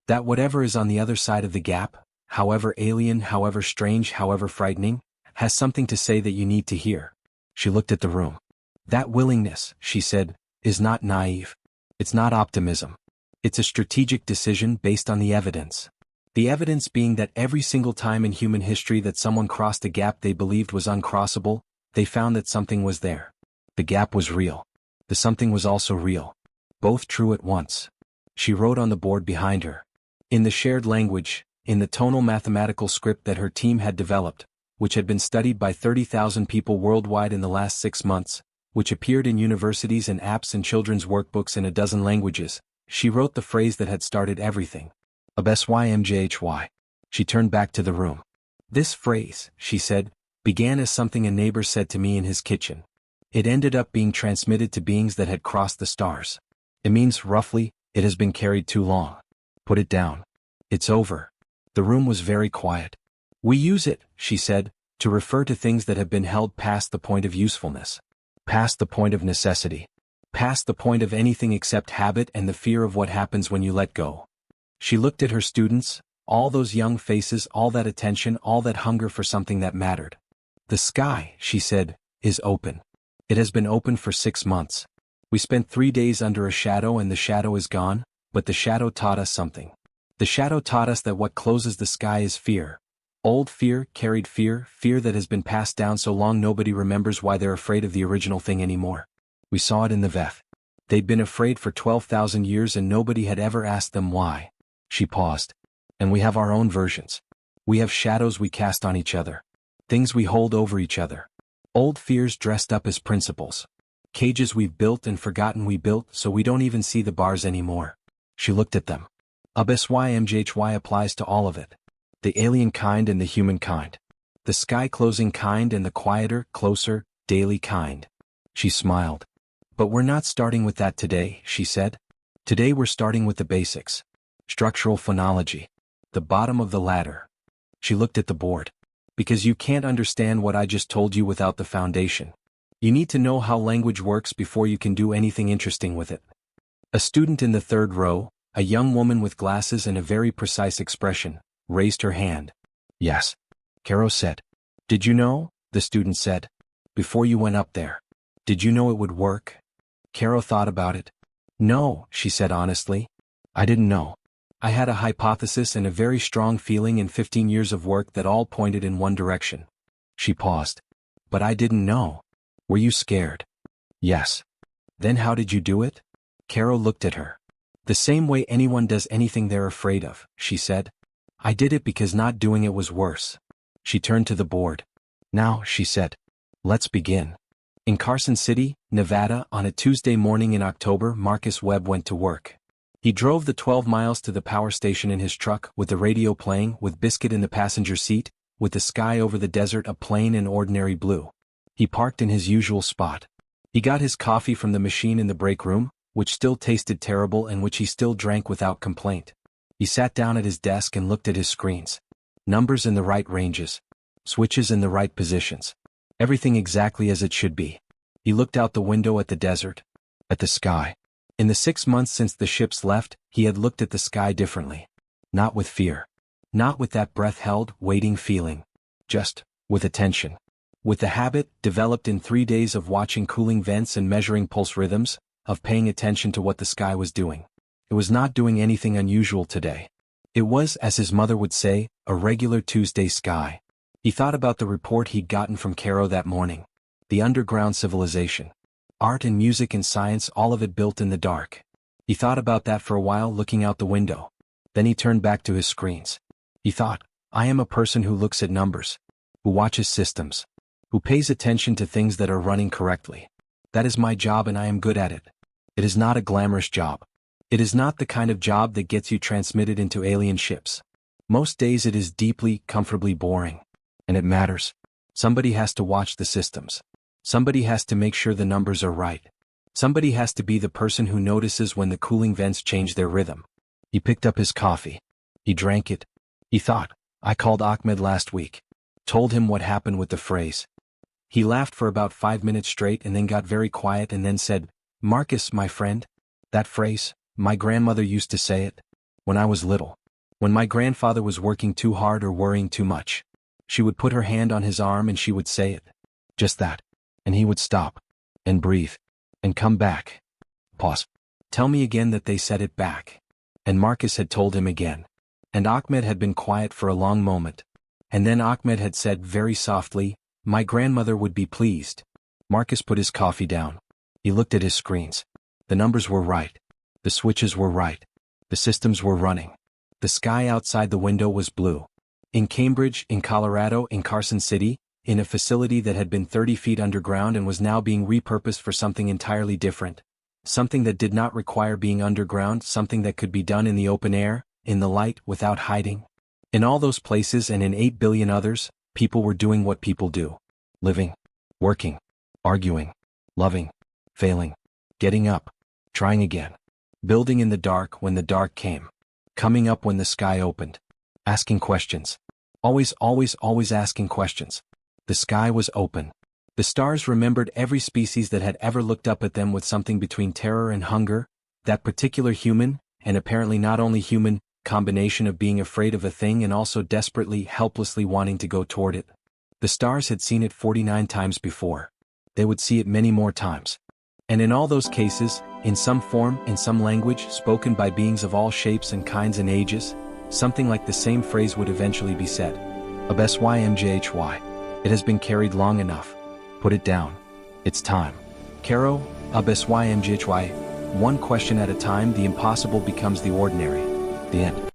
That whatever is on the other side of the gap, however alien, however strange, however frightening, has something to say that you need to hear." She looked at the room. "That willingness," she said, "is not naive. It's not optimism. It's a strategic decision based on the evidence. The evidence being that every single time in human history that someone crossed a gap they believed was uncrossable, they found that something was there. The gap was real. The something was also real. Both true at once. She wrote on the board behind her. In the shared language, in the tonal mathematical script that her team had developed, which had been studied by 30,000 people worldwide in the last 6 months, which appeared in universities and apps and children's workbooks in a dozen languages, she wrote the phrase that had started everything. HFY. She turned back to the room. This phrase, she said, began as something a neighbor said to me in his kitchen. It ended up being transmitted to beings that had crossed the stars. It means, roughly, it has been carried too long. Put it down. It's over. The room was very quiet. We use it, she said, to refer to things that have been held past the point of usefulness. Past the point of necessity. Past the point of anything except habit and the fear of what happens when you let go. She looked at her students, all those young faces, all that attention, all that hunger for something that mattered. The sky, she said, is open. It has been open for 6 months. We spent 3 days under a shadow and the shadow is gone, but the shadow taught us something. The shadow taught us that what closes the sky is fear. Old fear, carried fear, fear that has been passed down so long nobody remembers why they're afraid of the original thing anymore. We saw it in the Veth. They'd been afraid for 12,000 years and nobody had ever asked them why. She paused. And we have our own versions. We have shadows we cast on each other. Things we hold over each other. Old fears dressed up as principles. Cages we've built and forgotten we built so we don't even see the bars anymore. She looked at them. HFY applies to all of it. The alien kind and the human kind. The sky-closing kind and the quieter, closer, daily kind. She smiled. But we're not starting with that today, she said. Today we're starting with the basics. Structural phonology. The bottom of the ladder. She looked at the board. Because you can't understand what I just told you without the foundation. You need to know how language works before you can do anything interesting with it. A student in the third row, a young woman with glasses and a very precise expression, raised her hand. Yes. Caro said. Did you know? The student said. Before you went up there. Did you know it would work? Caro thought about it. No, she said honestly. I didn't know. I had a hypothesis and a very strong feeling in 15 years of work that all pointed in one direction. She paused. But I didn't know. Were you scared? Yes. Then how did you do it? Caro looked at her. The same way anyone does anything they're afraid of, she said. I did it because not doing it was worse. She turned to the board. Now, she said. Let's begin. In Carson City, Nevada, on a Tuesday morning in October, Marcus Webb went to work. He drove the 12 miles to the power station in his truck, with the radio playing, with Biscuit in the passenger seat, with the sky over the desert a plain and ordinary blue. He parked in his usual spot. He got his coffee from the machine in the break room, which still tasted terrible and which he still drank without complaint. He sat down at his desk and looked at his screens. Numbers in the right ranges. Switches in the right positions. Everything exactly as it should be. He looked out the window at the desert. At the sky. In the 6 months since the ships left, he had looked at the sky differently. Not with fear. Not with that breath-held, waiting feeling. Just, with attention. With the habit, developed in 3 days of watching cooling vents and measuring pulse rhythms, of paying attention to what the sky was doing. It was not doing anything unusual today. It was, as his mother would say, a regular Tuesday sky. He thought about the report he'd gotten from Caro that morning. The underground civilization. Art and music and science, all of it built in the dark. He thought about that for a while, looking out the window. Then he turned back to his screens. He thought, I am a person who looks at numbers. Who watches systems. Who pays attention to things that are running correctly. That is my job and I am good at it. It is not a glamorous job. It is not the kind of job that gets you transmitted into alien ships. Most days it is deeply, comfortably boring. And it matters. Somebody has to watch the systems. Somebody has to make sure the numbers are right. Somebody has to be the person who notices when the cooling vents change their rhythm. He picked up his coffee. He drank it. He thought, I called Ahmed last week. Told him what happened with the phrase. He laughed for about 5 minutes straight and then got very quiet and then said, Marcus, my friend. That phrase, my grandmother used to say it. When I was little. When my grandfather was working too hard or worrying too much. She would put her hand on his arm and she would say it. Just that. And he would stop. And breathe. And come back. Pause. Tell me again that they said it back. And Marcus had told him again. And Ahmed had been quiet for a long moment. And then Ahmed had said very softly, my grandmother would be pleased. Marcus put his coffee down. He looked at his screens. The numbers were right. The switches were right. The systems were running. The sky outside the window was blue. In Cambridge, in Colorado, in Carson City, in a facility that had been 30 feet underground and was now being repurposed for something entirely different. Something that did not require being underground, something that could be done in the open air, in the light, without hiding. In all those places and in 8 billion others, people were doing what people do. Living, working, arguing, loving, failing, getting up, trying again, building in the dark when the dark came, coming up when the sky opened, asking questions. Always asking questions. The sky was open. The stars remembered every species that had ever looked up at them with something between terror and hunger, that particular human, and apparently not only human, combination of being afraid of a thing and also desperately, helplessly wanting to go toward it. The stars had seen it 49 times before. They would see it many more times. And in all those cases, in some form, in some language, spoken by beings of all shapes and kinds and ages, something like the same phrase would eventually be said. HFY. It has been carried long enough. Put it down. It's time. Caro, HFY. One question at a time, the impossible becomes the ordinary. The end.